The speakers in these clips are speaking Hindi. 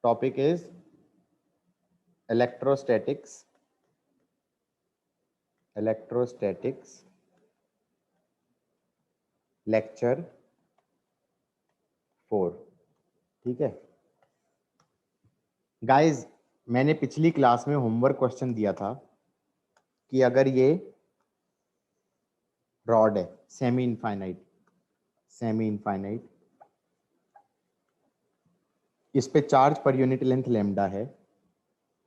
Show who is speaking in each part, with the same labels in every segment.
Speaker 1: Topic is electrostatics lecture 4। ठीक है गाइस, मैंने पिछली क्लास में होमवर्क क्वेश्चन दिया था कि अगर ये रॉड है सेमी इनफाइनाइट, इस पे चार्ज पर यूनिट लेंथ लैम्डा है,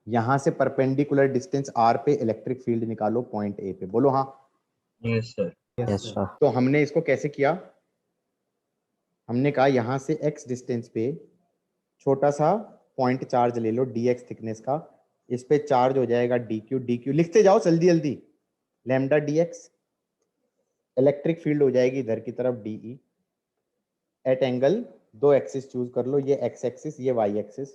Speaker 1: यहां से परपेंडिकुलर डिस्टेंस r पे इलेक्ट्रिक फील्ड निकालो पॉइंट A पे। बोलो हाँ।
Speaker 2: Yes sir.
Speaker 1: तो हमने इसको कैसे किया? हमने कहा यहां से x डिस्टेंस पे छोटा सा पॉइंट चार्ज ले लो dx थिकनेस का, इस पे चार्ज हो जाएगा dq लिखते जाओ जल्दी जल्दी, लैम्डा dx। इलेक्ट्रिक फील्ड हो जाएगी इधर की तरफ dE एट एंगल, दो एक्सिस चूज कर लो, ये x एक्सिस ये y एक्सिस,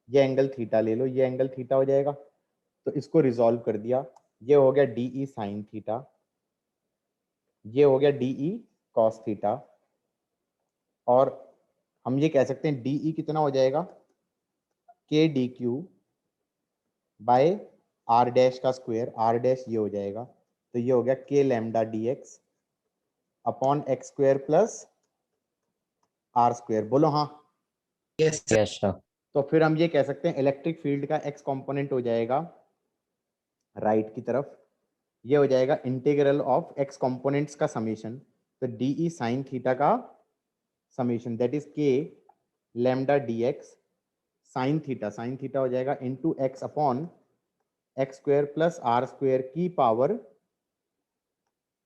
Speaker 1: ये एंगल थीटा ले लो, ये एंगल थीटा हो जाएगा। तो इसको रिजॉल्व कर दिया, ये हो गया dE साइन थीटा, ये हो गया dE कॉस थीटा, और हम ये कह सकते हैं dE कितना हो जाएगा k dq by r dash का स्क्वायर, r डैश ये हो जाएगा, तो ये हो गया k lambda dx upon x square plus r square. बोलो हाँ।
Speaker 2: Yes sir.
Speaker 1: तो फिर हम ये कह सकते हैं इलेक्ट्रिक फील्ड का x कंपोनेंट हो जाएगा राइट की तरफ, ये हो जाएगा इंटीग्रल ऑफ x कंपोनेंट्स का समीशन, तो dE साइन थीटा का summation that is k lambda dx sine theta हो जाएगा into x upon x square plus r square की पावर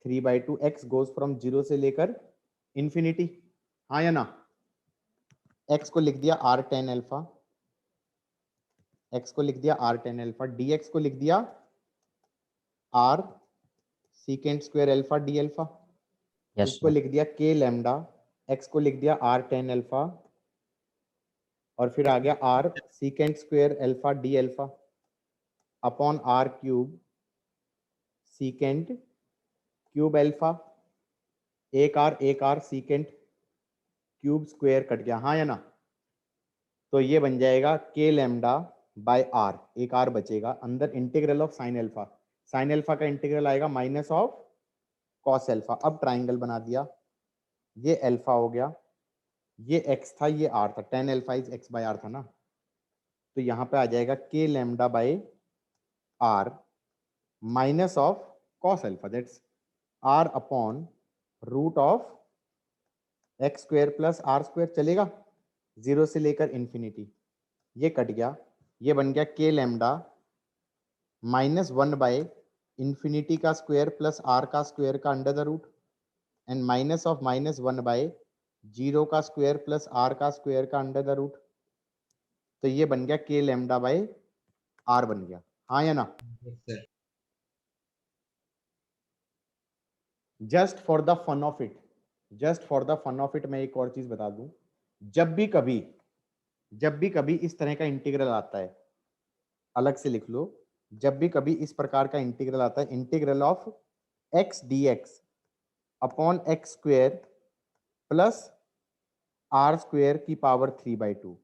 Speaker 1: 3/2। x गोज फ्रॉम 0 से लेकर इंफिनिटी, हाँ या ना? x को लिख दिया r tan अल्फा, x को लिख दिया r tan अल्फा, dx को लिख दिया r secant square alpha D alpha, इसको लिख दिया k लैम्डा, x को लिख दिया r tan अल्फा, और फिर आ गया r secant square alpha D alpha upon r cube secant cube alpha, एक r secant cube square cut गया, हाँ या ना? तो ये बन जाएगा k लैम्डा बाय r, एक r बचेगा अंदर, इंटीग्रल ऑफ साइन अल्फा का इंटीग्रल आएगा माइनस ऑफ कॉस अल्फा। अब ट्राइंगल बना दिया, ये अल्फा हो गया, ये x था ये r था, tan alpha is x by r था ना, तो यहाँ पे आ जाएगा k lambda by r minus of cos alpha that's r upon root of x square plus r square, चलेगा 0 से लेकर इंफिनिटी, ये कट गया, ये बन गया k lambda minus 1 by infinity का स्क्वायर प्लस r का स्क्वायर का under the root and minus of minus 1 by 0 का स्क्वायर प्लस r का स्क्वायर का अंडर द रूट, तो ये बन गया k लैम्डा बाय r बन गया, हाँ या ना? Just for the fun of it मैं एक और चीज बता दूं, जब भी कभी इस तरह का इंटीग्रल आता है, अलग से लिख लो, जब भी कभी इस प्रकार का इंटीग्रल आता है, integral of x dx upon x square plus r square की पावर 3/2,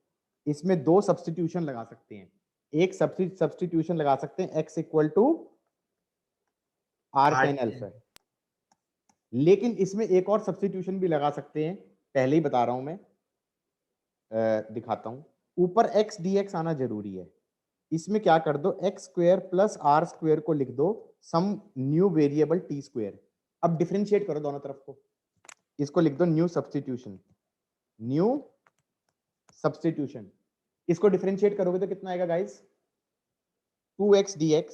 Speaker 1: इसमें दो सब्स्टिट्यूशन लगा सकते हैं, एक सब्स्टिट्यूशन लगा सकते हैं x equal to r tan alpha, लेकिन इसमें एक और सब्स्टिट्यूशन भी लगा सकते हैं, पहले ही बता रहा हूं मैं, दिखाता हूं, ऊपर x dx आना जरूरी है, इसमें क्या कर दो x square plus r square को लिख दो some new variable t square. अब डिफरेंशिएट करो दोनों तरफ को, इसको लिख दो न्यू सब्स्टिट्यूशन, इसको डिफरेंशिएट करोगे तो कितना आएगा guys? 2x dx,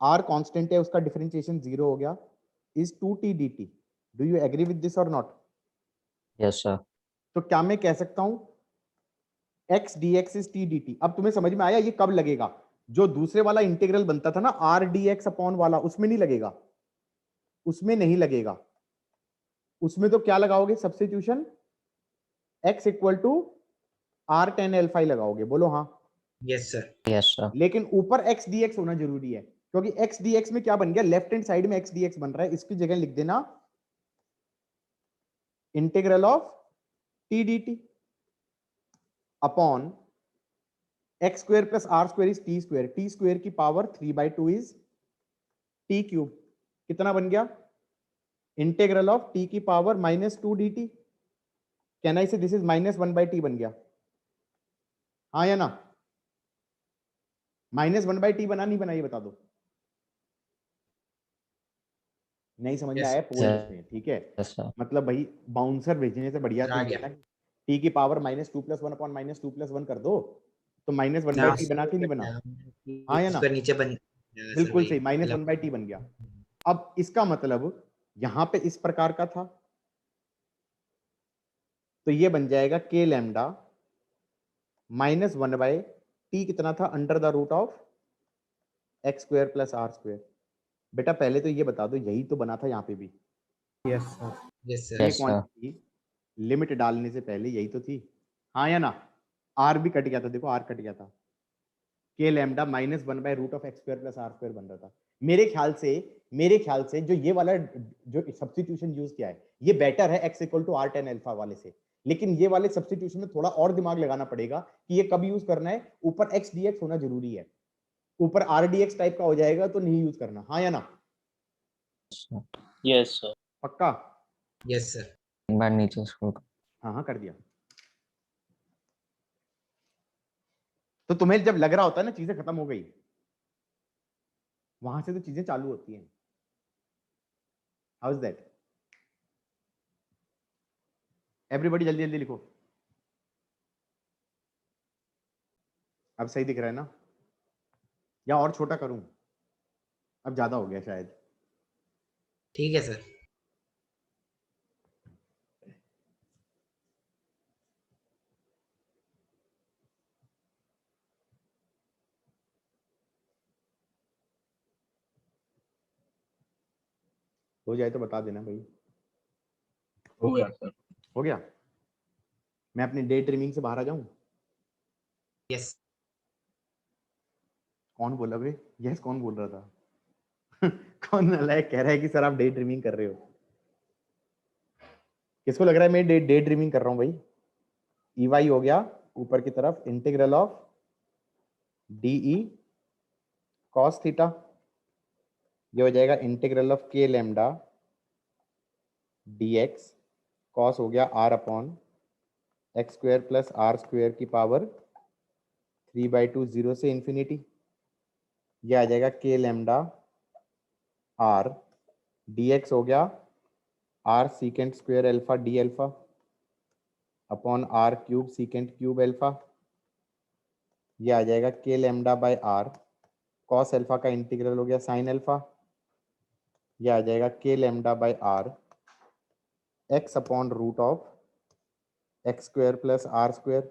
Speaker 1: r constant है उसका डिफरेंशिएशन 0 हो गया, is 2t dt। Do you agree with this और नॉट?
Speaker 3: Yes sir.
Speaker 1: तो क्या मैं कह सकता हूं x dx is t dt? अब तुम्हें समझ में आया ये कब लगेगा? जो दूसरे वाला इंटीग्रल बनता था ना r dx अपॉन वाला, उसमें नहीं लगेगा, उसमें नहीं लगेगा, उसमें तो क्या लगाओगे substitution, x equal to r tan alpha ही लगाओगे। बोलो हाँ।
Speaker 2: Yes sir.
Speaker 3: Yes sir.
Speaker 1: लेकिन ऊपर x dx होना जरूरी है, क्योंकि x dx में क्या बन गया, लेफ्ट हैंड साइड में x dx बन रहा है, इसकी जगह लिख देना integral of t dt upon x square plus are square is t square, t square की पावर 3/2 इज टी क्यूब, कितना बन गया? इंटीग्रल ऑफ टी की power -2 dt, can I say this is -1/t बन गया, हाँ या ना? -1/t बना नहीं बना, ये बता दो। नहीं समझ में
Speaker 2: Yes,
Speaker 1: आया? पोल में, ठीक है।
Speaker 3: Yes sir.
Speaker 1: मतलब भाई बाउंसर भेजने से बढ़िया
Speaker 2: आ
Speaker 1: तो ये
Speaker 2: गया।
Speaker 1: है ना, टी की पावर -2+1/-2+1 कर दो, तो -1/t
Speaker 2: हाँ,
Speaker 1: बना के नहीं बना? हाँ या ना?
Speaker 2: ऊपर नीचे बन जाएगा सर,
Speaker 1: बिल्कुल
Speaker 2: वही
Speaker 1: सही,
Speaker 2: मतलब।
Speaker 1: -1/t बन गया। अब इसका मतलब यहां पे इस प्रकार का था, तो ये बन जाएगा k लैम्डा -1/t, कितना था? √(x² + r²। बेटा पहले तो ये बता दो, यही तो बना था यहाँ पे भी,
Speaker 2: यस सर।
Speaker 1: ये
Speaker 3: Yes, sir.
Speaker 1: क्वांटिटी लिमिट डालने से पहले यही तो थी, हाँ या ना? आर भी कट गया था, देखो आर कट गया था, k लैम्डा -1/√(x² + r² बन रहा था। मेरे ख्याल से जो ये वाला जो सब्स्टिट्यूशन यूज किया है, ये बेटर है x = r tan अल्फा वाले से, लेकिन ये वाले सब्स्टिट्यूशन में थोड़ा और दिमाग लगाना पड़ेगा कि ये कब यूज करना है। ऊपर x dx होना जरूरी है, ऊपर r dx टाइप का हो जाएगा तो नहीं यूज करना, हाँ या ना?
Speaker 4: Yes sir.
Speaker 1: पक्का?
Speaker 2: Yes sir.
Speaker 3: एक बार नीचे स्क्रॉल।
Speaker 1: हाँ हाँ कर दिया। तो तुम्हें जब लग रहा होता है ना चीजें खत्म हो गई, वहां से तो चीजें चालू होती हैं। How is that? एवरीबॉडी जल्दी जल्दी लिखो। अब सही दिख रहा है ना? या और छोटा करूं? अब ज्यादा हो गया शायद।
Speaker 2: ठीक है सर।
Speaker 1: हो जाए तो बता देना भाई।
Speaker 2: हो गया सर।
Speaker 1: हो गया? मैं अपनी डे ड्रीमिंग से बाहर आ जाऊं?
Speaker 2: यस।
Speaker 1: कौन बोला भाई? यस कौन बोल रहा था? कौन नालायक कह रहा है कि सर आप डे ड्रीमिंग कर रहे हो? किसको लग रहा है मैं डे ड्रीमिंग कर रहा हूं भाई? EY हो गया ऊपर की तरफ, integral of DE cos theta, ये हो जाएगा integral of k lambda dx, cos हो गया r/x² + r² की पावर 3/2, 0 से इंफिनिटी, ये आ जाएगा k लैम्डा r dx हो गया r sec² alpha d alpha r³ sec³ alpha, ये आ जाएगा k lambda by r cos alpha का इंटीग्रल हो गया sin अल्फा, ये आ जाएगा k lambda by r x/√(x² + r²,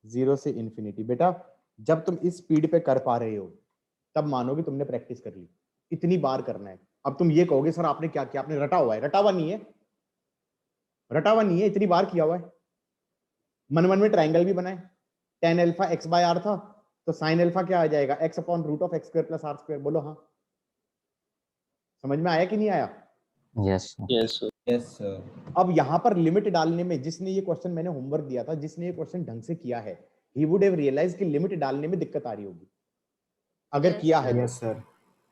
Speaker 1: 0 से इंफिनिटी। बेटा जब तुम इस स्पीड पे कर पा रहे हो तब मानो कि तुमने प्रैक्टिस कर ली, इतनी बार करना है। अब तुम ये कहोगे सर आपने क्या किया? आपने रटा हुआ है। रटा हुआ नहीं है, रटा हुआ नहीं है, इतनी बार किया हुआ है। मन मन में ट्राइंगल भी बनाए, tan अल्फा x/r था तो sin अल्फा क्या आ जाएगा? x/√(x² + r²। बोलो हाँ, समझ में आया कि नहीं आया?
Speaker 3: Yes sir.
Speaker 4: Yes sir.
Speaker 2: Yes sir.
Speaker 1: अब यहां पर लिमिट डालने में जिसने ये क्वेश्चन, मैंने होमवर्क दिया था, जिसने ये क्वेश्चन ढंग से किया है, ही वुड हैव रियलाइज कि लिमिट डालने में दिक्कत आ रही होगी अगर किया है तो।
Speaker 2: Yes sir.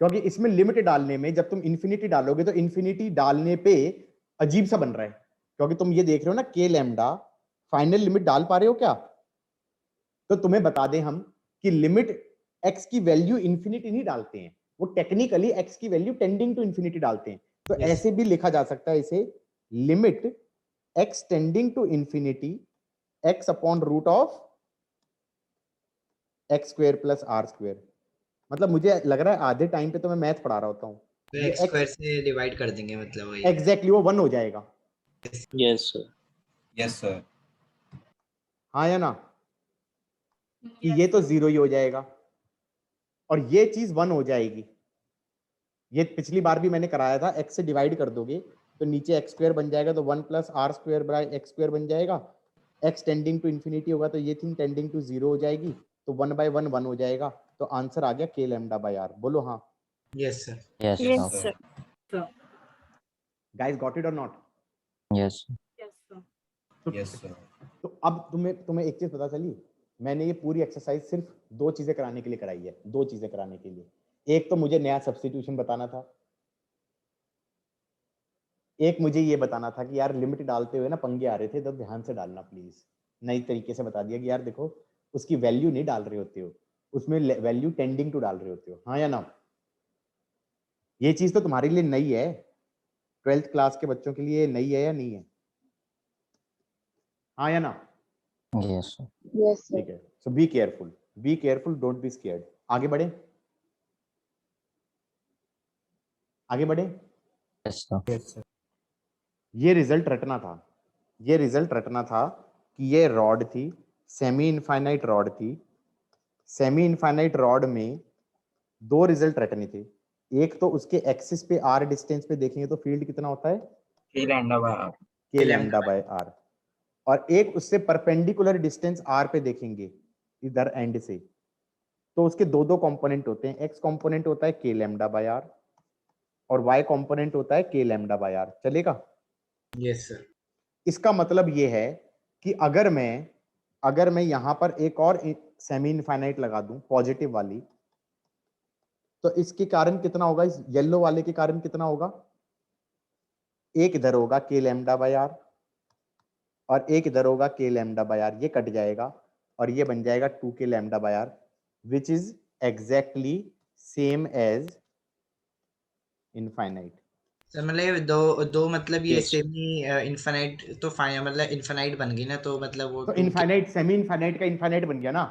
Speaker 1: क्योंकि इसमें लिमिट डालने में जब तुम इन्फिनिटी डालोगे तो इन्फिनिटी डालने पे अजीब सा बन रहा है, क्योंकि तुम ये देख रहे हो ना k लैम्डा, फाइनल लिमिट डाल पा रहे हो क्या? तो तुम्हें बता दें हम कि लिमिट x की वैल्यू इन्फिनिटी नहीं डालते हैं, वो टेक्निकली x की वैल्यू टेंडिंग टू इन्फिनिटी डालते हैं। तो
Speaker 2: Yes.
Speaker 1: ऐसे भी लिखा जा सकता है इसे, limit x tending to infinity x/√(x² + r²। मतलब मुझे लग रहा है आधे टाइम पे तो मैं मैथ पढ़ा रहा होता हूँ,
Speaker 2: तो
Speaker 1: ये
Speaker 2: x² से डिवाइड कर देंगे मतलब वही।
Speaker 1: एग्जैक्टली वो 1 हो जाएगा,
Speaker 4: यस सर।
Speaker 2: Yes sir.
Speaker 1: हाँ या ना? कि ये तो 0 ही हो जाएगा और ये चीज 1 हो जाएगी। ये पिछली बार भी मैंने कराया था, x से डिवाइड कर दोगे तो नीचे x² बन जाएगा, तो 1 + r² बन जाएगा। x टेंडिंग टू इन्फिनिटी होगा तो ये थिंग टेंडिंग टू 0 हो जाएगी, तो 1/1 1 हो जाएगा। तो आंसर आ गया k लैम्डा बाय r। बोलो हाँ।
Speaker 2: Yes sir.
Speaker 3: Yes
Speaker 5: Yes,
Speaker 3: sir.
Speaker 5: sir.
Speaker 1: Guys got it और नॉट?
Speaker 3: Yes
Speaker 5: Yes, sir.
Speaker 1: तो,
Speaker 2: यस सर।
Speaker 1: तो अब तुम्हें एक चीज पता चली मैंने ये पूरी एक्सरसाइज सिर्फ 2 चीजें कराने के लिए कराई है, 2 चीजें कराने के लिए। एक तो मुझे नया सब्स्टिट्यूशन बताना था, एक मुझे ये बताना था कि यार लिमिट डालते हुए ना पंगे आ रहे थे, तो ध्यान से डालना प्लीज। नई तरीके से बता दिया कि यार देखो उसकी वैल्यू नहीं डाल रहे होते हो, उसमें वैल्यू टेंडिंग टू डाल रहे होते हो, हाँ या ना। ये चीज तो तुम्हारे लिए नई है, 12th क्लास के बच्चों के लिए नई है या नहीं है, हाँ या ना।
Speaker 3: Yes, sir.
Speaker 5: Yes, sir.
Speaker 1: ठीक है, so be careful, don't be scared. आगे बढ़े, आगे बढ़े।
Speaker 3: Yes, sir.
Speaker 2: Yes sir.
Speaker 1: ये रिजल्ट रटना था, ये रिजल्ट रटना था कि ये रॉड थी, सेमी इनफाइनाइट रॉड थी। सेमी इनफाइनाइट रॉड में 2 रिजल्ट रटने थे। एक तो उसके एक्सिस पे आर डिस्टेंस पे देखेंगे तो फील्ड कितना होता है,
Speaker 2: के लैम्डा बाय आर।
Speaker 1: के लैम्डा बाय आर। और एक उससे परपेंडिकुलर डिस्टेंस आर पे देखेंगे इधर एंड से, तो उसके 2 कंपोनेंट होते हैं। एक्स कंपोनेंट होता है के लैम्डा बाय आर और वाई कंपोनेंट होता है के लैम्डा बाय आर। चलेगा?
Speaker 2: Yes sir.
Speaker 1: इसका मतलब ये है कि अगर मैं यहां पर एक और सेमी इनफाइनाइट लगा दूं पॉजिटिव वाली, तो इसके कारण कितना होगा, इस येलो वाले के कारण कितना होगा, एक इधर होगा के लैम्डा बाय आर और एक इधर होगा के लैम्डा बाय आर। ये कट जाएगा और ये बन जाएगा 2 के lambda by r, which is exactly same as infinite.
Speaker 2: Sir मतलब दो मतलब ये
Speaker 3: Yes.
Speaker 2: सेमी इनफाइनाइट तो मतलब इनफाइनाइट बन गई ना, तो मतलब वो
Speaker 1: तो
Speaker 2: 2 के।
Speaker 1: इनफाइनाइट सेमी इनफाइनाइट का इनफाइनाइट बन गया ना,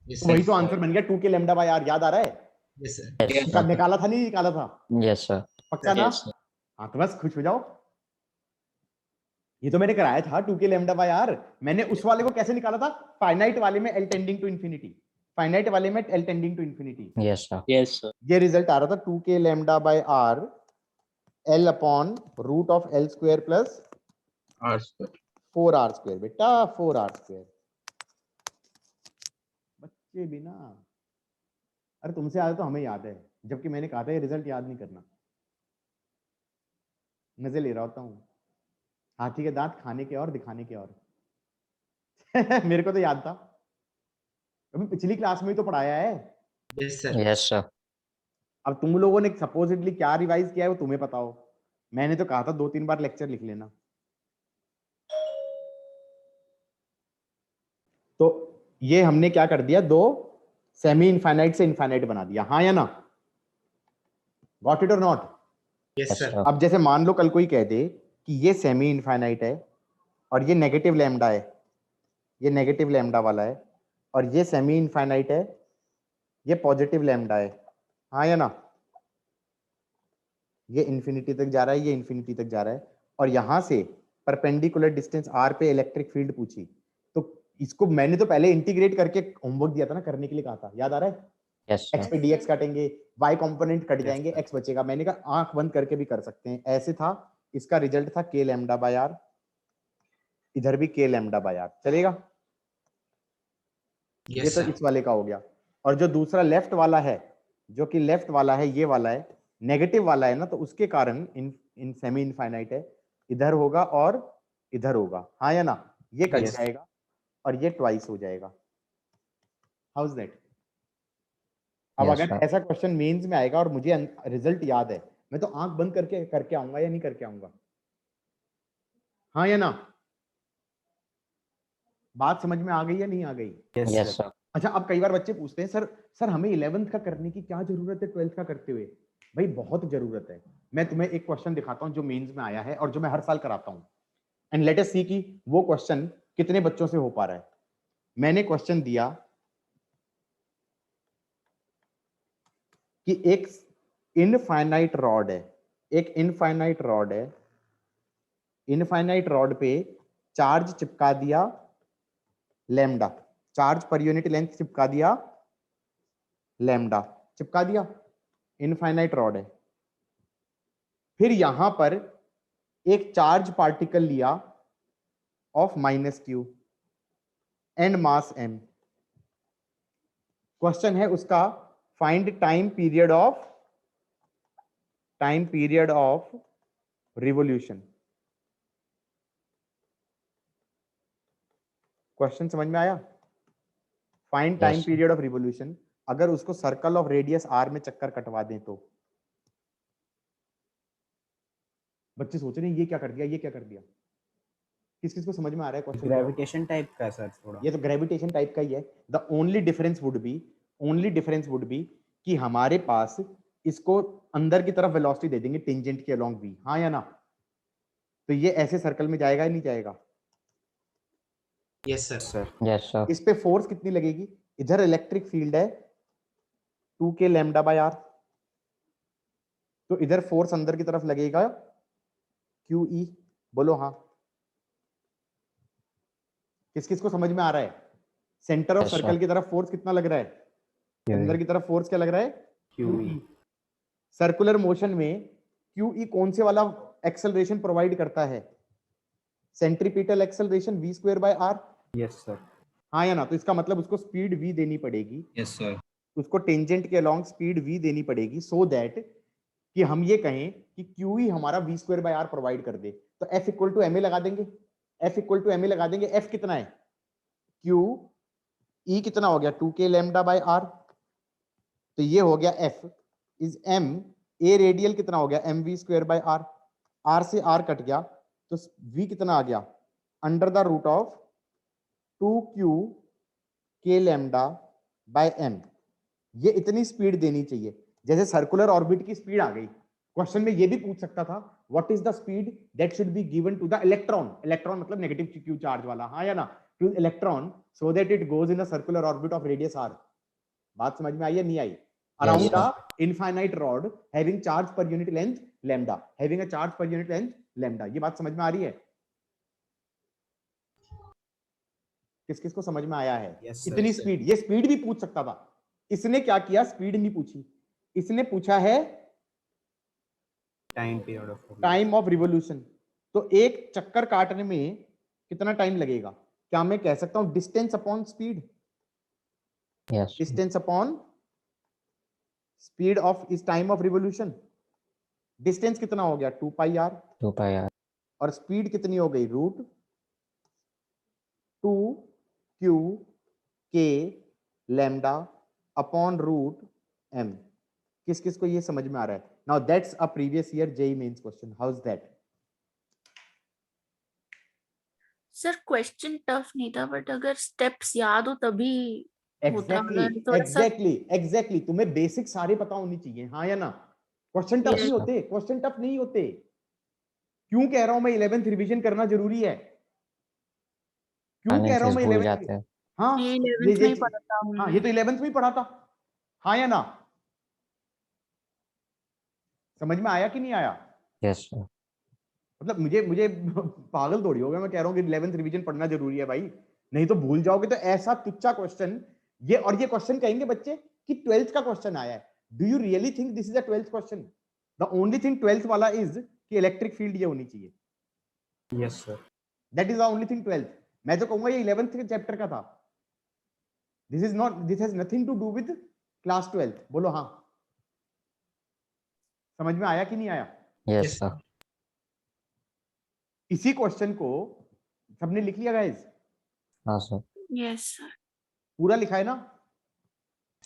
Speaker 2: यस
Speaker 1: तो वही तो
Speaker 2: सर।
Speaker 1: आंसर बन गया 2 के लैम्डा बाय आर। याद आ रहा है?
Speaker 2: Yes sir.
Speaker 3: Yes, sir.
Speaker 1: निकाला था नहीं निकाला था?
Speaker 3: Yes, sir.
Speaker 1: पक्का ना?
Speaker 4: Yes, sir.
Speaker 1: हाँ तो बस खुश हो जाओ, ये तो मैंने कराया था 2 के लैम्डा बाय आर। मैंने उस वाले को कैसे निकाला था, फाइनाइट वाले में l tending to infinity, finite वाले में l tending to infinity.
Speaker 3: Yes, sir.
Speaker 4: Yes, sir.
Speaker 1: ये रिजल्ट आ रहा था 2 के lambda by r l upon root of l square plus
Speaker 2: are square.
Speaker 1: 4r square. बेटा 4r स्क्वायर, बच्चे भी ना, अरे तुमसे याद है तो हमें याद है, जबकि मैंने कहा था ये रिजल्ट याद नहीं करना। मजे ले रहा होता हूँ, हाथी के दांत खाने के और दिखाने के और। मेरे को तो याद था, अभी पिछली क्लास में ही तो पढ़ाया है।
Speaker 2: Yes sir.
Speaker 3: Yes, sir.
Speaker 1: अब तुम लोगों ने सपोजिटली क्या रिवाइज किया है वो तुम्हें पता हो, मैंने तो कहा था 2-3 बार लेक्चर लिख लेना। तो ये हमने क्या कर दिया, 2 सेमी इनफाइनाइट से इनफाइनाइट बना दिया, हाँ या ना? गॉट इट और not?
Speaker 2: Yes
Speaker 3: Yes,
Speaker 2: sir.
Speaker 3: sir.
Speaker 1: अब जैसे मान लो कल कोई कह दे कि ये सेमी इनफाइनाइट है और ये नेगेटिव लैम्डा है, ये नेगेटिव लैम्डा वाला है, और ये सेमी इनफाइनाइट है, ये पॉजिटिव लैम्डा है, हाँ या ना? ये इन्फिनिटी तक जा रहा है, ये इन्फिनिटी तक जा रहा है, और यहां से परपेंडिकुलर डिस्टेंस आर पे इलेक्ट्रिक फील्ड पूछी, तो इसको मैंने तो पहले इंटीग्रेट करके होमवर्क दिया था ना, करने के लिए कहा था, याद आ रहा है?
Speaker 3: Yes,
Speaker 1: x
Speaker 3: sir.
Speaker 1: पे डीएक्स काटेंगे, वाई कंपोनेंट कट
Speaker 2: Yes,
Speaker 1: जाएंगे,
Speaker 2: sir.
Speaker 1: एक्स बचेगा। मैंने कहा आंख बंद करके भी कर सकते हैं, ऐसे था। इसका रिजल्ट था के लैम्डा बाय आर, इधर भी के लैम्डा बाय आर। चलेगा? ये
Speaker 2: यस
Speaker 1: तो
Speaker 2: सर।
Speaker 1: इस वाले का हो गया। और जो दूसरा लेफ्ट वाला है, जो कि लेफ्ट वाला है, ये वाला है, नेगेटिव वाला है ना, तो उसके कारण इन सेमी इनफाइनाइट है, इधर होगा और इधर होगा, हाँ या ना? ये कट
Speaker 2: Yes.
Speaker 1: जाएगा और ये ट्वाइस हो जाएगा। How is that? अब
Speaker 3: Yes,
Speaker 1: अगर
Speaker 3: sir.
Speaker 1: ऐसा क्वेश्चन मेंस में आएगा और मुझे रिजल्ट याद है, मैं तो आंख बंद करके करके आऊंगा या नहीं करके आऊंगा, हाँ या ना? बात समझ में आ गई या नहीं आ गई?
Speaker 2: Yes,
Speaker 3: Yes,
Speaker 2: sir.
Speaker 3: sir.
Speaker 1: अच्छा, अब कई बार बच्चे पूछते हैं, सर सर हमें 11th का करने की क्या जरूरत है 12th का करते हुए? भाई बहुत जरूरत है। मैं तुम्हें एक क्वेश्चन दिखाता हूं जो मेंस में आया है और जो मैं हर साल कराता हूं, एंड लेट अस सी कि वो क्वेश्चन कितने बच्चों से हो पा रहा है। मैंने क्वेश्चन दिया कि एक इनफाइनाइट रॉड है, एक इनफाइनाइट रॉड है, इनफाइनाइट रॉड पे चार्ज चिपका दिया लैम्डा, चार्ज पर यूनिट लेंथ चिपका दिया लैम्डा, चिपका दिया, इनफाइनाइट रॉड है। फिर यहां पर एक चार्ज पार्टिकल लिया of -q and mass m। Question है उसका, find time period of revolution. Question समझ में आया? Find time
Speaker 3: Yes, sir.
Speaker 1: Period of revolution, अगर उसको सर्कल ऑफ रेडियस आर में चक्कर कटवा दें तो। बच्चे सोच रहे हैं ये क्या कर दिया, ये क्या कर दिया। किस किस को समझ में आ रहा है क्वेश्चन?
Speaker 5: ग्रेविटेशन टाइप का सर थोड़ा।
Speaker 1: ये तो ग्रेविटेशन टाइप का ही है। The only difference would be कि हमारे पास इसको अंदर की तरफ वेलोसिटी दे देंगे टेंजेंट के अलोंग v, हाँ या ना? तो ये ऐसे सर्कल में जाएगा या नहीं जाएगा?
Speaker 2: Yes sir.
Speaker 5: Sir
Speaker 3: Yes, sir.
Speaker 1: इस पे फोर्स कितनी लगेगी? इधर इलेक्ट्रिक फील्ड है 2k लैम्डा बाय r, तो इधर फोर्स अंदर की तरफ लगेगा QE। बोलो हाँ। किस किस को समझ में आ रहा है? Centre of
Speaker 3: Yes, sir.
Speaker 1: Circle की तरफ फोर्स कितना लग रहा है? अंदर की तरफ फोर्स क्या लग रहा है?
Speaker 5: QE।
Speaker 1: सर्कुलर मोशन में QE कौन से वाला एक्सेलरेशन प्रोवाइड करता है? Centripetal acceleration v square by r,
Speaker 5: yes sir.
Speaker 1: हाँ या ना? तो इसका मतलब उसको स्पीड v देनी पड़ेगी,
Speaker 5: यस सर।
Speaker 1: उसको टेंजेंट के अलोंग स्पीड v देनी पड़ेगी, सो दैट कि हम ये कहें कि QE हमारा v square by r provide कर दे। तो F इक्वल टू ma लगा देंगे, F इक्वल टू ma लगा देंगे। F कितना है? QE कितना हो गया? 2k लैम्डा बाय r, तो ये हो गया F is m। a radial कितना हो गया? mv square by r, r से r कट गया तो v कितना आ गया? Under the root of 2q k lambda by m। ये इतनी स्पीड देनी चाहिए। जैसे सर्कुलर ऑर्बिट की स्पीड आ गई, क्वेश्चन में ये भी पूछ सकता था what is the speed that should be given to the electron. Electron मतलब नेगेटिव q चार्ज वाला, हाँ या ना? To electron so that it goes in a circular orbit of radius r। बात समझ में आई या नहीं आई? Around
Speaker 3: sir.
Speaker 1: A infinite rod having charge पर unit length lambda, having a charge पर यूनिट लेंथ लैम्डा। ये बात समझ में आ रही है? किस किस को समझ में आया है?
Speaker 5: Yes, sir.
Speaker 1: इतनी स्पीड, ये स्पीड भी पूछ सकता था। इसने क्या किया? स्पीड नहीं पूछी, इसने पूछा है
Speaker 5: time period of
Speaker 1: time of revolution. तो एक चक्कर काटने में कितना टाइम लगेगा? क्या मैं कह सकता हूं distance upon speed?
Speaker 3: Yes, sir.
Speaker 1: Distance upon speed of इस टाइम ऑफ रिवोल्यूशन। डिस्टेंस कितना हो गया? 2 पाई r,
Speaker 3: 2 pi r.
Speaker 1: और स्पीड कितनी हो गई? Root 2q k lambda upon root m। किस किस को ये समझ में आ रहा है? Now that's a previous year JEE Mains question. How is that?
Speaker 6: Sir question tough नहीं था, बट अगर स्टेप्स याद हो तभी होता है थोड़ा सा।
Speaker 1: एग्जैक्टली तुम्हें बेसिक सारे पता होनी चाहिए, हाँ या ना? क्वेश्चन टफ
Speaker 3: Yes,
Speaker 1: नहीं
Speaker 3: sir.
Speaker 1: होते, क्वेश्चन टफ नहीं होते। क्यों कह रहा हूं मैं 11th रिवीजन करना जरूरी है? क्यों
Speaker 3: Running
Speaker 1: कह रहा हूं
Speaker 3: phase
Speaker 1: मैं
Speaker 3: भूल
Speaker 1: 11th?
Speaker 3: जाते हैं.
Speaker 1: हाँ
Speaker 6: ये
Speaker 1: ये
Speaker 6: 11th में ही पढ़ा था
Speaker 1: हाँ
Speaker 6: हमने।
Speaker 1: ये तो 11th में ही पढ़ा था, हाँ या ना? समझ में आया कि नहीं आया?
Speaker 3: Yes, sir.
Speaker 1: मतलब मुझे मुझे पागल थोड़ी हो गया मैं कह रहा हूँ कि 11th रिवीजन पढ़ना जरूरी है भाई, नहीं तो भूल जाओगे। तो ऐसा तुच्चा क्वेश्चन ये, और ये क्वेश्चन कहेंगे बच्चे कि 12th का क्वेश्चन आया है। Do you really think this is a 12th question? The only thing 12th वाला इज कि इलेक्ट्रिक फील्ड ये होनी चाहिए,
Speaker 5: yes sir.
Speaker 1: That is the only thing 12th। मैं तो कहूंगा ये 11th के चैप्टर का था। This is not, this has nothing to do with class 12th। बोलो हाँ। समझ में आया कि नहीं आया?
Speaker 3: Yes,
Speaker 2: Yes,
Speaker 3: sir.
Speaker 1: इसी क्वेश्चन को सबने लिख लिया गाइस?
Speaker 3: हाँ sir.
Speaker 6: Yes sir.
Speaker 1: पूरा लिखा है ना?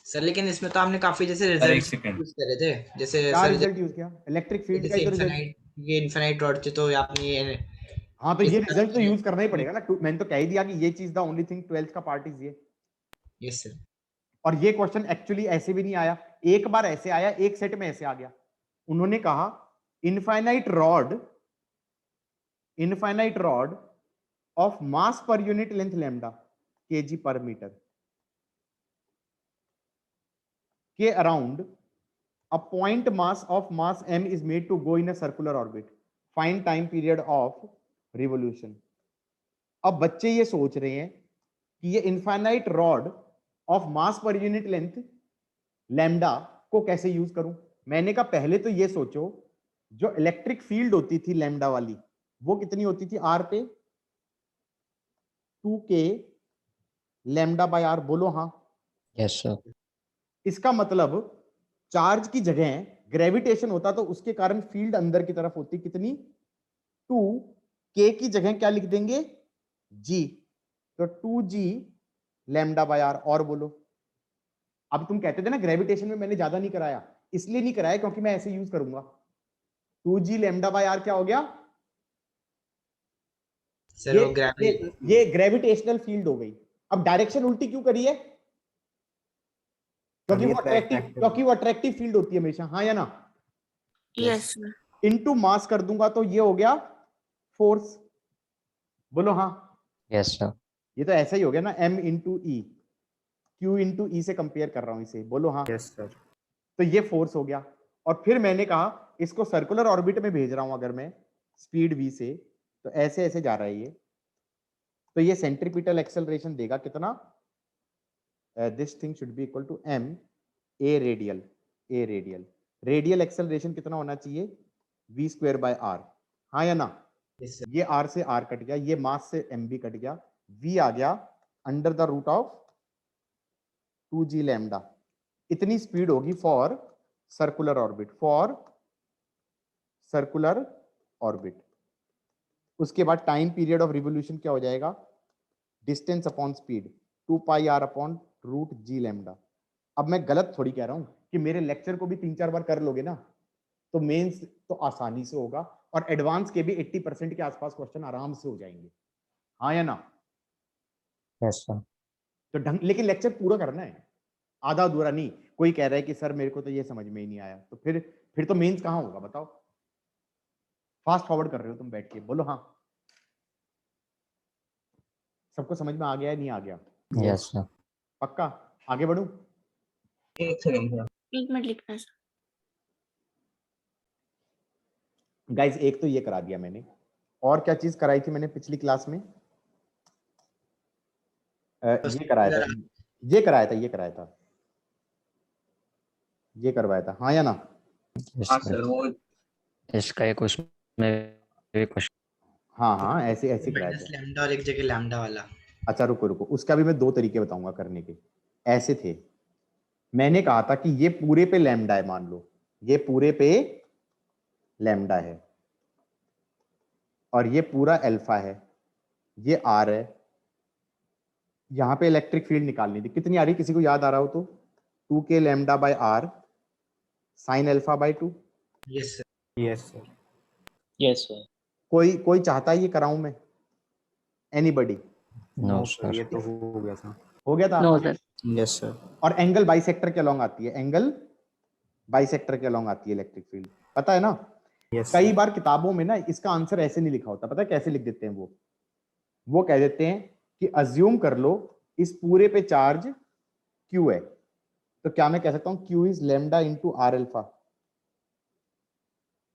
Speaker 2: सर लेकिन इसमें तो आपने काफी जैसे
Speaker 5: एक
Speaker 2: रिजल्ट
Speaker 5: सेकंड।
Speaker 2: यूज करे थे, जैसे
Speaker 1: क्या
Speaker 2: सर
Speaker 1: रिजल्ट यूज किया? इलेक्ट्रिक फील्ड का
Speaker 2: जैसे
Speaker 1: ही तो रिजल्ट।
Speaker 2: इनफाइनाइट, ये इनफाइनाइट रॉड थे तो आपने ये
Speaker 1: हाँ तो ये
Speaker 2: इस-
Speaker 1: रिजल्ट तो यूज करना ही पड़ेगा ना। मैंने तो कह ही दिया कि ये चीज द ओनली थिंग 12th का पार्ट इज ये।
Speaker 2: Yes sir.
Speaker 1: और ये क्वेश्चन एक्चुअली ऐसे भी नहीं आया, एक बार ऐसे आया, एक सेट में ऐसे आ गया। उन्होंने कहा इनफाइनाइट रॉड ऑफ मास पर यूनिट लेंथ लैम्डा kg पर मीटर के around a point mass of mass m is made to go in a circular orbit. Find time period of revolution. अब बच्चे ये सोच रहे हैं कि ये इनफाइनाइट रॉड ऑफ मास पर यूनिट लेंथ लैम्डा को कैसे यूज करूं। मैंने कहा पहले तो ये सोचो जो इलेक्ट्रिक फील्ड होती थी लैम्डा वाली वो कितनी होती थी आर पे? 2k lambda by are. बोलो हाँ।
Speaker 3: Yes, sir.
Speaker 1: इसका मतलब चार्ज की जगह ग्रेविटेशन होता तो उसके कारण फील्ड अंदर की तरफ होती कितनी? 2k की जगह क्या लिख देंगे? g। तो 2g लैम्डा बाय आर। और बोलो। अब तुम कहते थे ना ग्रेविटेशन में मैंने ज्यादा नहीं कराया, इसलिए नहीं कराया क्योंकि मैं ऐसे यूज करूंगा। 2g लैम्डा बाय आर क्या हो गया?
Speaker 2: सर वो ग्रेविटी
Speaker 1: ये ग्रेविटेशनल फील्ड हो गई। अब डायरेक्शन उल्टी क्यों करी है? क्योंकि वो अट्रैक्टिव फील्ड होती है हमेशा, हाँ या ना?
Speaker 6: Yes sir.
Speaker 1: इनटू मास कर दूंगा तो ये हो गया फोर्स। बोलो हाँ।
Speaker 3: Yes, sir.
Speaker 1: ये तो ऐसा ही हो गया ना, m इंटू ई, क्यू इंटू ई से कंपेयर कर रहा हूं इसे। बोलो हाँ।
Speaker 5: Yes sir.
Speaker 1: तो ये फोर्स हो गया। और फिर मैंने कहा इसको सर्कुलर ऑर्बिट में भेज रहा हूं अगर मैं स्पीड v से, तो ऐसे ऐसे जा रहा है ये, तो ये सेंट्रीपिटल एक्सेलरेशन देगा कितना? This thing should be equal to m a radial. Radial acceleration कितना होना चाहिए? v स्क्वायर बाय r, हाँ या ना? ये r से r कट गया, ये मास से m भी कट गया, v आ गया under the root of 2g lambda. इतनी स्पीड होगी फॉर सर्कुलर ऑर्बिट। उसके बाद टाइम पीरियड ऑफ रिवोल्यूशन क्या हो जाएगा? Distance upon speed 2 pi r upon root g lambda. अब मैं गलत थोड़ी कह रहा हूं कि मेरे लेक्चर को भी 3-4 बार कर लोगे ना तो मेंस तो आसानी से होगा, और एडवांस के भी 80% के आसपास क्वेश्चन आराम से हो जाएंगे, हाँ या ना?
Speaker 3: Yes, sir.
Speaker 1: तो लेकिन लेक्चर पूरा करना है, आधा अधूरा नहीं। कोई कह रहा है कि सर मेरे को तो ये समझ में ही नहीं आया, तो फिर तो मेंस कहाँ होगा बताओ? फास्ट फॉरवर्ड कर रहे हो तुम बैठ के, बोलो हाँ। सबको समझ में आ गया है, नहीं आ गया?
Speaker 3: Yes, sir.
Speaker 1: पक्का? आगे बढ़ूं?
Speaker 4: एक सेकंड सर।
Speaker 6: 1 मिनट लिखना है सर।
Speaker 1: गाइस एक तो ये करा दिया मैंने, और क्या चीज कराई थी मैंने पिछली क्लास में? ये कराया था, हाँ या ना?
Speaker 3: Yes,
Speaker 4: हाँ
Speaker 3: sir.
Speaker 4: सर वो
Speaker 3: इसका एक उसमें भी क्वेश्चन।
Speaker 1: हाँ ऐसे ऐसे कराया
Speaker 2: माइनस
Speaker 1: था।
Speaker 2: लैम्डा और एक जगह लैम्डा वाला।
Speaker 1: अच्छा रुको, उसका भी मैं 2 तरीके बताऊंगा करने के। ऐसे थे, मैंने कहा था कि ये पूरे पे लैम्डा है, मान लो ये पूरे पे लैम्डा है और ये पूरा अल्फा है, ये आर है। यहां पे इलेक्ट्रिक फील्ड निकालनी थी, कितनी आ रही किसी को याद आ रहा हो तो? 2k lambda by are sine alpha by 2।
Speaker 2: Yes sir.
Speaker 5: Yes sir.
Speaker 4: Yes sir.
Speaker 1: कोई चाहता है ये कराऊं मैं? एनीबडी?
Speaker 3: No,
Speaker 5: sir
Speaker 3: sir.
Speaker 5: ये तो हो गया था।
Speaker 1: हो गया था?
Speaker 6: No sir.
Speaker 5: Yes sir.
Speaker 1: और एंगल बाइसेक्टर के अलॉन्ग आती है, इलेक्ट्रिक फील्ड, पता है ना?
Speaker 5: यस
Speaker 1: कई
Speaker 5: सर।
Speaker 1: बार किताबों में ना इसका आंसर ऐसे नहीं लिखा होता, पता है कैसे लिख देते हैं वो कह देते हैं कि अज्यूम कर लो इस पूरे पे चार्ज Q है, तो क्या मैं कह सकता हूं Q is lambda into R alpha,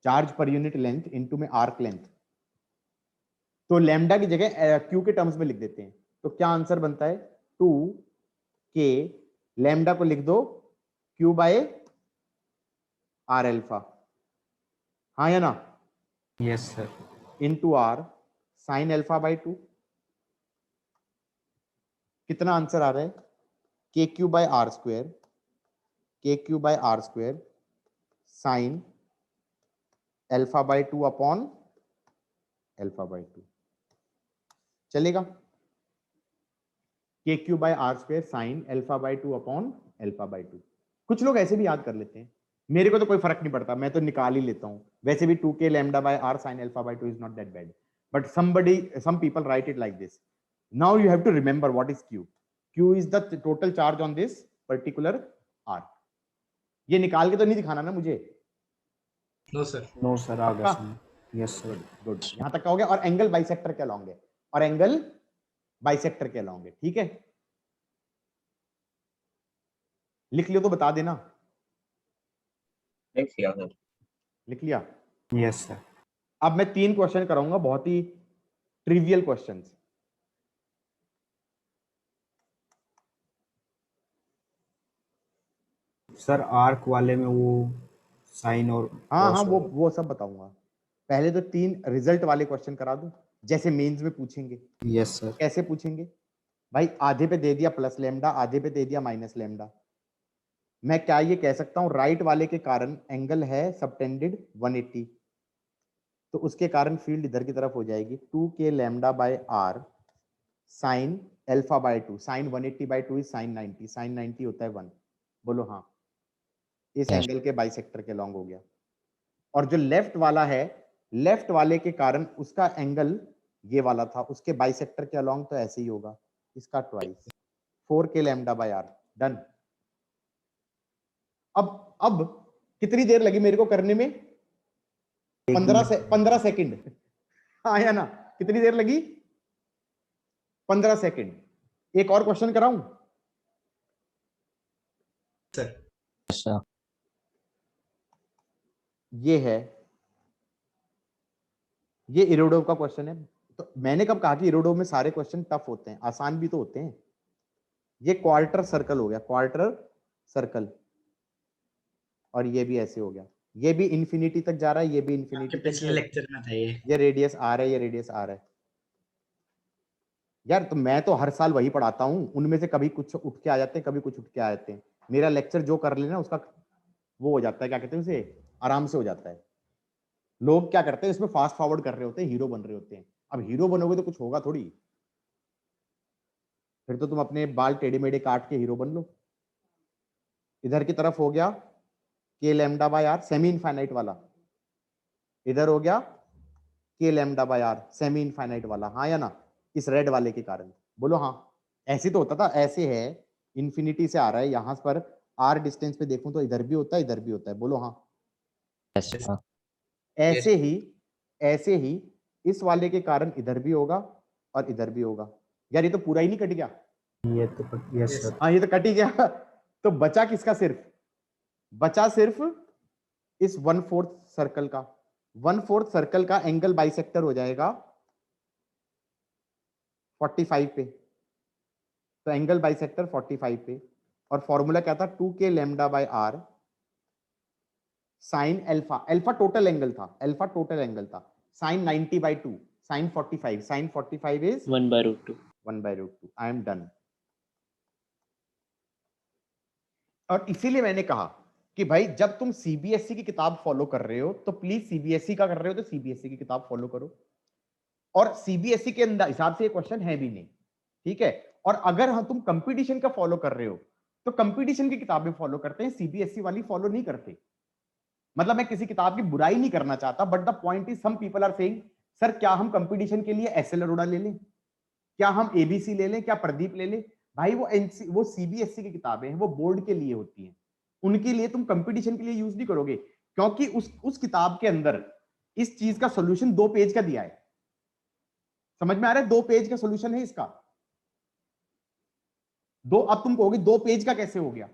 Speaker 1: charge पर यूनिट लेंथ इंटू में आर्क लेंथ। तो लैम्डा की जगह Q के टर्म्स में लिख देते हैं, तो क्या आंसर बनता है? 2k लैम्डा को लिख दो Q बाय आर अल्फा, हाँ या ना?
Speaker 5: Yes sir.
Speaker 1: Into R sine alpha by 2। कितना आंसर आ रहा है? K Q by R square sine alpha by 2 upon alpha by 2 चलेगा? K Q by R square sine alpha by 2 upon alpha by 2। कुछ लोग ऐसे भी याद कर लेते हैं, मेरे को तो कोई फर्क नहीं पड़ता, मैं तो निकाल ही लेता हूं। वैसे भी 2k lambda by are sine alpha by 2 is not that bad, but some people write it like this. Now you have to remember what is q. Q is the total charge on this particular arc. ये निकाल के तो नहीं दिखाना ना मुझे?
Speaker 2: No sir.
Speaker 5: नो सर आ गया
Speaker 1: पक्का?
Speaker 5: सर। Yes sir.
Speaker 1: गुड, यहां तक का हो गया। और एंगल बाइसेक्टर के अलॉन्ग है, ठीक है? लिख लियो तो बता देना।
Speaker 4: लिख लिया सर।
Speaker 1: लिख लिया?
Speaker 5: Yes sir.
Speaker 1: अब मैं 3 क्वेश्चन कराऊंगा, बहुत ही ट्रिवियल क्वेश्चंस।
Speaker 5: सर आर्क वाले में वो साइन और
Speaker 1: हाँ वो सब बताऊंगा। पहले तो 3 रिजल्ट वाले क्वेश्चन करा दूं, जैसे मेंस में पूछेंगे।
Speaker 5: Yes sir.
Speaker 1: कैसे पूछेंगे भाई? आधे पे दे दिया प्लस लैम्डा, आधे पे दे दिया माइनस लैम्डा। मैं क्या ये कह सकता हूं राइट वाले के कारण एंगल है सबटेंडेड 180, तो उसके कारण फील्ड इधर की तरफ हो जाएगी 2k lambda by are sine alpha by 2, sine 180 by 2 is sine 90, sine 90 होता है 1। बोलो हाँ, इस
Speaker 3: Yes.
Speaker 1: एंगल के बाइसेक्टर के लॉन्ग हो गया। और जो लेफ्ट वाला है, लेफ्ट वाले के कारण उसका एंगल ये वाला था, उसके बाइसेक्टर के अलॉन्ग तो ऐसे ही होगा, इसका twice 4k lambda by R. Done. अब कितनी देर लगी मेरे को करने में? 15 सेकंड आया ना? कितनी देर लगी? 15 सेकंड। एक और क्वेश्चन कराऊं
Speaker 2: सर?
Speaker 3: Yes, sir.
Speaker 1: ये है, ये इरोडोव का क्वेश्चन है। तो मैंने कब कहा कि इरोडोव में सारे क्वेश्चन टफ होते हैं, आसान भी तो होते हैं। ये क्वार्टर सर्कल हो गया, क्वार्टर सर्कल, और ये भी ऐसे हो गया, ये भी इंफिनिटी तक जा रहा है, ये भी इंफिनिटी
Speaker 2: आपके
Speaker 1: तक
Speaker 2: पिछले लेक्चर में था ये।
Speaker 1: ये रेडियस आर है, ये रेडियस आर है। यार तो मैं तो हर साल वही पढ़ाता हूं, उनमें से कभी कुछ उठ के आ जाते हैं, कभी कुछ उठ के आ जाते हैं। मेरा लेक्चर जो कर लेना उसका वो हो जाता है, क्या कहते हैं उसे, आराम से हो जाता है। लोग क्या करते हैं, इसमें फास्ट फॉरवर्ड कर रहे होते हैं, हीरो बन रहे होते हैं। अब हीरो बनोगे तो कुछ होगा थोड़ी, फिर तो तुम अपने बाल टेढ़े मेढ़े काट के हीरो बन लो। इधर की तरफ हो गया K lambda by R semi infinite वाला, इधर हो गया K lambda by R semi infinite वाला, हाँ या ना? इस रेड वाले के कारण। बोलो हाँ। ऐसे तो होता था, ऐसे है, इंफिनिटी से आ रहा है, यहां पर आर डिस्टेंस पे देखूं तो इधर भी होता है, इधर भी होता है। बोलो हाँ।
Speaker 3: Yes, sir.
Speaker 1: ऐसे ही इस वाले के कारण इधर भी होगा और इधर भी होगा। यार ये तो पूरा ही नहीं कट गया?
Speaker 5: ये तो यस
Speaker 2: Yes.
Speaker 5: सर।
Speaker 1: हाँ ये तो कट ही गया। तो बचा किसका? सिर्फ बचा सिर्फ इस 1/4 सर्कल का। 1/4 सर्कल का एंगल बाइसेक्टर हो जाएगा 45 पे, तो एंगल बाइसेक्टर 45 पे। और फॉर्मूला क्या था? 2k lambda by are sine alpha, alpha total angle था, अल्फा टोटल एंगल था, sine 90 by 2 sine 45, sine 45 is
Speaker 4: 1/√2.
Speaker 1: 1/√2। I am done. और इसीलिए मैंने कहा कि भाई जब तुम सीबीएसई की किताब फॉलो कर रहे हो तो प्लीज सीबीएसई का कर रहे हो तो सीबीएसई की किताब फॉलो करो। और सीबीएसई के अंदर हिसाब से ये क्वेश्चन है भी नहीं, ठीक है? और अगर हम तुम कंपटीशन का फॉलो कर रहे हो तो कंपटीशन की किताबें फॉलो करते हैं, सीबीएसई वाली फॉलो नहीं करते। मतलब मैं किसी किताब की बुराई नहीं करना चाहता, but the point is some people are saying sir क्या हम कंपटीशन के लिए एसएल अरोड़ा ले लें, क्या हम एबीसी ले लें, क्या प्रदीप ले लें? भाई वो सीबीएसई की किताबें हैं, वो बोर्ड के लिए होती हैं, उनके लिए तुम कंपटीशन के लिए यूज नहीं करोगे, क्योंकि उस किताब के अंदर इस चीज का सॉल्यूशन 2 पेज का दिया है। समझ में आ रहा है? 2 पेज का सॉल्यूशन है इसका। अब तुम कहोगे 2 पेज का कैसे हो गया?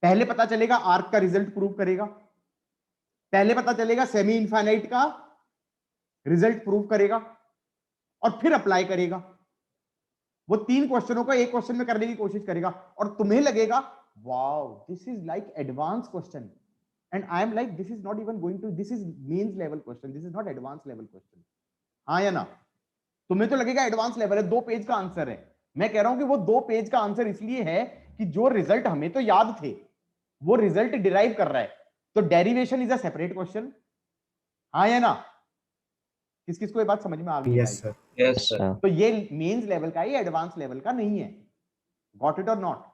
Speaker 1: पहले पता चलेगा आर्क का रिजल्ट प्रूव करेगा, पहले पता चलेगा सेमी इनफाइनाइट का रिजल्ट प्रूव करेगा, और फिर अप्लाई करेगा। वो 3 क्वेश्चनों को एक क्वेश्चन में करने की कोशिश करेगा, और तुम्हें लगेगा wow this is like advance question, and I am like this is not even going to, this is mains level question, this is not advance level question. हाँ या ना? तुम्हें तो लगेगा एडवांस लेवल है, 2 पेज का आंसर है। मैं कह रहा हूं कि वो 2 पेज का आंसर इसलिए है कि जो रिजल्ट हमें तो याद थे वो रिजल्ट डिराइव कर रहा है, तो derivation is a separate question. हाँ या ना? किस किस को ये बात समझ में आ गई?
Speaker 5: Yes sir.
Speaker 4: Yes,
Speaker 3: Yes,
Speaker 4: sir.
Speaker 3: sir.
Speaker 1: तो ये मेंस लेवल का, ये एडवांस लेवल का नहीं है। गॉट इट और नॉट?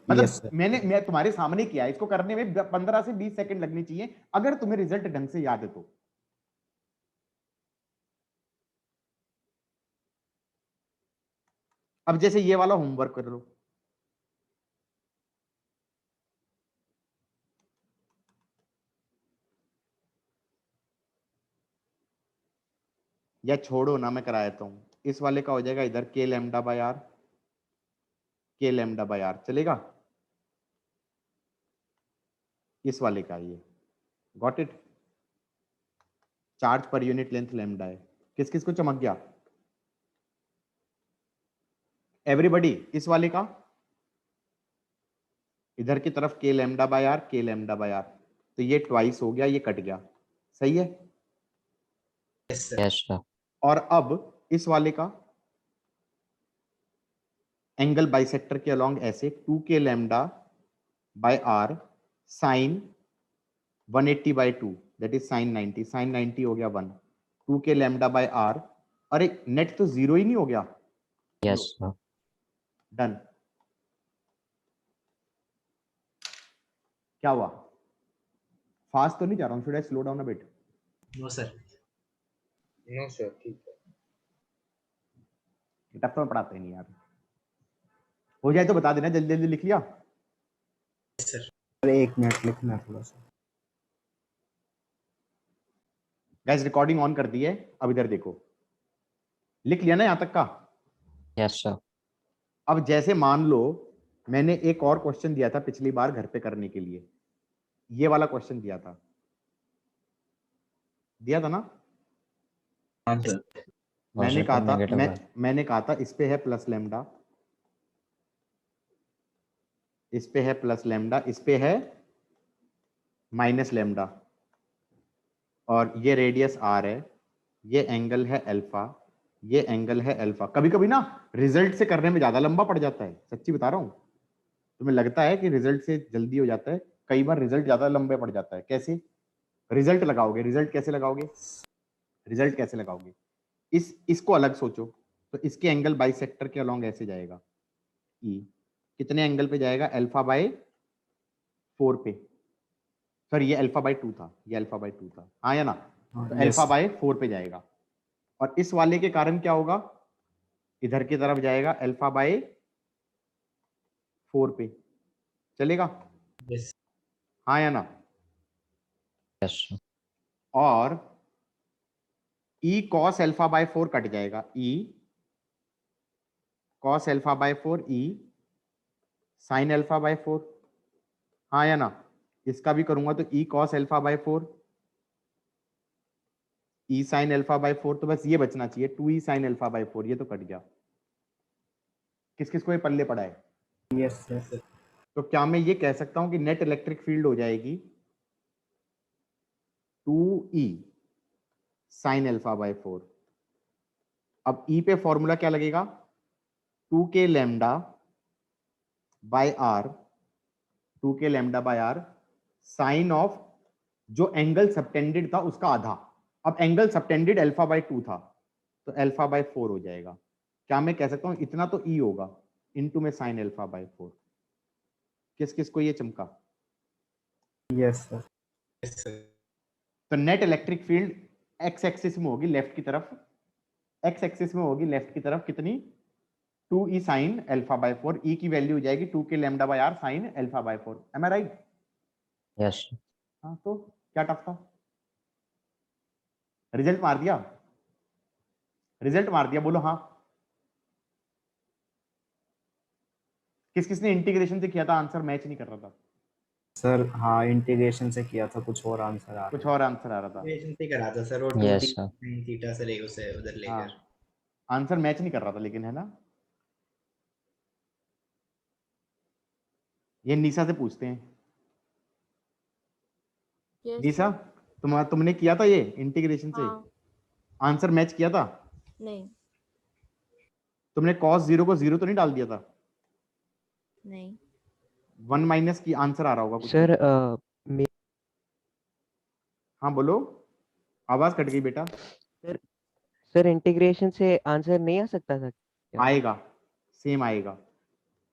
Speaker 1: मतलब
Speaker 5: यस सर।
Speaker 1: मैं तुम्हारे सामने किया, इसको करने में 15 से 20 सेकंड लगने चाहिए अगर तुम्हें रिजल्ट ढंग से याद है तो। अब जैसे ये वाला होमवर्क कर लो, या छोड़ो ना, मैं करा देता हूं। इस वाले का हो जाएगा इधर के लैम्डा बाय आर, के लैम्डा बाय आर चलेगा। इस वाले का ये गॉट इट। चार्ज पर यूनिट लेंथ लैम्डा है। किस किस को चमक गया? एवरीबॉडी। इस वाले का इधर की तरफ के लैम्डा बाय आर, के लैम्डा बाय आर, तो ये ट्वाइस हो गया, ये कट गया, सही है?
Speaker 2: Yes, sir.
Speaker 3: Yes, sir.
Speaker 1: और अब इस वाले का एंगल बाइसेक्टर के अलोंग ऐसे 2k lambda by are sine 180 by 2 that is sine 90, sine 90 हो गया 1, 2k लैम्डा बाय आर अरे नेट तो 0 ही नहीं हो गया।
Speaker 3: Yes, sir.
Speaker 1: डन। क्या हुआ? फास्ट तो नहीं जा रहा हूँ, should I slow down a bit?
Speaker 2: No sir.
Speaker 7: No sir, ठीक है।
Speaker 1: तब तो मैं पढ़ाते ही नहीं यार। हो जाए तो बता देना, जल्दी जल्दी लिख लिया?
Speaker 2: सर
Speaker 5: अरे 1 मिनट लिखना थोड़ा सा।
Speaker 1: गाइस रिकॉर्डिंग ऑन कर दी है, अब इधर देखो। लिख लिया ना यहाँ तक का?
Speaker 3: Yes, sir.
Speaker 1: अब जैसे मान लो मैंने एक और क्वेश्चन दिया था पिछली बार घर पे करने के लिए, ये वाला क्वेश्चन दिया था ना?
Speaker 4: हाँ सर।
Speaker 1: मैंने
Speaker 3: Positive,
Speaker 1: कहा था
Speaker 3: negative.
Speaker 1: मैंने कहा था इस पे है प्लस लैम्डा, इस पे है प्लस लैम्डा, इस पे है माइनस लैम्डा, और ये रेडियस आर है, ये एंगल है अल्फा, ये एंगल है अल्फा। कभी कभी ना रिजल्ट से करने में ज्यादा लंबा पड़ जाता है, सच्ची बता रहा हूँ। तुम्हें लगता है कि रिजल्ट से जल्दी हो जाता है, कई बार रिजल्ट ज्यादा लंबे पड़ जाता है। कैसे रिजल्ट लगाओगे? रिजल्ट कैसे लगाओगे? रिजल्ट कैसे लगाओगे? इसको अलग सोचो। तो इसके एंगल बाइसेक्टर के अलोंग ऐसे जाएगा, ई कितने एंगल पे जाएगा? अल्फा बाय 4 पे। सर ये अल्फा बाय 2 था, ये अल्फा बाय 2 था, हाँ या ना? तो
Speaker 5: yes.
Speaker 1: अल्फा बाय 4 पे जाएगा। और इस वाले के कारण क्या होगा? इधर की तरफ जाएगा अल्फा बाय 4 पे। चलेगा?
Speaker 2: यस।
Speaker 1: हाँ या ना?
Speaker 3: Yes, sir.
Speaker 1: और E cos alpha by 4 cut जाएगा, E cos alpha by 4, E sine alpha by 4। हाँ या ना? इसका भी करूंगा तो E cos alpha by 4, E sine alpha by 4। तो बस ये बचना चाहिए 2 ई साइन अल्फा बाय 4, ये तो कट गया। किस किस को ये पल्ले पड़ा है?
Speaker 5: Yes sir.
Speaker 1: तो क्या मैं ये कह सकता हूं कि नेट इलेक्ट्रिक फील्ड हो जाएगी 2E साइन अल्फा बाय 4। अब E पे फॉर्मूला क्या लगेगा? 2K lambda by R, 2K lambda by R sine of जो एंगल सबटेंडेड था उसका आधा। अब एंगल सबटेंडेड अल्फा बाय 2 था, तो अल्फा बाय 4 हो जाएगा। क्या मैं कह सकता हूं इतना तो E होगा इनटू में साइन अल्फा बाय 4। किस किस को ये चमका?
Speaker 5: Yes sir.
Speaker 2: Yes sir.
Speaker 1: तो net electric field X axis में होगी लेफ्ट की तरफ, एक्स एक्सिस में होगी लेफ्ट की तरफ कितनी? 2E sine alpha by 4। E की वैल्यू हो जाएगी 2K lambda by R sine alpha by 4। Am I right?
Speaker 3: Yes, sir.
Speaker 1: हाँ, तो क्या टफ था? रिजल्ट मार दिया, रिजल्ट मार दिया, बोलो हाँ। किस किसने इंटीग्रेशन से किया था? आंसर मैच नहीं कर रहा था
Speaker 5: सर हाँ इंटीग्रेशन से किया था, कुछ और आंसर आ
Speaker 1: कुछ
Speaker 5: रहा
Speaker 1: और आंसर आ रहा था।
Speaker 2: रिलेशन से करा था सर, वो 2
Speaker 3: Yes,
Speaker 2: D
Speaker 3: sir.
Speaker 2: sin theta से ले उसे उधर लेकर।
Speaker 1: हाँ, आंसर मैच नहीं कर रहा था लेकिन, है ना? ये निशा से पूछते हैं।
Speaker 8: यस
Speaker 1: निशा तुमने किया था ये इंटीग्रेशन से?
Speaker 8: हाँ
Speaker 1: आंसर मैच किया था?
Speaker 8: नहीं
Speaker 1: तुमने cos 0 को 0 तो नहीं डाल दिया था?
Speaker 8: नहीं
Speaker 1: 1 माइनस की आंसर आ रहा होगा कुछ।
Speaker 9: सर
Speaker 1: हाँ बोलो, आवाज कट गई बेटा।
Speaker 9: सर इंटीग्रेशन से आंसर नहीं आ सकता था क्या?
Speaker 1: आएगा, सेम आएगा।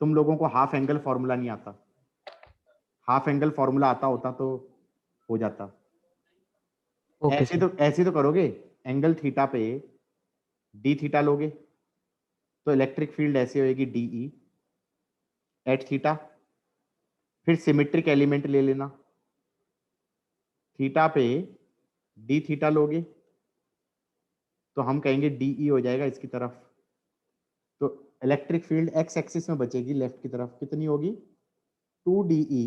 Speaker 1: तुम लोगों को हाफ एंगल फॉर्मूला नहीं आता, हाफ एंगल फॉर्मूला आता होता तो हो जाता।
Speaker 9: ओके
Speaker 1: ऐसे तो करोगे, एंगल थीटा पे डी थीटा लोगे तो इलेक्ट्रिक फील्ड ऐसे होएगी DE एट थीटा। फिर सिमेट्रिक एलिमेंट ले लेना, थीटा पे डी थीटा लोगे तो हम कहेंगे DE हो जाएगा इसकी तरफ। तो इलेक्ट्रिक फील्ड एक्स एक्सिस में बचेगी लेफ्ट की तरफ, कितनी होगी? 2DE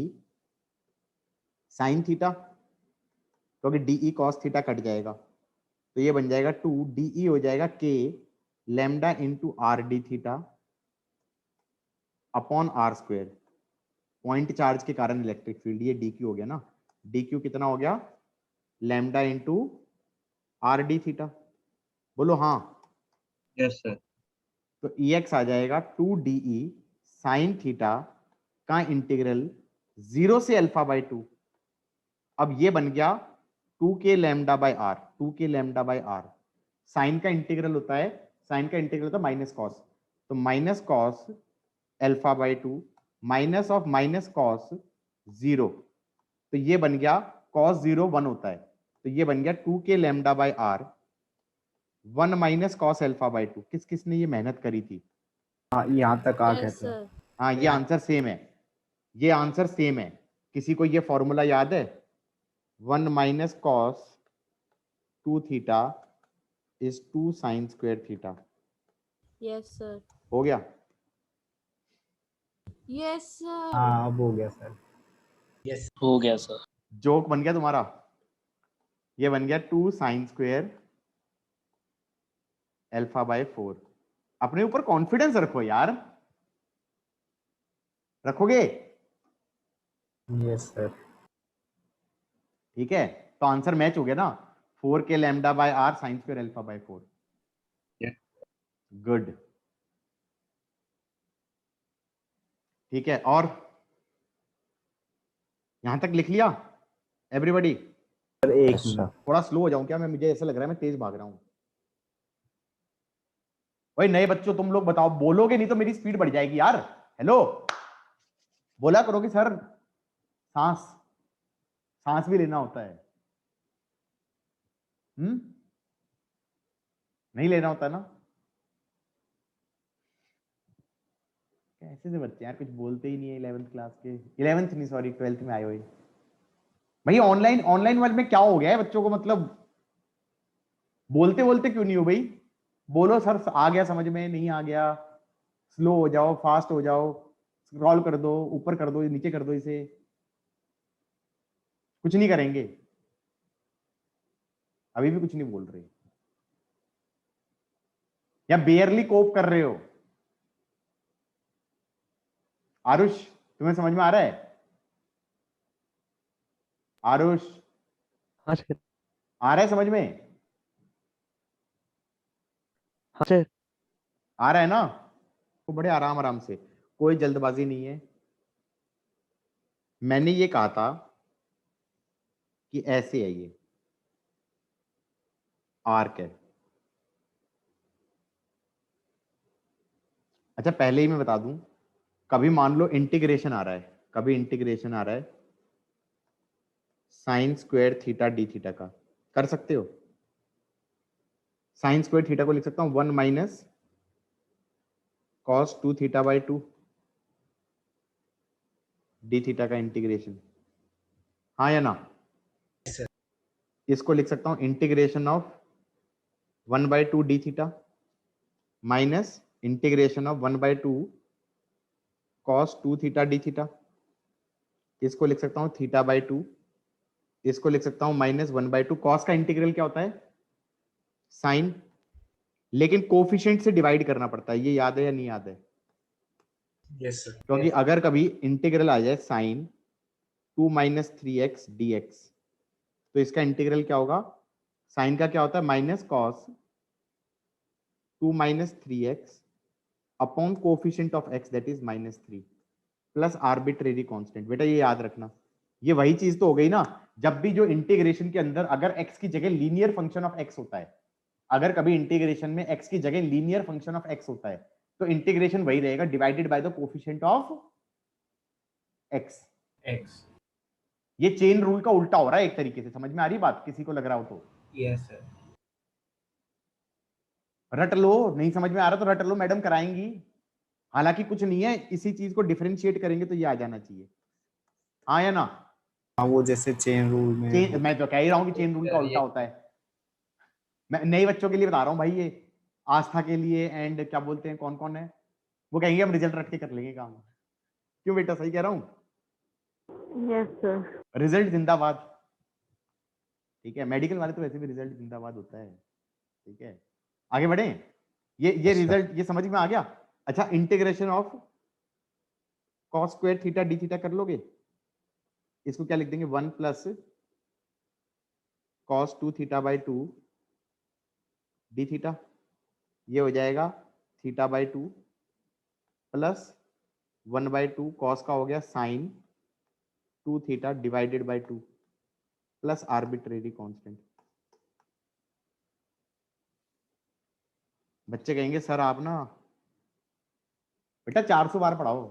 Speaker 1: साइन थीटा, क्योंकि DE कॉस थीटा कट जाएगा तो ये बन जाएगा 2DE हो जाएगा K lambda into R D theta upon R square. Point charge के कारण इलेक्ट्रिक फील्ड, ये DQ हो गया ना? DQ कितना हो गया? Lambda into R D theta. बोलो हाँ।
Speaker 4: Yes sir.
Speaker 1: तो EX आ जाएगा 2DE साइन थीटा का इंटीग्रल 0 से अल्फा बाय 2। अब ये बन गया 2K lambda by R, 2K lambda by R sine का इंटीग्रल होता है, साइन का इंटीग्रल होता है माइनस कॉस, तो minus cos alpha by 2 minus of minus cos 0, तो ये बन गया कॉस 0 1 होता है, तो ये बन गया 2k lambda by R 1 minus cos alpha by 2। किस किसने ये मेहनत करी थी?
Speaker 5: हाँ यहाँ तक आ गया
Speaker 8: यस
Speaker 5: था।
Speaker 8: सर।
Speaker 1: हाँ, ये आंसर सेम है, ये आंसर सेम है। किसी को ये फॉर्मूला याद है? 1 minus cos 2 theta is 2 sign square theta.
Speaker 8: Yes sir.
Speaker 1: हो गया?
Speaker 8: Yes sir.
Speaker 5: हाँ अब हो गया सर।
Speaker 2: यस
Speaker 3: हो गया सर।
Speaker 1: जोक बन गया तुम्हारा, ये बन गया 2 साइन स्क्वायर अल्फा बाय 4। अपने ऊपर कॉन्फिडेंस रखो यार, रखोगे?
Speaker 5: Yes sir.
Speaker 1: ठीक है, तो आंसर मैच हो गया ना, 4k lambda by are sine square alpha by 4।
Speaker 4: Yeah.
Speaker 1: Good. ठीक है, और यहां तक लिख लिया एवरीबॉडी?
Speaker 5: सर एक
Speaker 9: Yes, sir.
Speaker 5: मिनट।
Speaker 1: थोड़ा स्लो हो जाऊं क्या मैं? मुझे ऐसा लग रहा है मैं तेज भाग रहा हूं। भाई नए बच्चों तुम लोग बताओ, बोलोगे नहीं तो मेरी स्पीड बढ़ जाएगी यार। हेलो, बोला करोगे सर, सांस सांस भी लेना होता है। नहीं लेना होता ना? कैसे से बच्चे यार, कुछ बोलते ही नहीं है 11th क्लास के, 11th नहीं सॉरी 12th में आए हुए। भाई ऑनलाइन ऑनलाइन वर्ल्ड में क्या हो गया है बच्चों को, मतलब बोलते बोलते क्यों नहीं हो भाई? बोलो सर आ गया समझ में, नहीं आ गया, स्लो हो जाओ, फास्ट हो जाओ, स्क्रॉल कर दो, ऊपर कर दो, नीचे कर दो, इसे कुछ नहीं करेंगे। अभी भी कुछ नहीं बोल रहे या बेयरली कोप कर रहे हो? आरुष तुम्हें समझ में आ रहा है? आरुष
Speaker 9: हाँ सर।
Speaker 1: आ रहा है समझ में?
Speaker 9: हाँ सर।
Speaker 1: आ रहा है ना? तो बड़े आराम आराम से, कोई जल्दबाजी नहीं है। मैंने ये कहा था कि ऐसे है, ये आर्क है। अच्छा पहले ही मैं बता दूं, कभी मान लो इंटीग्रेशन आ रहा है, कभी इंटीग्रेशन आ रहा है sign square theta d theta का, कर सकते हो? साइन स्क्वायर थीटा को लिख सकता हूं 1 minus cos 2 theta by 2 d theta का इंटीग्रेशन, हाँ या ना? इसको लिख सकता हूं integration of 1 by 2 d theta minus integration of 1 by 2 cos 2 theta d theta. इसको लिख सकता हूं थीटा बाई 2, इसको लिख सकता हूं माइनस 1 बाई 2। कॉस का इंटीग्रल क्या होता है? साइन, लेकिन कोफिशिएंट से डिवाइड करना पड़ता है, ये याद है या नहीं याद है?
Speaker 2: Yes sir.
Speaker 1: क्योंकि अगर कभी इंटीग्रल आ जाए साइन 2 माइनस 3x dx, तो इसका इंटीग्रल क्या होगा? साइन का क्या होता है? Minus cos 2 minus 3x upon coefficient of x that is minus 3 plus arbitrary constant. बेटा ये याद रखना, ये वही चीज तो हो गई ना, जब भी जो इंटीग्रेशन के अंदर अगर x की जगह लीनियर फंक्शन ऑफ x होता है, अगर कभी इंटीग्रेशन में x की जगह लीनियर फंक्शन ऑफ x होता है, तो इंटीग्रेशन वही रहेगा divided by the coefficient of x। ये चेन रूल का उल्टा हो रहा है एक तरीके से, समझ में आ रही बात? किसी को लग रहा हो तो
Speaker 5: यस सर।
Speaker 1: रट लो, नहीं समझ में आ रहा तो रट लो, मैडम कराएंगी। हालांकि कुछ नहीं है, इसी चीज को डिफरेंशिएट करेंगे तो ये आ जाना चाहिए, हाँ या ना?
Speaker 5: हाँ वो जैसे चेन रूल में
Speaker 1: मैं तो कह ही रहा हूँ कि चेन रूल का उल्टा होता है। मैं नए बच्चों के लिए बता रहा हूँ भाई, ये आस्था के लिए एंड क्या बोलते हैं, कौन कौन है वो कहेंगे हम रिजल्ट रख के कर लेंगे काम। क्यों बेटा, सही कह रहा हूँ?
Speaker 6: Yes sir.
Speaker 1: रिजल्ट जिंदाबाद। ठीक है, मेडिकल वाले तो वैसे भी रिजल्ट जिंदाबाद होता है। ठीक है, आगे बढ़े। ये रिजल्ट ये समझ में आ गया? अच्छा, integration of cos square theta d theta कर लोगे? इसको क्या लिख देंगे? 1 plus cos 2 theta by 2 d theta, ये हो जाएगा theta by 2 plus 1 by 2 cos का हो गया sine 2 theta divided by 2 plus arbitrary constant. बच्चे कहेंगे सर आप ना बेटा 400 बार पढ़ाओ,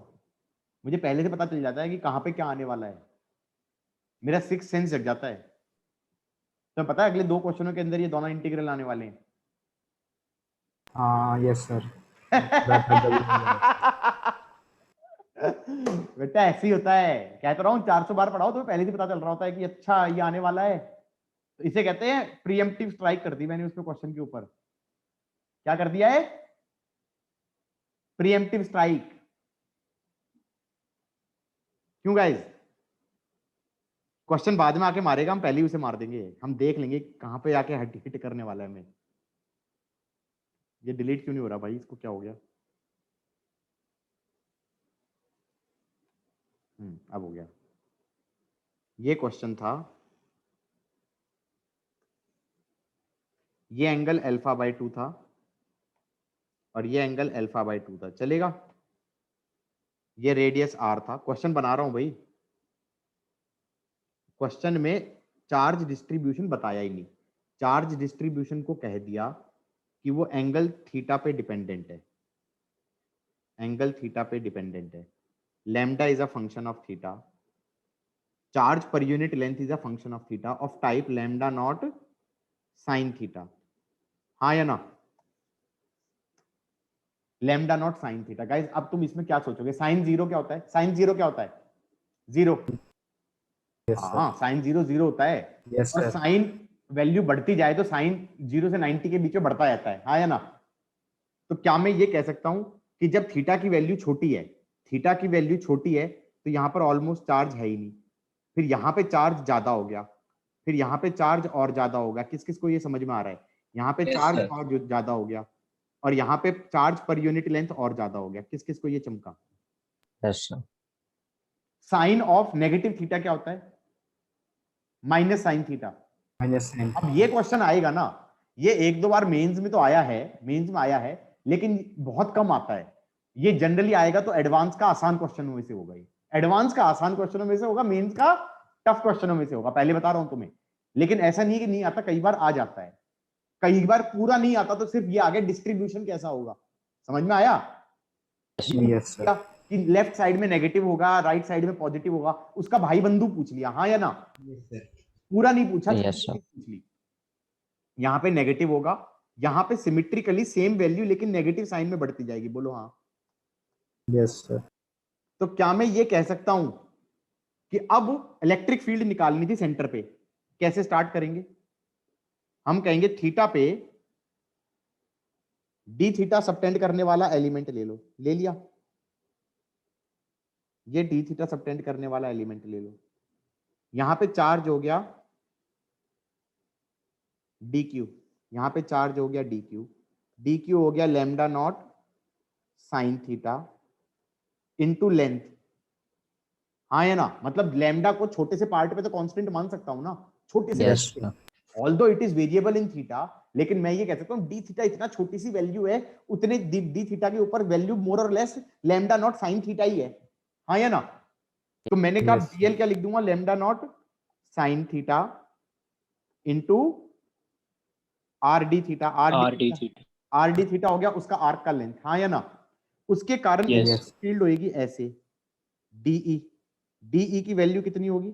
Speaker 1: मुझे पहले से पता चल जाता है कि कहाँ पे क्या आने वाला है, मेरा सिक्स सेंस जग जाता है। तो पता है अगले 2 क्वेश्चनों के अंदर ये दोनों इंटीग्रल आने वाले हैं।
Speaker 5: हाँ यस सर।
Speaker 1: बेटा ऐसे ही होता है, कहता रहा हूँ 400 बार पढ़ाओ तो पहले से पता चल रहा होता है कि अच्छा ये आने वाला है। तो इसे कहते हैं प्रीएम्प्टिव स्ट्राइक कर दी मैंने उसमें क्वेश्चन के ऊपर। क्या कर दिया है? Pre-emptive strike. क्यों गाइस? क्वेश्चन बाद में आके मारेगा, हम पहले ही उसे मार देंगे, हम देख लेंगे कहां पे आके हिट करने वाला है हमें। ये डिलीट क्यों नहीं हो रहा भाई, इसको क्या हो गया? अब हो गया। ये क्वेश्चन था, ये एंगल अल्फा बाय 2 था और ये एंगल अल्फा बाय 2 था, चलेगा? ये रेडियस आर था। क्वेश्चन बना रहा हूं भाई, क्वेश्चन में चार्ज डिस्ट्रीब्यूशन बताया ही नहीं। चार्ज डिस्ट्रीब्यूशन को कह दिया कि वो एंगल थीटा पे डिपेंडेंट है, एंगल थीटा पे डिपेंडेंट है। Lambda is a function of theta, charge पर unit length is a function of theta of type lambda naught sine theta. हाँ या ना? Lambda naught sine theta. Guys अब तुम इसमें क्या सोचोगे, साइन जीरो क्या होता है? साइन जीरो क्या होता है? जीरो। हाँ साइन जीरो जीरो होता है।
Speaker 5: यस
Speaker 1: और
Speaker 5: सर।
Speaker 1: साइन वैल्यू बढ़ती जाए तो साइन 0 से 90 के बीच में बढ़ता जाता है। हाँ या ना? तो क्या मैं ये कह सकता हूं कि जब थीटा की वैल्यू छोटी है, थीटा की वैल्यू छोटी है तो यहां पर ऑलमोस्ट चार्ज है ही नहीं, फिर यहां पे चार्ज ज्यादा हो गया, फिर यहां पे चार्ज और ज्यादा होगा। किस किस को ये समझ में आ रहा है? यहाँ पे
Speaker 4: Yes,
Speaker 1: चार्ज
Speaker 4: sir.
Speaker 1: और ज्यादा हो गया और यहाँ पे चार्ज पर यूनिट लेंथ और ज्यादा हो गया। किस किस को ये चमका?
Speaker 3: Yes sir.
Speaker 1: Sine of negative theta क्या होता है? Minus sine theta.
Speaker 5: Minus sine.
Speaker 1: अब ये क्वेश्चन आएगा ना, ये 1-2 बार मेंस में तो आया है, मेंस में आया है, लेकिन बहुत कम आता है। ये जनरली आएगा तो एडवांस का आसान क्वेश्चनों में से होगा। ये एडवांस का आसान क्वेश्चनों में से होगा, मेंस का टफ क्वेश्चनों में से होगा, पहले बता रहा हूं तुम्हें। लेकिन ऐसा नहीं है कि नहीं आता, कई बार आ जाता है, कई बार पूरा नहीं आता। तो सिर्फ ये आगे डिस्ट्रीब्यूशन कैसा होगा समझ में आया?
Speaker 5: Yes sir.
Speaker 1: कि लेफ्ट साइड में नेगेटिव होगा, राइट साइड में पॉजिटिव होगा, उसका भाई बंधु पूछ लिया। हाँ या ना? पूरा नहीं पूछा,
Speaker 3: Yes, sir.
Speaker 1: पूछ ली। यहाँ पे नेगेटिव होगा, यहाँ पे सिमेट्रिकली सेम वैल्यू लेकिन नेगेटिव साइन में बढ़ती जाएगी। बोलो हाँ।
Speaker 5: Yes sir.
Speaker 1: तो क्या मैं ये कह सकता हूं कि अब इलेक्ट्रिक फील्ड निकालनी थी सेंटर पे, कैसे स्टार्ट करेंगे? हम कहेंगे थीटा पे डी थीटा सबटेंड करने वाला एलिमेंट ले लो। ले लिया? ये डी थीटा सबटेंड करने वाला एलिमेंट ले लो। यहां पे चार्ज हो गया डी क्यू, यहां पे चार्ज हो गया डी क्यू, डी क्यू हो गया lambda naught sine theta into length. हाँ या ना? मतलब लैम्डा को छोटे से पार्ट पे तो कांस्टेंट मान सकता हूं ना, छोटे से
Speaker 3: yes sir.
Speaker 1: Although it is variable in theta, लेकिन मैं ये कह सकता हूं डी थीटा इतना छोटी सी वैल्यू है, उतने डी थीटा के ऊपर वैल्यू मोर और less lambda not sine theta ही है। हाँ या ना? तो मैंने कहा डीएल क्या लिख दूंगा? Lambda naught sine theta into are D theta. Are D theta हो गया उसका आर्क का लेंथ। हाँ या ना? उसके कारण
Speaker 3: Yes.
Speaker 1: फील्ड होगी ऐसे, डीई, डीई की वैल्यू कितनी होगी?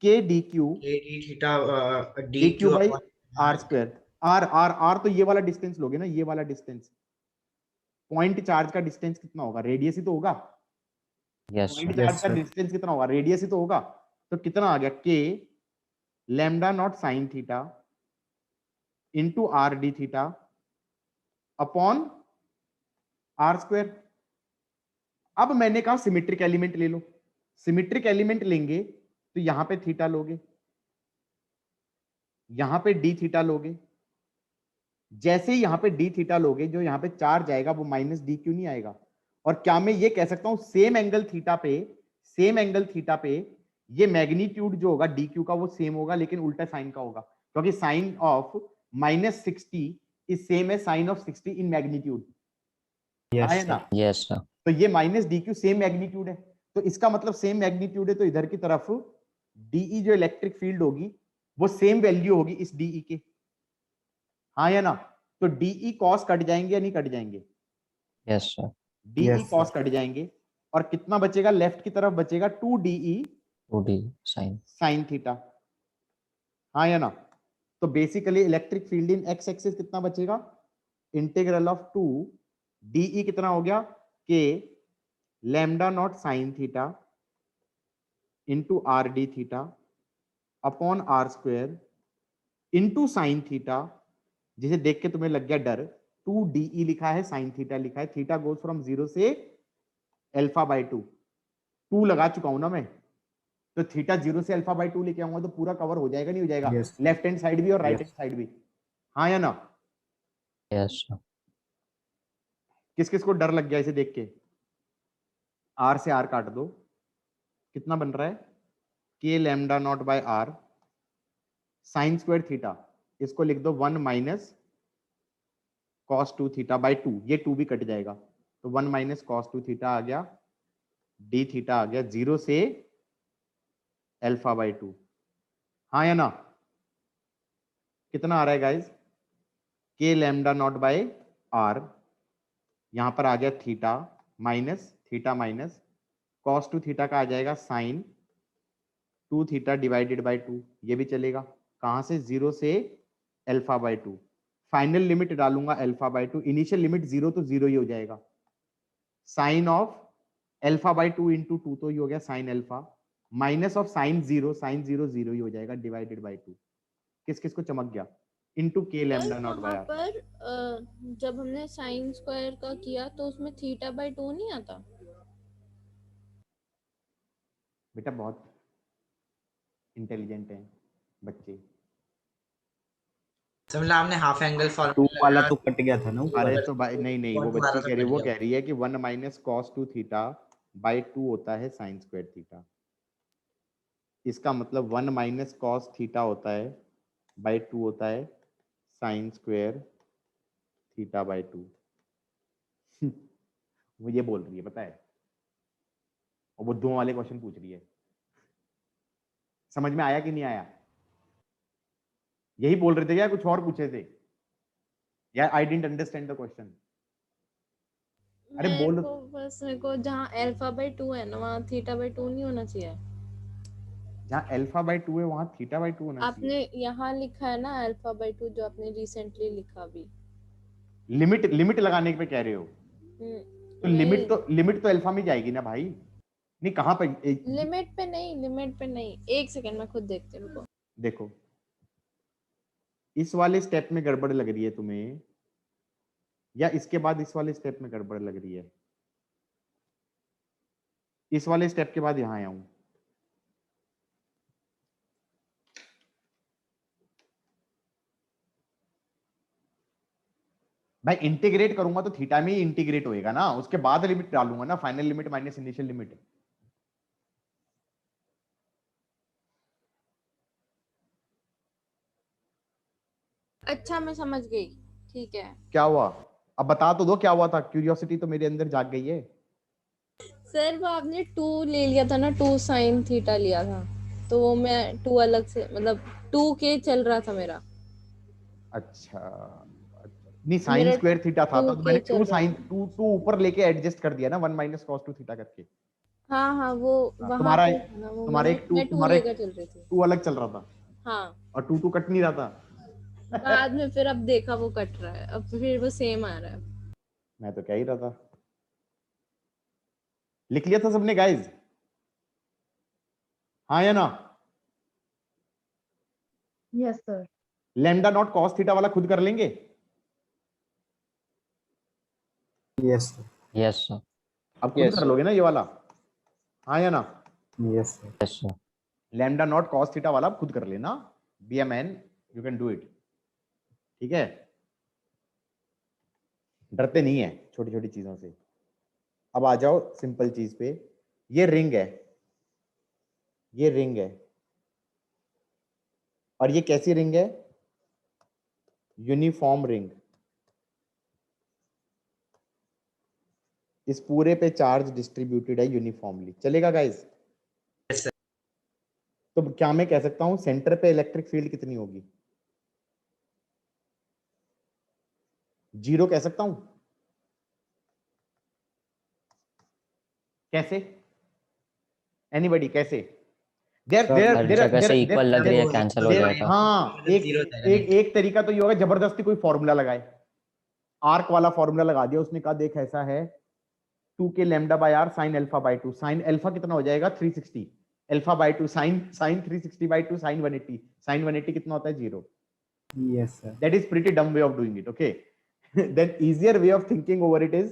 Speaker 1: K D Q, D Q by R square. R R R तो ये वाला डिस्टेंस लोगे ना, ये वाला डिस्टेंस, पॉइंट चार्ज का डिस्टेंस कितना होगा? रेडियस ही तो होगा।
Speaker 3: Yes
Speaker 1: point
Speaker 3: sir.
Speaker 1: चार्ज का डिस्टेंस कितना होगा? रेडियस ही तो होगा। तो कितना आ गया? K lambda not sine theta into R D theta upon R square. अब मैंने कहा सिमेट्रिक एलिमेंट ले लो। सिमेट्रिक एलिमेंट लेंगे तो यहां पे थीटा लोगे, यहां पे डी थीटा लोगे। जैसे ही यहां पे डी थीटा लोगे, जो यहां पे चार्ज आएगा वो माइनस डी क्यू नहीं आएगा। और क्या मैं ये कह सकता हूं सेम एंगल थीटा पे, सेम एंगल थीटा पे ये मैग्नीट्यूड जो होगा डी क्यू का वो सेम होगा, लेकिन उल्टा साइन का होगा, क्योंकि sine of -60 is same as sine of 60 in magnitude.
Speaker 5: Yes
Speaker 1: ना?
Speaker 3: Yes sir.
Speaker 1: तो ये minus D Q same magnitude है, तो इसका मतलब सेम मैग्नीट्यूड है, तो इधर की तरफ डीई जो इलेक्ट्रिक फील्ड होगी वो सेम वैल्यू होगी इस डीई के। हाँ या ना? तो डीई कॉस कट जाएंगे या नहीं कट जाएंगे?
Speaker 3: Yes sir.
Speaker 1: D E
Speaker 5: Yes,
Speaker 1: cos
Speaker 5: sir.
Speaker 1: Cut जाएंगे और कितना बचेगा? लेफ्ट की तरफ बचेगा 2DE
Speaker 3: 2D sign.
Speaker 1: Sine theta, हाँ या ना? तो basically electric field in X axis कितना बचेगा? इंटीग्रल ऑफ 2DE कितना हो गया? K lambda not sine theta into R D theta upon R square into sine theta, जिसे देख के तुम्हें लग गया डर, 2DE लिखा है, साइन थीटा लिखा है, थीटा गोज फ्रॉम 0 से अल्फा बाई 2 लगा चुका हूं ना मैं, तो थीटा 0 से अल्फा बाई 2 लेके आऊंगा तो पूरा कवर हो जाएगा, नहीं हो जाएगा?
Speaker 5: Yes.
Speaker 1: लेफ्ट हैंड साइड भी और राइट
Speaker 5: Yes.
Speaker 1: हैंड साइड भी, हाँ या ना?
Speaker 3: Yes sir.
Speaker 1: किस किस को डर लग गया इसे देख के? आर से आर काट दो, कितना बन रहा है? K lambda naught by are sine square theta, इसको लिख दो 1 माइनस कॉस 2 थीटा बाई 2, ये 2 भी कट जाएगा, तो 1 माइनस कॉस 2 थीटा आ गया, डी थीटा आ गया 0 से अल्फा बाई 2, हाँ या ना? कितना आ रहा है गाइज? के लैम्डा नॉट बाय आर, यहां पर आ गया थीटा माइनस कॉस 2 थीटा का आ जाएगा साइन 2 थीटा डिवाइडेड बाय 2, ये भी चलेगा, कहां से? 0 से अल्फा बाय 2, फाइनल लिमिट डालूंगा अल्फा बाय 2, इनिशियल लिमिट 0 तो 0 ही हो जाएगा, sine of alpha by 2 into 2 तो ये हो गया sine alpha, minus of sine 0 0 ही हो जाएगा डिवाइडेड बाय 2, किस किस को चमक गया? इंटू के लैम्डा नॉट बाय
Speaker 8: वहाँ
Speaker 1: आर।
Speaker 8: पर जब हमने साइन स्क्वायर का किया तो उसमें थीटा बाय 2 नहीं आता?
Speaker 1: बेटा बहुत इंटेलिजेंट हैं बच्चे।
Speaker 2: तो मतलब आपने हाफ एंगल
Speaker 5: 2
Speaker 2: फॉर्मूला
Speaker 5: वाला
Speaker 2: लगाया,
Speaker 5: तो कट गया था ना ऊपर।
Speaker 1: अरे तो भाई नहीं नहीं, वो
Speaker 2: और तुम्हारा
Speaker 1: बच्ची
Speaker 2: तो
Speaker 1: कह रही,
Speaker 2: कट
Speaker 1: वो
Speaker 2: गया।
Speaker 1: कह रही है कि 1 माइनस कॉस 2 थीटा बाई 2 होता है साइन स्क्वायर थीटा, इसका मतलब 1 माइनस कॉस थीटा होता है बाई 2 होता है साइन स्क्वायर थीटा बाई 2। वो ये बोल रही है, पता है, और वो 2 वाले क्वेश्चन पूछ रही है। समझ में आया कि नहीं आया? यही बोल रहे थे या कुछ और पूछे थे? या I didn't understand the question? अरे बोल,
Speaker 8: मेरे को जहाँ अल्फा बाय 2 है ना वहाँ थीटा बाय 2 नहीं होना चाहिए।
Speaker 1: जहां अल्फा बाई 2 है वहां थीटा बाई 2 होना
Speaker 8: आपने
Speaker 1: चाहिए।
Speaker 8: यहाँ लिखा है ना अल्फा बाय 2, जो आपने रिसेंटली लिखा भी।
Speaker 1: लिमिट लगाने पे कह रहे हो? तो लिमिट तो अल्फा में जाएगी ना भाई। नहीं, कहां पे?
Speaker 8: लिमिट पे नहीं, एक सेकंड में खुद देखते हैं, रुको।
Speaker 1: देखो, इस वाले स्टेप में गड़बड़ लग रही है तुम्हें, या इसके बाद इस वाले स्टेप में गड़बड़ लग रही है? इस वाले स्टेप के बाद यहां आया हूं, भाई इंटीग्रेट करूंगा तो थीटा में ही इंटीग्रेट होएगा ना, उसके बाद लिमिट डालूंगा ना, final limit minus initial limit.
Speaker 8: अच्छा मैं समझ गई, ठीक है।
Speaker 1: क्या हुआ? अब बता तो दो क्या हुआ था, क्यूरियोसिटी तो मेरे अंदर जाग गई है।
Speaker 8: सर वो आपने 2 ले लिया था ना, 2 साइन थीटा लिया था, तो वो मैं 2 अलग से, मतलब 2 के चल रहा था मेरा।
Speaker 1: अच्छा, नहीं साइन
Speaker 8: मेरा
Speaker 1: स्क्वायर थीटा था
Speaker 8: 2
Speaker 1: तो
Speaker 8: के
Speaker 1: मैंने
Speaker 8: चल
Speaker 1: 2
Speaker 8: रहा
Speaker 1: साइन
Speaker 8: था।
Speaker 1: 2 ऊपर लेके एडजस्ट कर दिया ना, 1 माइनस कॉस 2 थीटा करके।
Speaker 8: हाँ वो वहां
Speaker 1: तुम्हारा
Speaker 8: पे था ना, वो
Speaker 1: तुम्हारा एक 2
Speaker 8: मैं 2
Speaker 1: तुम्हारा
Speaker 8: लेकर चल रही थी।
Speaker 1: 2 अलग चल रहा था
Speaker 8: हाँ,
Speaker 1: और 2 कट नहीं रहा था।
Speaker 8: बाद में फिर अब देखा वो कट रहा है, अब फिर वो सेम आ रहा है।
Speaker 1: मैं तो कह ही रहा था। लिख लिया था सबने गाइज? हाँ या ना?
Speaker 10: Yes sir.
Speaker 1: Lambda naught cos theta वाला खुद कर लेंगे?
Speaker 5: Yes sir.
Speaker 3: Yes sir.
Speaker 1: अब खुद कर लोगे ना ये वाला? हाँ या ना?
Speaker 5: Yes sir.
Speaker 3: Yes sir.
Speaker 1: Lambda naught cos theta वाला खुद कर लेना, be a man, you can do it. ठीक है, डरते नहीं है छोटी छोटी चीजों से। अब आ जाओ सिंपल चीज पे, ये रिंग है, ये रिंग है, और ये कैसी रिंग है? Uniform ring. इस पूरे पे चार्ज डिस्ट्रीब्यूटेड है यूनिफॉर्मली, चलेगा गाइस?
Speaker 2: Yes, sir.
Speaker 1: तो क्या मैं कह सकता हूं सेंटर पे इलेक्ट्रिक फील्ड कितनी होगी? 0 कह सकता हूं? कैसे? एनीबॉडी कैसे?
Speaker 3: हर जगह से इक्वल लग रही है, कैंसिल हो जाएगा।
Speaker 1: हाँ, एक तरीका तो ये होगा, जबरदस्ती कोई फॉर्मूला लगाए, आर्क वाला फॉर्मूला लगा दिया उसने, कहा देख ऐसा है 2k lambda by are sine alpha by 2, sine alpha कितना हो जाएगा 360, alpha by 2 sine 360 by 2 sine 180, sine 180 कितना होता है 0।
Speaker 5: Yes sir.
Speaker 1: That is pretty dumb way of doing it. Okay, then easier way of thinking over it is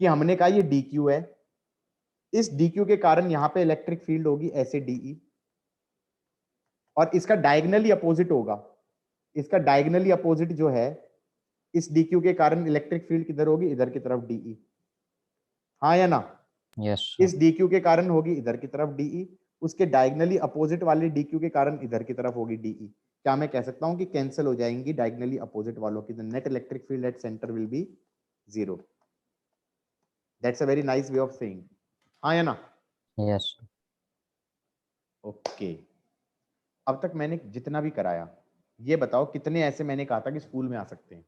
Speaker 1: कि हमने कहा ये dq है, इस dq के कारण यहां पे इलेक्ट्रिक फील्ड होगी ऐसे de, और इसका डायगोनली अपोजिट होगा, इसका डायगोनली अपोजिट जो है इस dq के कारण इलेक्ट्रिक फील्ड किधर होगी, इधर की तरफ de, हाँ या ना?
Speaker 3: यस
Speaker 1: इस dq के कारण होगी इधर की तरफ de, उसके डायगोनली अपोजिट वाले dq के कारण इधर की तरफ होगी de। क्या मैं कह सकता हूं कि कैंसिल हो जाएंगी डायगोनली अपोजिट वालों की, the net electric field at centre will be 0। That's a very nice way of saying, हाँ या ना?
Speaker 3: यस
Speaker 1: ओके, अब तक मैंने जितना भी कराया, ये बताओ कितने ऐसे मैंने कहा था कि स्कूल में आ सकते हैं?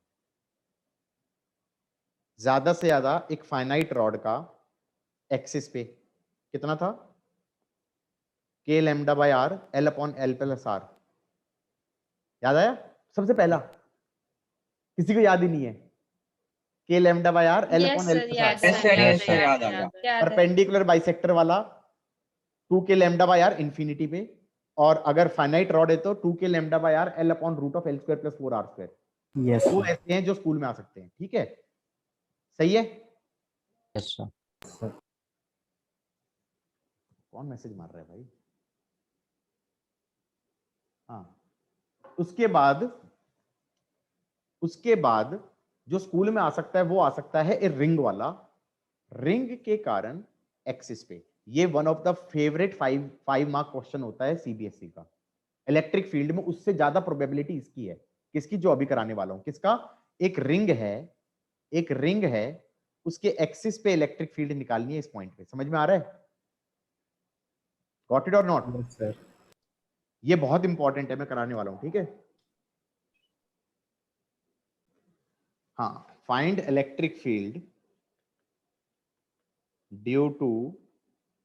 Speaker 1: ज्यादा से ज्यादा एक फाइनाइट रॉड का एक्सिस पे कितना था, k lambda by r l upon l plus r, याद आया? सबसे पहला किसी को याद ही नहीं है, k lambda by r l upon l plus r,
Speaker 4: yes sir, yes sir, याद आ गया।
Speaker 1: परपेंडिकुलर बाइसेक्टर वाला 2k lambda by r infinity पे, और अगर फाइनाइट रॉड है तो 2k lambda by r l upon root of l square plus 4r square.
Speaker 5: Yes
Speaker 1: वो ऐसे हैं जो स्कूल में आ सकते हैं, ठीक है? सही है?
Speaker 3: Yes sir.
Speaker 1: कौन मैसेज मार रहा है भाई? हाँ, उसके बाद जो स्कूल में आ सकता है वो आ सकता है ए रिंग वाला, रिंग के कारण एक्सिस पे। ये one of the favourite 5 mark question होता है सीबीएसई का इलेक्ट्रिक फील्ड में। उससे ज्यादा प्रोबेबिलिटी इसकी है, किसकी? जो अभी कराने वाला हूं। किसका? एक रिंग है, उसके एक्सिस पे इलेक्ट्रिक फील्ड निकालनी है इस पॉइंट पे। समझ में आ रहा है? गॉट इट और नॉट?
Speaker 5: Yes sir.
Speaker 1: ये बहुत इंपॉर्टेंट है, मैं कराने वाला हूं, ठीक है? हाँ, find electric field due to,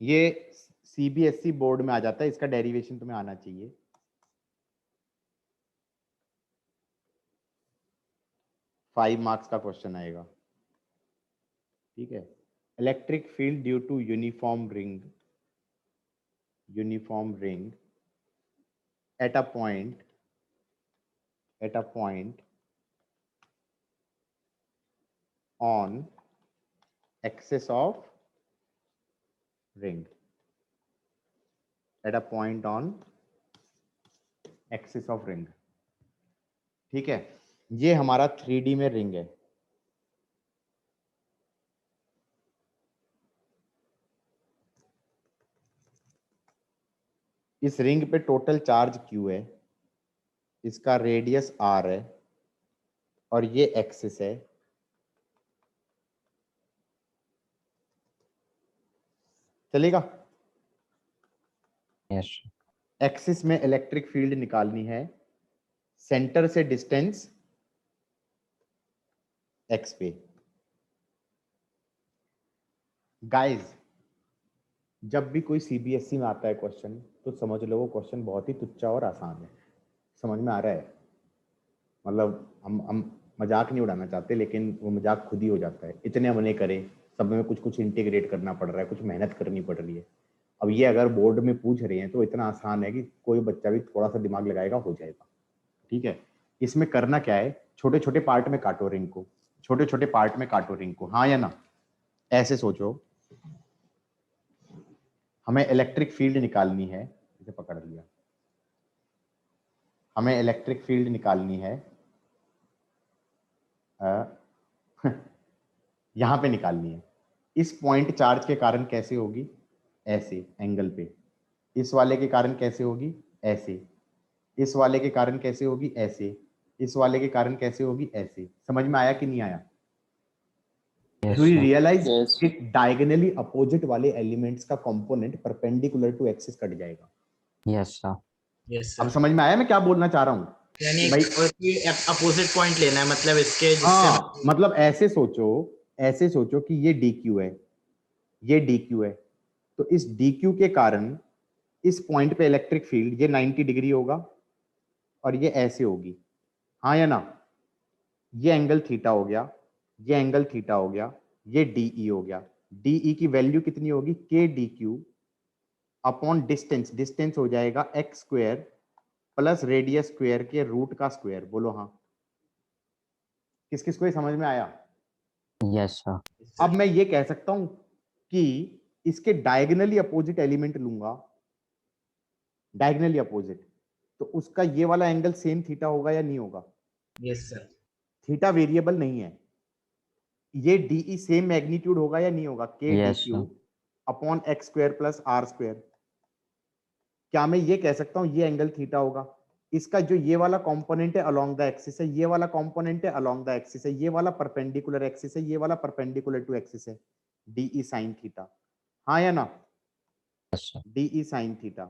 Speaker 1: ये सीबीएसई बोर्ड में आ जाता है, इसका डेरिवेशन तुम्हें आना चाहिए। फाइव मार्क्स का क्वेश्चन आएगा, ठीक है? Electric field due to uniform ring at a point on axis of ring, ठीक है? ये हमारा 3D में रिंग है। इस रिंग पे टोटल चार्ज Q है, इसका रेडियस R है, और ये एक्सिस है। चलेगा?
Speaker 3: यस
Speaker 1: एक्सिस में इलेक्ट्रिक फील्ड निकालनी है, सेंटर से डिस्टेंस x पे। गाइस, जब भी कोई सीबीएसई में आता है क्वेश्चन, तो समझ लो वो क्वेश्चन बहुत ही तुच्चा और आसान है। समझ में आ रहा है? मतलब हम मजाक नहीं उड़ाना चाहते, लेकिन वो मजाक खुद ही हो जाता है। इतने हमने करे, सब में कुछ इंटीग्रेट करना पड़ रहा है, कुछ मेहनत करनी पड़ रही है। अब ये अगर बोर्ड में पूछ रहे हैं तो इतना आसान है कि कोई बच्चा भी थोड़ा सा दिमाग लगाएगा, हो जाएगा, ठीक है? इसमें करना क्या है, छोटे छोटे पार्ट में काटो रिंग को, छोटे छोटे पार्ट में काटो रिंग को, हाँ या ना? ऐसे सोचो, हमें इलेक्ट्रिक फील्ड निकालनी है, इसे पकड़ लिया, हमें इलेक्ट्रिक फील्ड निकालनी है, यहां पे निकालनी है। इस पॉइंट चार्ज के कारण कैसे होगी? ऐसे एंगल पे। इस वाले के कारण कैसे होगी? ऐसे। इस वाले के कारण कैसे होगी? ऐसे। इस वाले के कारण कैसे होगी? ऐसे। समझ में आया कि नहीं आया? Do you realize कि डायगोनली अपोजिट वाले एलिमेंट्स का component perpendicular to axis cut जाएगा?
Speaker 3: Yes sir.
Speaker 2: यस
Speaker 1: अब
Speaker 2: सर।
Speaker 1: समझ में आया मैं क्या बोलना चाह रहा हूं?
Speaker 2: यानी
Speaker 1: भाई
Speaker 2: अपोजिट पॉइंट लेना है, मतलब इसके जिससे
Speaker 1: हाँ, मतलब ऐसे सोचो कि ये DQ है, ये DQ है, तो इस DQ के कारण इस पॉइंट पे इलेक्ट्रिक फील्ड ये 90 डिग्री होगा और ये ऐसे होगी, हाँ या ना? ये एंगल थीटा हो गया, ये एंगल थीटा हो गया, ये DE हो गया। DE की वैल्यू कितनी होगी? K DQ upon distance, distance हो जाएगा x square plus radius square के रूट का स्क्वायर। बोलो हाँ, किस किस को ये समझ में आया?
Speaker 3: Yes sir.
Speaker 1: अब मैं ये कह सकता हूं कि इसके डायगोनली अपोजिट एलिमेंट लूंगा, डायगोनली अपोजिट, तो उसका ये वाला एंगल सेम थीटा होगा या नहीं होगा?
Speaker 2: Yes sir.
Speaker 1: थीटा वेरिएबल नहीं है, ये DE सेम मैग्नीट्यूड होगा या नहीं होगा? K
Speaker 3: Yes,
Speaker 1: DQ
Speaker 3: sir.
Speaker 1: Upon x square plus R square. क्या मैं ये कह सकता हूं ये एंगल थीटा होगा? इसका जो ये वाला कंपोनेंट है अलोंग द एक्सिस है, ये वाला कंपोनेंट है अलोंग द एक्सिस है, ये वाला परपेंडिकुलर एक्सिस है, ये वाला परपेंडिकुलर टू एक्सिस है, DE sin थीटा, हाँ या ना?
Speaker 3: Yes, sir.
Speaker 1: DE sin theta.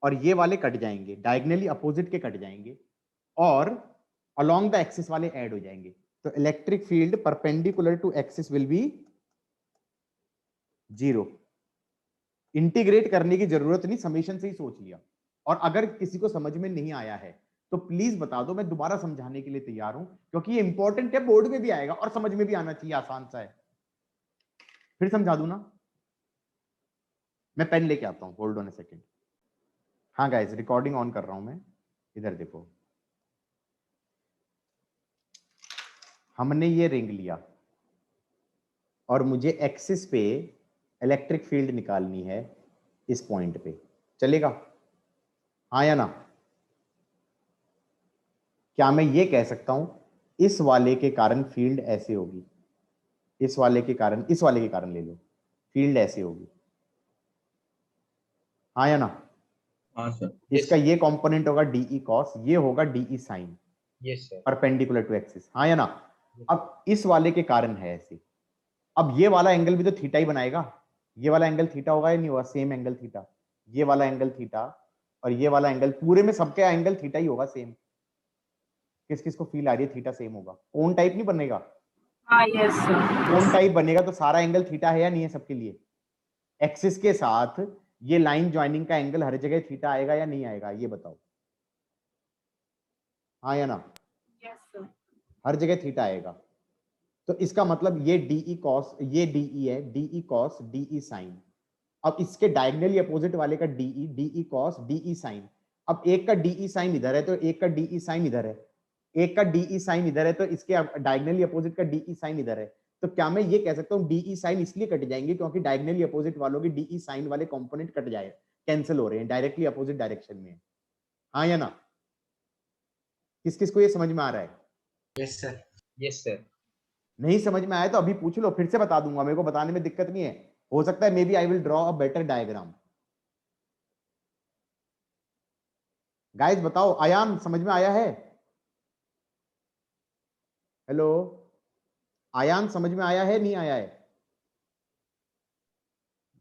Speaker 1: और ये वाले कट जाएंगे, डायगोनली अपोजिट के कट जाएंगे और अलोंग द एक्सिस वाले ऐड हो जाएंगे, तो electric field perpendicular to axis will be 0। Integrate करने की जरूरत नहीं, समेशन से ही सोच लिया। और अगर किसी को समझ में नहीं आया है तो प्लीज बता दो, मैं दोबारा समझाने के लिए तैयार हूं, क्योंकि ये इंपॉर्टेंट है, बोर्ड में भी आएगा और समझ में भी आना चाहिए, आसान सा है। फिर समझा दूं ना? मैं पेन लेके आता हूं, होल्ड ऑन अ सेकेंड। हाँ गाइस, रिकॉर्डिंग ऑन कर रहा हूं मैं, इधर देखो। हमने ये रिंग लिया और मुझे एक्सिस पे इलेक्ट्रिक फील्ड निकालनी है इस पॉइंट पे, चलेगा? हाँ या ना? क्या मैं ये कह सकता हूं इस वाले के कारण फील्ड ऐसे होगी, इस वाले के कारण, इस वाले के कारण ले लो, फील्ड ऐसे होगी, हाँ या ना?
Speaker 7: हाँ सर।
Speaker 1: इसका ये कंपोनेंट होगा DE cos, ये होगा DE sin,
Speaker 7: yes sir.
Speaker 1: Perpendicular to axis, हाँ या ना? अब इस वाले के कारण है ऐसे, अब ये वाला एंगल भी तो थीटा ही बनाएगा, ये वाला एंगल थीटा होगा या नहीं होगा? सेम एंगल थीटा, ये वाला एंगल थीटा और ये वाला एंगल, पूरे में सबका एंगल थीटा ही होगा सेम। किस किस को फील आ रही है थीटा सेम होगा? कोन टाइप नहीं बनेगा?
Speaker 6: हाँ यस सर।
Speaker 1: कोन टाइप बनेगा तो सारा एंगल थीटा है या नहीं है सबके लिए? एक्सिस के साथ ये लाइन ज्वाइनिंग का एंगल हर जगह थीटा आएगा या नहीं आएगा, ये बताओ, हाँ या ना?
Speaker 6: Yes sir.
Speaker 1: हर जगह थीटा आएगा। तो इसका मतलब ये DE cos, ये DE है, DE cos DE sin। अब इसके डायगोनली अपोजिट वाले का DE cos DE sin। अब एक का DE sin इधर है तो एक का DE sin इधर है, एक का DE sin इधर है तो इसके डायगोनली अपोजिट का DE sin इधर है। तो क्या मैं ये कह सकता हूँ DE sin इसलिए कट जाएंगे क्योंकि डायगोनली अपोजिट वालों के DE sin वाले कंपोनेंट कट जाए, कैंसिल हो रहे हैं, डायरेक्टली अपोजिट डायरेक्शन में, हाँ या ना? किस किस को ये समझ में आ रहा है?
Speaker 2: Yes sir.
Speaker 7: Yes sir.
Speaker 1: नहीं समझ में आया तो अभी पूछ लो, फिर से बता दूंगा, मेरे को बताने में दिक्कत नहीं है, हो सकता है maybe I will draw a better diagram. Guys बताओ, आयान समझ में आया है? हेलो आयान, समझ में आया है नहीं आया है?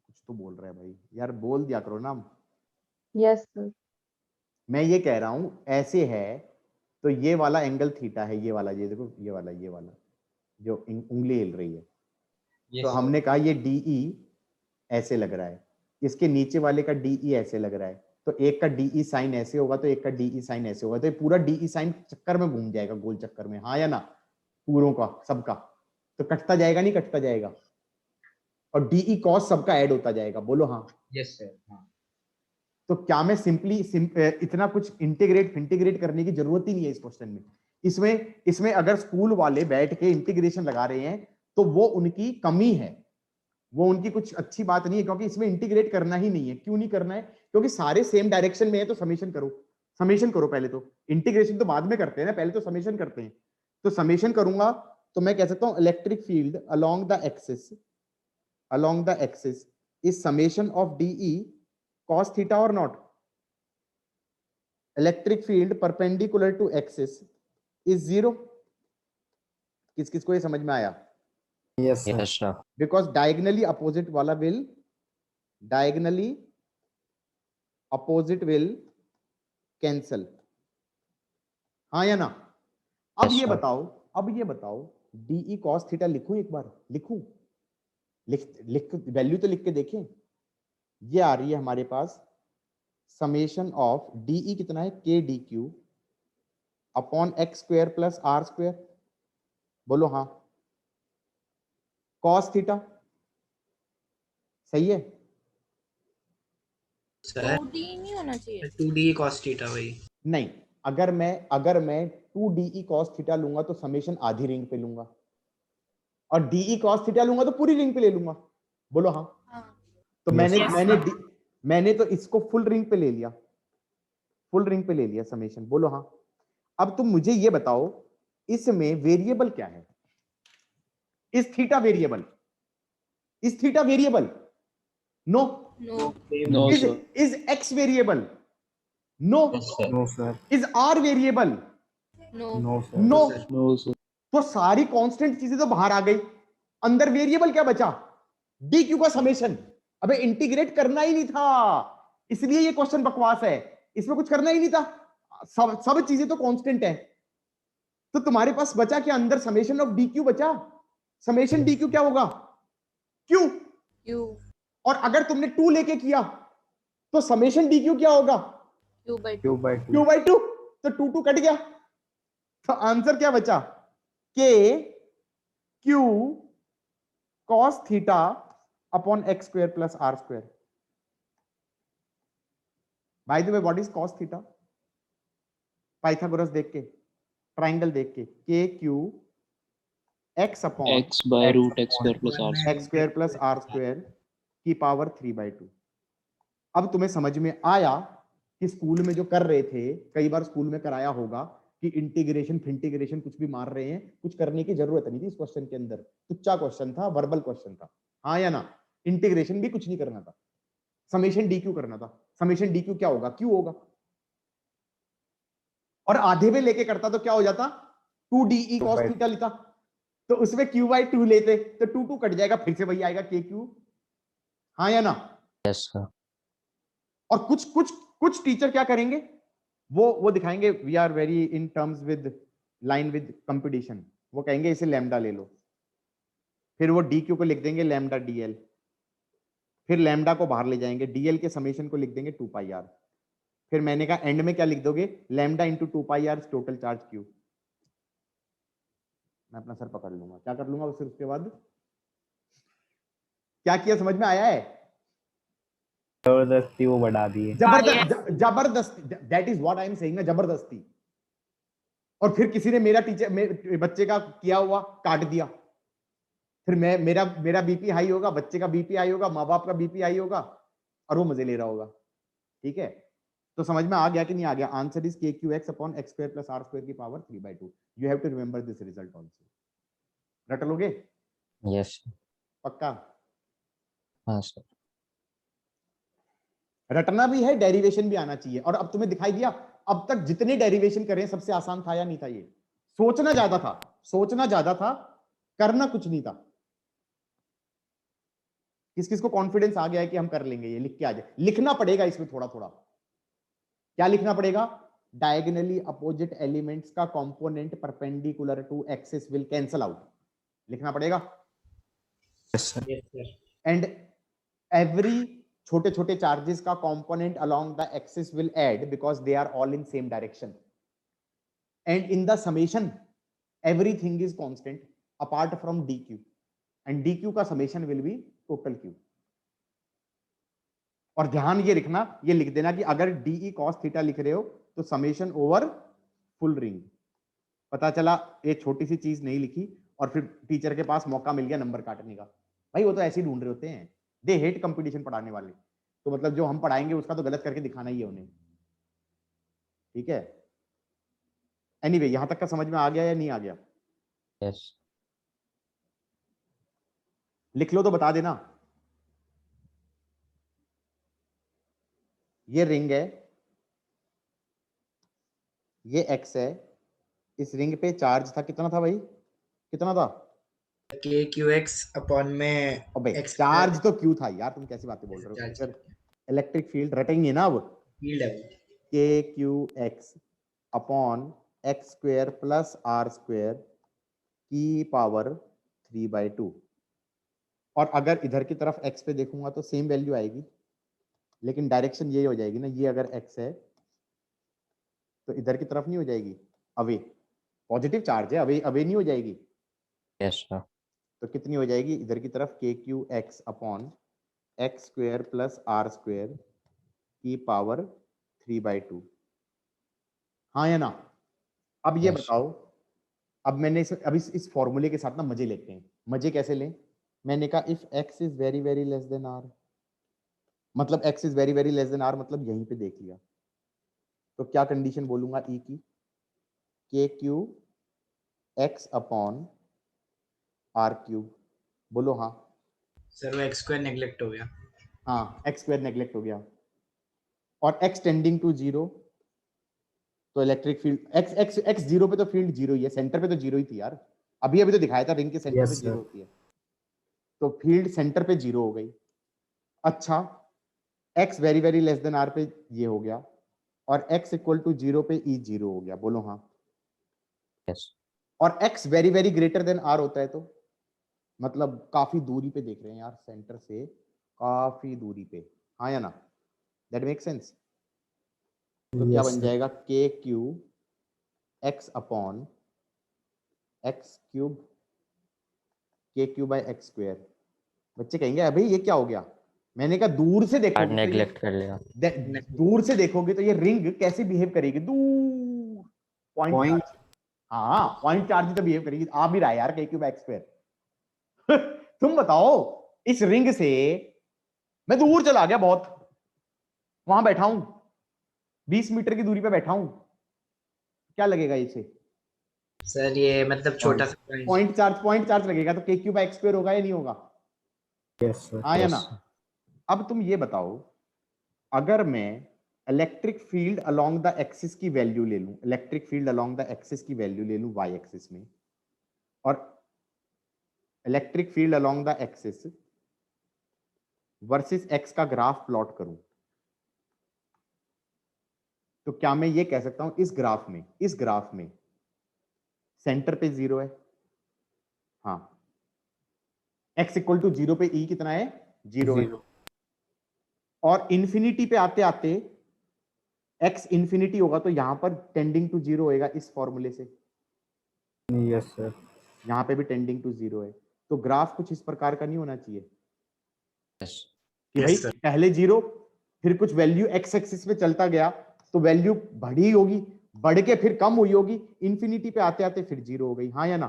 Speaker 1: कुछ तो बोल रहा है भाई, यार बोल दिया करो ना।
Speaker 8: Yes sir.
Speaker 1: मैं ये कह रहा हूं ऐसे है तो ये वाला एंगल थीटा है, ये वाला, ये देखो, ये वाला जो उंगली हिल रही है, तो हमने कहा ये DE ऐसे लग रहा है, इसके नीचे वाले का DE ऐसे लग रहा है, तो एक का DE sin ऐसे होगा तो एक का DE sin ऐसे होगा, तो ये पूरा DE sin चक्कर में घूम जाएगा, गोल चक्कर में, हाँ या ना? पूरों का, सबका, तो कटता जाएगा नहीं कटता जाएगा, और DE cos सबका ऐड होता जाएगा, बोलो हाँ।
Speaker 7: Yes sir. हाँ।
Speaker 1: तो क्या मैं सिंपली इतना कुछ इंटीग्रेट करने की जरूरत ही नहीं है इस क्वेश्चन में। इसमें अगर स्कूल वाले बैठ के इंटीग्रेशन लगा रहे हैं तो वो उनकी कमी है, वो उनकी कुछ अच्छी बात नहीं है, क्योंकि इसमें इंटीग्रेट करना ही नहीं है। क्यों नहीं करना है? क्योंकि सारे सेम डायरेक्शन में है, तो समेशन करो, समेशन करो पहले, तो इंटीग्रेशन तो बाद में करते हैं ना, पहले तो समेशन करते हैं। तो समेशन करूंगा तो मैं कह सकता हूं electric field along the axis is summation of DE cos theta or not? Electric field perpendicular to axis is 0। किस किस को ये समझ में आया?
Speaker 5: Yes sir.
Speaker 3: Yes, sir.
Speaker 1: Because diagonally opposite वाला diagonally opposite will cancel, हाँ या ना? अब
Speaker 3: Yes,
Speaker 1: ये
Speaker 3: sir.
Speaker 1: बताओ, अब ये बताओ, DE cos थीटा लिखूं एक बार? लिखूं? लिख वैल्यू तो लिख के देखें। ये आ रही है हमारे पास समेशन ऑफ DE कितना है, k dq upon x square plus r square. बोलो हाँ। cos थीटा सही है?
Speaker 2: सर
Speaker 6: 2D नहीं होना चाहिए?
Speaker 2: 2D cos थीटा वही।
Speaker 1: नहीं, अगर मैं 2DE cos थीटा लूंगा तो समेशन आधी रिंग पे लूंगा, और DE cos थीटा लूंगा तो पूरी रिंग पे ले लूंगा। बोलो हाँ।
Speaker 6: हाँ।
Speaker 1: तो मैंने तो इसको फुल रिंग पे ले लिया, फुल रिंग पे ले लिया समेशन। बोलो हाँ। अब तुम मुझे ये बताओ, इसमें वेरिएबल क्या है? Is theta variable? Is theta variable? No.
Speaker 6: No.
Speaker 7: No,
Speaker 1: is x variable? No.
Speaker 7: Yes, sir.
Speaker 5: No sir,
Speaker 1: is r variable?
Speaker 6: No.
Speaker 5: No sir,
Speaker 1: no.
Speaker 7: No, sir.
Speaker 1: तो सारी कांस्टेंट चीजें तो बाहर आ गई, अंदर वेरिएबल क्या बचा? DQ का समेशन। अबे इंटीग्रेट करना ही नहीं था, इसलिए ये क्वेश्चन बकवास है। इसमें कुछ करना ही नहीं था, सब चीजें तो कांस्टेंट है। तो तुम्हारे पास बचा क्या अंदर? समेशन ऑफ DQ बचा। समेशन DQ क्या होगा? Q।
Speaker 6: Q।
Speaker 1: और अगर तुमने 2 लेके किया तो समेशन DQ क्या होगा?
Speaker 6: Q by 2।
Speaker 5: Q by
Speaker 1: Q
Speaker 5: two.
Speaker 1: by 2। तो 2 कट गया, तो आंसर क्या बचा? K Q cos theta upon x square plus r square. By the way what is cos theta? Pythagoras देख के, ट्राइंगल देख के, K Q x upon
Speaker 10: x by root x square plus r square.
Speaker 1: x square plus r square की पावर 3/2। अब तुम्हें समझ में आया कि स्कूल में जो कर रहे थे, कई बार स्कूल में कराया होगा कि इंटीग्रेशन फिंटीग्रेशन कुछ भी मार रहे हैं, कुछ करने की जरूरत नहीं थी इस क्वेश्चन के अंदर। तुच्चा क्वेश्चन था, वर्बल क्वेश्चन था, हाँ या ना? इंटीग्रेशन भी कुछ नहीं करना था, समेशन DQ करना था। समेशन DQ क्या होगा? Q होगा। और आधे में लेके करता तो क्या हो जाता? 2DE cos थीटा लेता, तो उसमें Q by 2 लेते तो 2 कट जाएगा, फिर से वही आएगा KQ। हाँ या ना?
Speaker 3: Yes, sir.
Speaker 1: और कुछ टीचर क्या करेंगे, वो दिखाएंगे we are very in terms with line with competition. वो कहेंगे इसे लैम्डा ले लो, फिर वो DQ को लिख देंगे लैम्डा DL, फिर लैम्डा को बाहर ले जाएंगे, DL के समेशन को लिख देंगे 2 पाई r। फिर मैंने कहा एंड में क्या लिख दोगे? Lambda into 2 pi r total charge Q। मैं अपना सर पकड़ लूंगा, क्या कर लूंगा फिर उसके बाद? क्या किया, समझ में आया है?
Speaker 5: जबरदस्ती वो बढ़ा दिए।
Speaker 1: जबरदस्ती, that is what I am saying ना, जबरदस्ती। और फिर किसी ने मेरा बच्चे का किया हुआ काट दिया, फिर मेरा बीपी हाई होगा, बच्चे का बीपी हाई होगा, माँ बाप का बीपी हाई होगा, और वो मजे ले रहा होगा। ठीक है, तो समझ में आ गया कि नहीं आ गया? Answer is KQX upon x square plus r square की power 3/2। You have to remember this result also. रट लोगे?
Speaker 3: Yes, sir.
Speaker 1: पक्का?
Speaker 3: हाँ sir.
Speaker 1: रटना भी है, डेरिवेशन भी आना चाहिए। और अब तुम्हें दिखाई दिया, अब तक जितने डेरिवेशन करे सबसे आसान था या नहीं था? ये सोचना ज्यादा था, करना कुछ नहीं था। किस किस को कॉन्फिडेंस आ गया है कि हम कर लेंगे? ये लिख के आ जाए। लिखना पड़ेगा इसमें थोड़ा थोड़ा। क्या लिखना पड़ेगा? डायगोनली अपोजिट एलिमेंट्स का component perpendicular to axis will cancel out. लिखना पड़ेगा।
Speaker 5: Yes sir.
Speaker 7: Yes, sir.
Speaker 1: And every छोटे छोटे चार्जेस का component along the axis will add because they are all in same direction. And in the summation everything is constant apart from DQ, and DQ का summation will be total Q। और ध्यान ये रखना, ये लिख देना कि अगर DE cos थीटा लिख रहे हो तो समेशन ओवर फुल रिंग। पता चला ये छोटी सी चीज नहीं लिखी और फिर टीचर के पास मौका मिल गया नंबर काटने का। भाई वो तो ऐसे ही ढूंढ रहे होते हैं, दे हेट कंपटीशन पढ़ाने वाले। तो मतलब जो हम पढ़ाएंगे उसका तो गलत करके दिखाना ही है उन्हें। ठीक है, एनीवे यहां तक का समझ में आ गया या नहीं आ गया?
Speaker 3: Yes.
Speaker 1: लिख लो तो बता देना। ये रिंग है, ये x है, इस रिंग पे चार्ज था, कितना था भाई? कितना था?
Speaker 2: KQX अपॉन में
Speaker 1: अबे
Speaker 2: x
Speaker 1: चार्ज तो Q था यार, तुम कैसी बातें बोल रहे हो?
Speaker 2: चार्ज
Speaker 1: सर इलेक्ट्रिक फील्ड रटेंगे ना अब।
Speaker 2: फील्ड है वो।
Speaker 1: KQX upon x square plus are square की पावर 3/2। और अगर इधर की तरफ x पे देखूंगा तो सेम वैल्यू आएगी, लेकिन डायरेक्शन ये हो जाएगी ना, ये अगर x है तो इधर की तरफ नहीं हो जाएगी, अवे, पॉजिटिव चार्ज है, अवे अवे नहीं हो जाएगी।
Speaker 3: Yes sir.
Speaker 1: तो कितनी हो जाएगी इधर की तरफ, K Q X upon x square plus are square की पावर 3/2। हाँ या ना? अब ये
Speaker 3: Yes.
Speaker 1: बताओ, अब मैंने अब इस फॉर्मूले के साथ ना मजे लेते हैं। मजे कैसे लें? मैंने कहा if x is very very less then r, मतलब x is very very less then r, मतलब यहीं पे देख लिया, तो क्या कंडीशन बोलूंगा e की, K Q X upon R cube. बोलो हाँ।
Speaker 2: सर वो एक्स स्क्वायर नेग्लेक्ट हो गया।
Speaker 1: हाँ, एक्स स्क्वायर नेग्लेक्ट हो गया, और x टेंडिंग टू जीरो, तो electric field x x x zero पे तो फील्ड जीरो ही है, सेंटर पे तो जीरो ही थी यार, अभी अभी तो दिखाया था रिंग के सेंटर पे जीरो होती है, तो फील्ड सेंटर पे जीरो हो गई। अच्छा, x very very less then r पे ये हो गया, और x इक्वल टू जीरो पे e जीरो हो गया। बोलो हाँ।
Speaker 3: यस।
Speaker 1: और x very very greater than r होता है, तो मतलब काफी दूरी पे देख रहे हैं यार, सेंटर से काफी दूरी पे। हाँ या ना? That make sense? तो क्या बन जाएगा, K Q X upon x cube, के क्यू बाई एक्स स्क्वायर। बच्चे कहेंगे अभी ये क्या हो गया? मैंने कहा दूर से देखोगे तो
Speaker 3: नेग्लेक्ट कर लिया।
Speaker 1: दूर से देखोगे तो ये रिंग कैसे बिहेव करेगी, दूर पॉइंट, हाँ पॉइंट चार्ज तो बिहेव करेगी। आ भी रहा है यार के क्यूब एक्स स्क्वायर। तुम बताओ, इस रिंग से मैं दूर चला गया बहुत, वहां बैठा हूं 20 मीटर की दूरी पे बैठा हूं, क्या लगेगा इसे?
Speaker 2: सर ये मतलब छोटा सा
Speaker 1: पॉइंट चार्ज लगेगा, तो के क्यूब एक्स स्क्वायर होगा या नहीं होगा?
Speaker 5: Yes sir.
Speaker 1: हाँ या ना? अब तुम ये बताओ, अगर मैं electric field along the axis की वैल्यू ले लूं, electric field along the axis की वैल्यू ले लूं वाई एक्सिस में, और electric field along the axis versus x का ग्राफ प्लॉट करूं, तो क्या मैं ये कह सकता हूं इस ग्राफ में सेंटर पे जीरो है, हाँ, x इक्वल टू जीरो पे e कितना है, जीरो है, और इंफिनिटी पे आते आते x इंफिनिटी होगा, तो यहां पर टेंडिंग टू जीरो होएगा इस फॉर्मूले से।
Speaker 5: Yes sir.
Speaker 1: यहां पे भी टेंडिंग टू जीरो है, तो ग्राफ कुछ इस प्रकार का नहीं होना चाहिए कि भाई पहले जीरो, फिर कुछ वैल्यू x एक्सिस पे चलता गया तो वैल्यू बढ़ी होगी, बढ़ के फिर कम हुई होगी, इंफिनिटी पे आते आते फिर जीरो हो गई। हाँ या ना?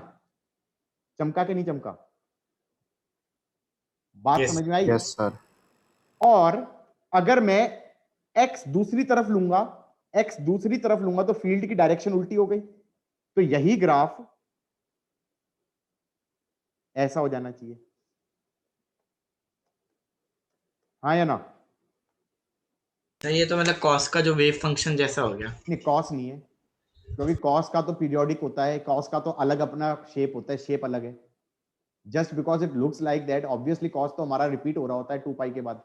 Speaker 1: चमका के नहीं चमका? बात समझ में आई?
Speaker 5: Yes sir.
Speaker 1: और अगर मैं x दूसरी तरफ लूंगा तो फील्ड की डायरेक्शन उल्टी हो गई, तो यही ग्राफ ऐसा हो जाना चाहिए। हाँ या ना?
Speaker 2: सर ये तो मतलब कॉस का जो वेव फंक्शन जैसा हो गया।
Speaker 1: नहीं, कॉस नहीं है, क्योंकि कॉस का तो पीरियोडिक होता है, कॉस का तो अलग अपना शेप होता है, शेप अलग है। Just because it looks like that, obviously cos तो हमारा रिपीट हो रहा होता है 2 पाई के बाद।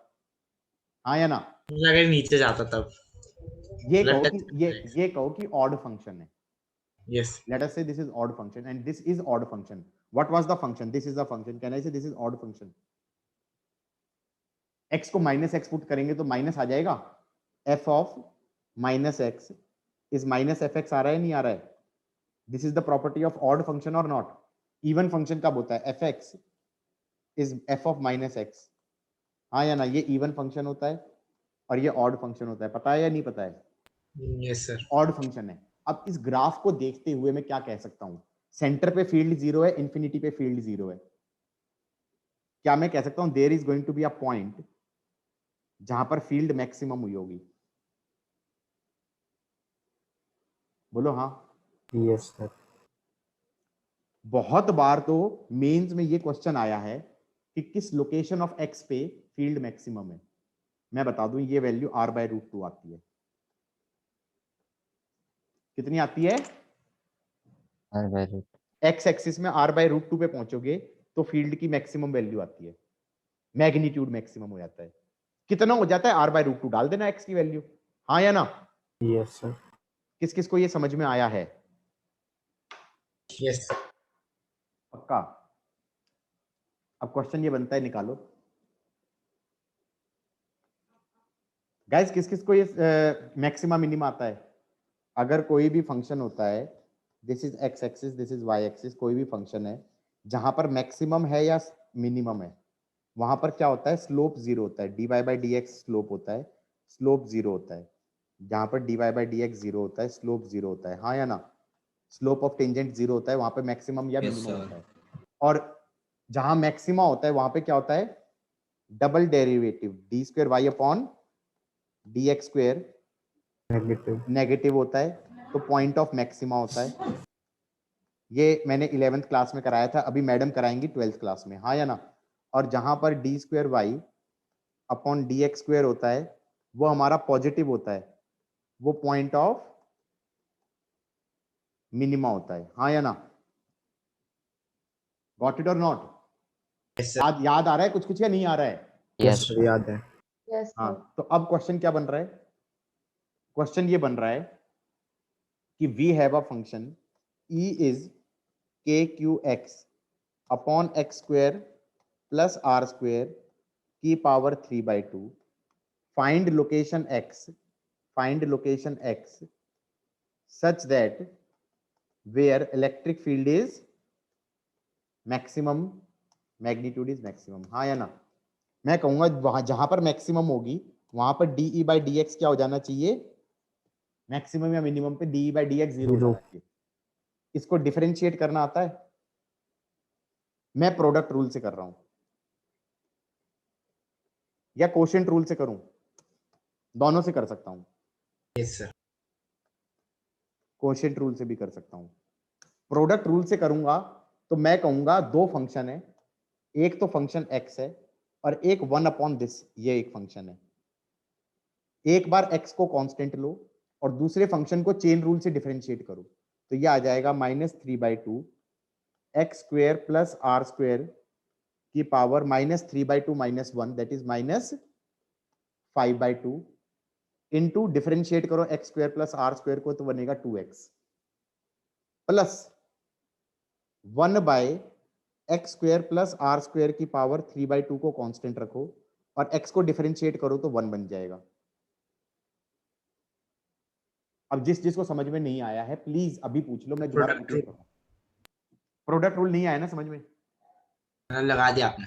Speaker 1: हाँ या ना?
Speaker 2: अगर नीचे जाता तब
Speaker 1: ये कहो कि ऑड फंक्शन है।
Speaker 2: Yes.
Speaker 1: Let us say this is odd function and this is odd function. What was the function? This is the function. Can I say this is odd function? x को माइनस एक्स पुट करेंगे तो माइनस आ जाएगा, f of minus X is minus F X, आ रहा है नहीं आ रहा है? This is the property of odd function और नॉट? इवन फंक्शन कब होता है? F X is F of minus X. हाँ या ना? ये इवन फंक्शन होता है और ये ऑड फंक्शन होता है, पता है या नहीं पता है?
Speaker 2: Yes, sir.
Speaker 1: ऑड फंक्शन है। अब इस ग्राफ को देखते हुए मैं क्या कह सकता हूं, सेंटर पे फील्ड जीरो है, इंफिनिटी पे फील्ड जीरो है, क्या मैं कह सकता हूं there is going to be a point जहां पर फील्ड मैक्सिमम हुई होगी? बोलो हाँ।
Speaker 5: Yes sir.
Speaker 1: बहुत बार तो मेंस में ये क्वेश्चन आया है कि किस लोकेशन ऑफ एक्स पे फील्ड मैक्सिमम है। मैं बता दूं, ये वैल्यू r/√2 आती है। कितनी आती है? एक्स एक्सिस में r/√2 पे पहुंचोगे तो फील्ड की मैक्सिमम वैल्यू आती है, मैग्नीट्यूड मैक्सिमम हो जाता है। कितना हो जाता है? r/√2 डाल देना एक्स की वैल्यू। हाँ या ना?
Speaker 5: Yes sir.
Speaker 1: किस किस को ये समझ में आया है?
Speaker 2: Yes sir.
Speaker 1: पक्का? अब क्वेश्चन ये बनता है, निकालो गाइस, किस किस को ये मैक्सिमा मिनिमा आता है? अगर कोई भी फंक्शन होता है, this is X axis, this is Y axis, कोई भी फंक्शन है जहां पर मैक्सिमम है या मिनिमम है, वहां पर क्या होता है? स्लोप जीरो होता है। D Y by D X slope होता है, स्लोप जीरो होता है। जहां पर D Y by D X zero होता है, स्लोप जीरो होता है, हाँ या ना? स्लोप ऑफ टेंजेंट जीरो होता है, वहां पे मैक्सिमम या मिनिमम होता है। और जहां मैक्सिमा होता है वहां पे क्या होता है? Double derivative D square Y upon D X square
Speaker 5: negative
Speaker 1: negative होता है, तो पॉइंट ऑफ मैक्सिमा होता है। ये मैंने 11th क्लास में कराया था, अभी मैडम कराएंगी 12th क्लास में, हाँ या ना? और जहां पर D square Y upon D X square होता है वो हमारा पॉजिटिव होता है, वो पॉइंट ऑफ मिनिमा होता है, हाँ या ना? गॉट इट और नॉट?
Speaker 2: Yes sir.
Speaker 1: याद आ रहा है कुछ कुछ या नहीं आ रहा है?
Speaker 3: यस
Speaker 5: याद है।
Speaker 8: यस
Speaker 1: हाँ, तो अब क्वेश्चन क्या बन रहा है? क्वेश्चन ये बन रहा है कि we have a function e is K Q X upon X square plus R square की power 3/2। Find location x such that where electric field is maximum, magnitude is maximum, हाँ या ना? मैं कहूंगा वहां जहां पर मैक्सिमम होगी वहां पर डीई बाई डी एक्स क्या हो जाना चाहिए? मैक्सिमम या मिनिमम पे D E by D X zero हो जाना चाहिए। इसको डिफरेंशिएट करना आता है? मैं प्रोडक्ट रूल से कर रहा हूं या कोशेंट रूल से करूं? दोनों से कर सकता हूं,
Speaker 2: यस सर।
Speaker 1: कोशेंट रूल से भी कर सकता हूं। प्रोडक्ट रूल से करूंगा तो मैं कहूंगा दो फंक्शन है, एक तो फंक्शन x है और एक 1/this, ये एक फंक्शन है। एक बार x को कांस्टेंट लो और दूसरे फंक्शन को चेन रूल से डिफरेंशिएट करो, तो ये आ जाएगा -3/2 X square plus R square की power -3/2 -1, that is -5/2 into differentiate करो X square plus R square को, तो बनेगा 2x plus 1/x square plus R square की पावर 3/2 को कांस्टेंट रखो और x को डिफरेंशिएट करो तो 1 बन जाएगा। अब जिसको समझ में नहीं आया है प्लीज अभी पूछ लो, मैं दोबारा
Speaker 2: Product
Speaker 1: रिपीट करूंगा। प्रोडक्ट रूल नहीं आया ना समझ में?
Speaker 2: लगा दिया आपने?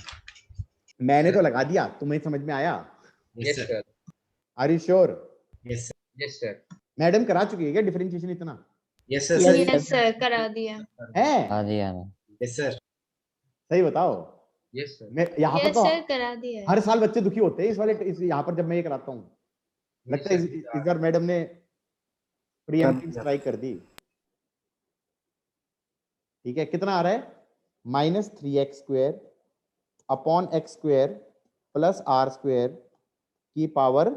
Speaker 1: मैंने तो लगा दिया, तुम्हें समझ में आया?
Speaker 7: Yes sir.
Speaker 1: Are you sure?
Speaker 2: Yes sir.
Speaker 7: Yes sir.
Speaker 1: Madam करा चुकी है क्या डिफरेंशिएशन इतना?
Speaker 2: Yes sir.
Speaker 4: यस सर, करा दिया।
Speaker 1: है?
Speaker 3: हाँ जी हाँ।
Speaker 2: Yes sir.
Speaker 1: सही बताओ।
Speaker 7: Yes sir.
Speaker 1: मैं यहाँ पर
Speaker 4: यस
Speaker 1: तो
Speaker 4: सर, करा दिया।
Speaker 1: हर साल बच्चे दुखी होते हैं इस वाले यहाँ पर जब मैं ये कराता हूँ। लगता है इस बार मैडम ने प्रीएम्प्टिव स्ट्राइक कर दी। ठीक है, कितना आ रहा है? -3x² upon X square plus R square की power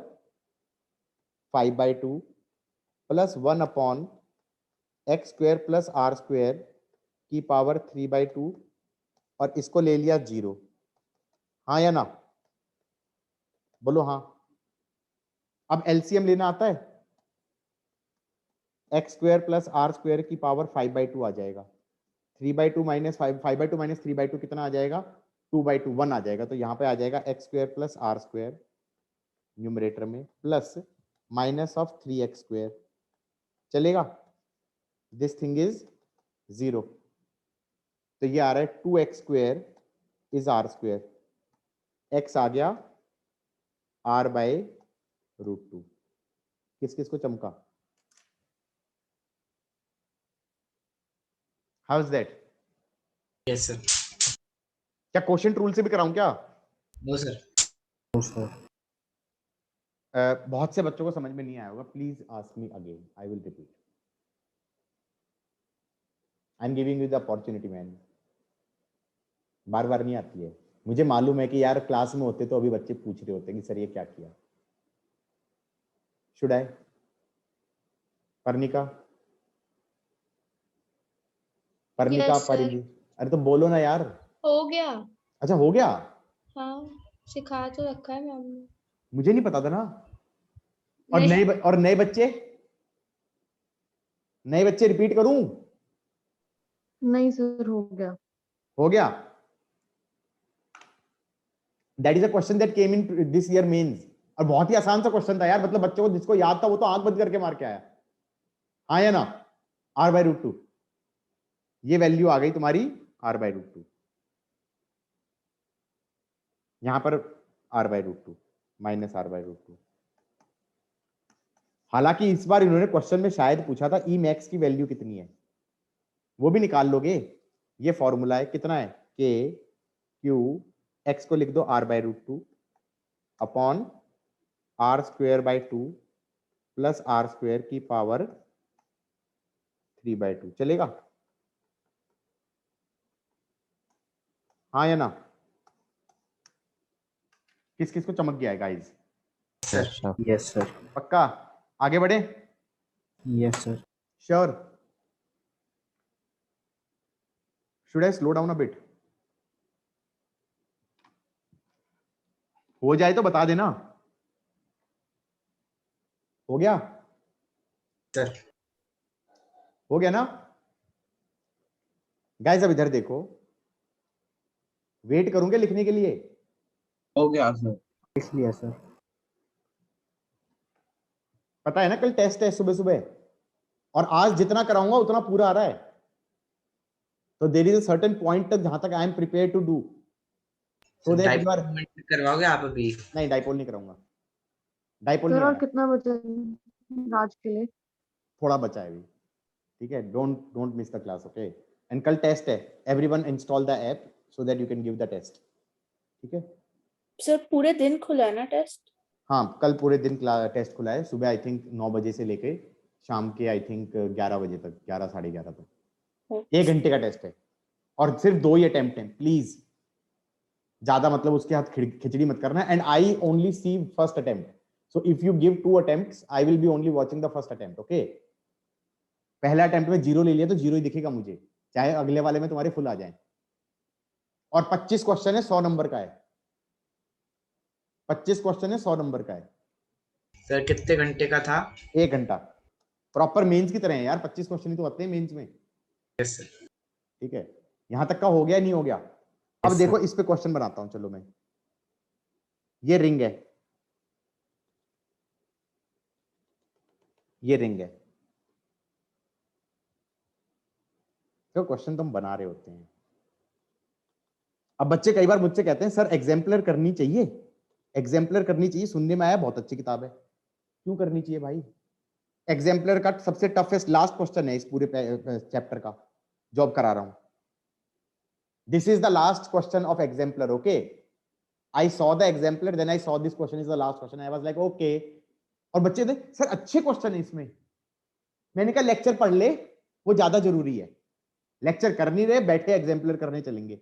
Speaker 1: 5/2 plus 1/x square plus R square की पावर 3/2 और इसको ले लिया 0, हाँ या ना? बोलो हाँ। अब एलसीएम लेना आता है? X square plus R square की पावर 5/2 आ जाएगा। 3/2 माइनस 5/2 माइनस 3/2 कितना आ जाएगा? 2/2, 1 आ जाएगा। तो यहाँ पे आ जाएगा X square plus R square numerator में plus minus of 3x square, चलेगा? दिस थिंग इज 0, तो ये आ रहा है 2x square is R square, x आ गया r/√2। किस किस को चमका? How is that?
Speaker 2: Yes sir.
Speaker 1: क्या कोशेंट रूल से भी कराऊं क्या?
Speaker 2: No sir.
Speaker 1: बहुत से बच्चों को समझ में नहीं आया होगा, please ask me again, I will repeat. I am giving you the opportunity man, बार बार नहीं आती है। मुझे मालूम है कि यार क्लास में होते तो अभी बच्चे पूछ रहे होते कि सर ये क्या किया। Should I? Parnika
Speaker 4: Yes, sir.
Speaker 1: परिधि, अरे तो बोलो ना यार।
Speaker 4: हो गया।
Speaker 1: अच्छा हो गया?
Speaker 4: हाँ, सिखा तो रखा है मैम ने।
Speaker 1: मुझे नहीं पता था ना। और
Speaker 4: नहीं।
Speaker 1: नए बच्चे रिपीट करूं?
Speaker 8: नहीं सर, हो गया।
Speaker 1: हो गया? That is a question that came in this year mains, और बहुत ही आसान सा क्वेश्चन था यार, मतलब बच्चों को जिसको याद था वो तो आंख बंद करके मार के आया। हाँ या ना? r/√2 ये वैल्यू आ गई तुम्हारी r/√2, यहां पर r/√2 माइनस r/√2। हालांकि इस बार इन्होंने क्वेश्चन में शायद पूछा था ई मैक्स की वैल्यू कितनी है, वो भी निकाल लोगे। ये फॉर्मूला है, कितना है, k q, x को लिख दो r/√2 upon r²/2 plus r² की पावर 3/2। चलेगा? हाँ या ना? किस किस को चमक गया है गाइस?
Speaker 5: Yes sir.
Speaker 1: पक्का? आगे बढ़े?
Speaker 5: Yes sir.
Speaker 1: Sure? Should I slow down a bit? हो जाए तो बता देना। हो गया
Speaker 2: सर?
Speaker 1: हो गया ना गाइस? अब इधर देखो, वेट करूंगे लिखने के लिए।
Speaker 7: हो गया सर।
Speaker 5: लिख लिया सर।
Speaker 1: पता है ना कल टेस्ट है सुबह सुबह, और आज जितना कराऊंगा उतना पूरा आ रहा है, तो there is a certain point तक जहां तक I am prepare to do, so that you are.
Speaker 2: करवाओगे आप अभी?
Speaker 1: नहीं, डाइपोल नहीं कराऊंगा, डाइपोल नहीं
Speaker 8: सर और
Speaker 1: आया।
Speaker 8: कितना बचा आज के लिए?
Speaker 1: थोड़ा बचा है अभी, ठीक है? Don't miss the class, okay? And कल टेस्ट है, everyone install the app so that you can give the test, ठीक है?
Speaker 6: सर पूरे दिन खुला है ना टेस्ट?
Speaker 1: हाँ, कल पूरे दिन टेस्ट खुला है, सुबह आई थिंक 9 बजे से लेके शाम के आई थिंक 11 बजे तक, 11 साढ़े 11 तक। 1 घंटे का टेस्ट है और सिर्फ 2 ही अटेम्प्ट हैं, प्लीज ज्यादा मतलब उसके हाथ खिचड़ी मत करना। And I only see first attempt, so if you give 2 attempts I will be only watching the first attempt, okay? पहला अटेम्प्ट में 0 ले लिया तो 0 ही दिखेगा मुझे, चाहे अगले वाले में तुम्हारे फुल आ जाए। और 25 क्वेश्चन है, 100 नंबर का है। 25 क्वेश्चन है, 100 नंबर का है।
Speaker 2: सर कितने घंटे का था?
Speaker 1: 1 घंटा, प्रॉपर मेंस की तरह है यार, 25 क्वेश्चन ही तो आते हैं मेंस में।
Speaker 2: Yes sir.
Speaker 1: ठीक है, यहां तक का हो गया नहीं हो गया? अब देखो इस पे क्वेश्चन बनाता हूं, चलो मैं, ये रिंग है, ये रिंग है, तो क्वेश्चन तुम बना रहे होते हैं। अब बच्चे कई बार मुझसे कहते हैं सर एग्जाम्पलर करनी चाहिए, एग्जाम्पलर करनी चाहिए, सुनने में आया बहुत अच्छी किताब है। क्यों करनी चाहिए भाई? एग्जाम्पलर का सबसे टफेस्ट लास्ट क्वेश्चन है इस पूरे चैप्टर का जो अब करा रहा हूं। This is the last question of exemplar, okay? I saw the exemplar, then I saw this question is the last question, I was like okay. और बच्चे थे सर अच्छे क्वेश्चन है इसमें, मैंने कहा लेक्चर पढ़ ले, वो ज्यादा जरूरी है। लेक्चर कर नहीं रहे, बैठे एग्जाम्पलर करने चलेंगे,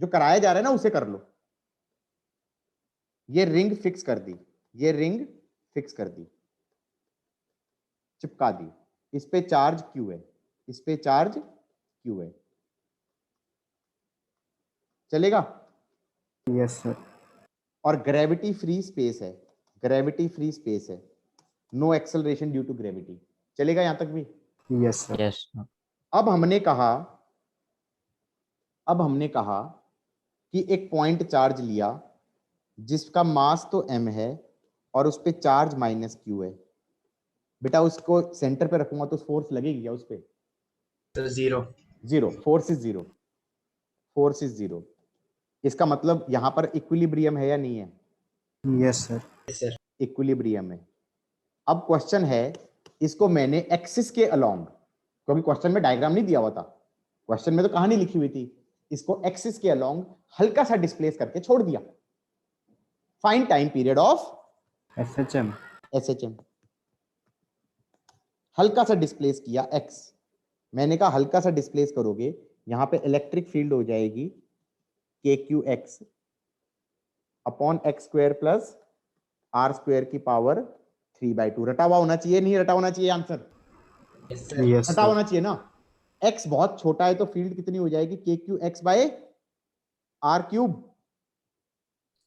Speaker 1: जो कराया जा रहा है ना उसे कर लो। ये रिंग फिक्स कर दी, ये रिंग फिक्स कर दी, चिपका दी, इस पे चार्ज Q है, इस पे चार्ज Q है, चलेगा?
Speaker 5: Yes sir.
Speaker 1: और ग्रेविटी फ्री स्पेस है, ग्रेविटी फ्री स्पेस है, no acceleration due to gravity, चलेगा यहां तक भी?
Speaker 5: Yes sir.
Speaker 3: यस
Speaker 1: अब हमने कहा कि एक पॉइंट चार्ज लिया जिसका मास तो m है और उस पे चार्ज -Q है। बेटा उसको सेंटर पे रखूंगा तो फोर्स लगेगी क्या उस पे?
Speaker 2: तो zero,
Speaker 1: force is zero, force is zero. इसका मतलब यहां पर इक्विलिब्रियम है या नहीं है?
Speaker 5: Yes sir.
Speaker 2: सर
Speaker 1: इक्विलिब्रियम है। अब क्वेश्चन है, इसको मैंने एक्सिस के अलोंग, क्योंकि क्वेश्चन में डायग्राम नहीं दिया हुआ था, क्वेश्चन में तो कहानी लिखी हुई थी, इसको एक्सिस के अलोंग हल्का सा डिस्प्लेस करके छोड़ दिया। Find time period of SHM, हल्का सा डिस्प्लेस किया x। मैंने कहा हल्का सा डिस्प्लेस करोगे, यहां पे इलेक्ट्रिक फील्ड हो जाएगी KQX upon x² plus R² की पावर 3/2। रटा हुआ होना चाहिए, नहीं रटा होना चाहिए आंसर?
Speaker 5: यस
Speaker 1: रटा होना चाहिए ना? x बहुत छोटा है तो फील्ड कितनी हो जाएगी? KQX by R³।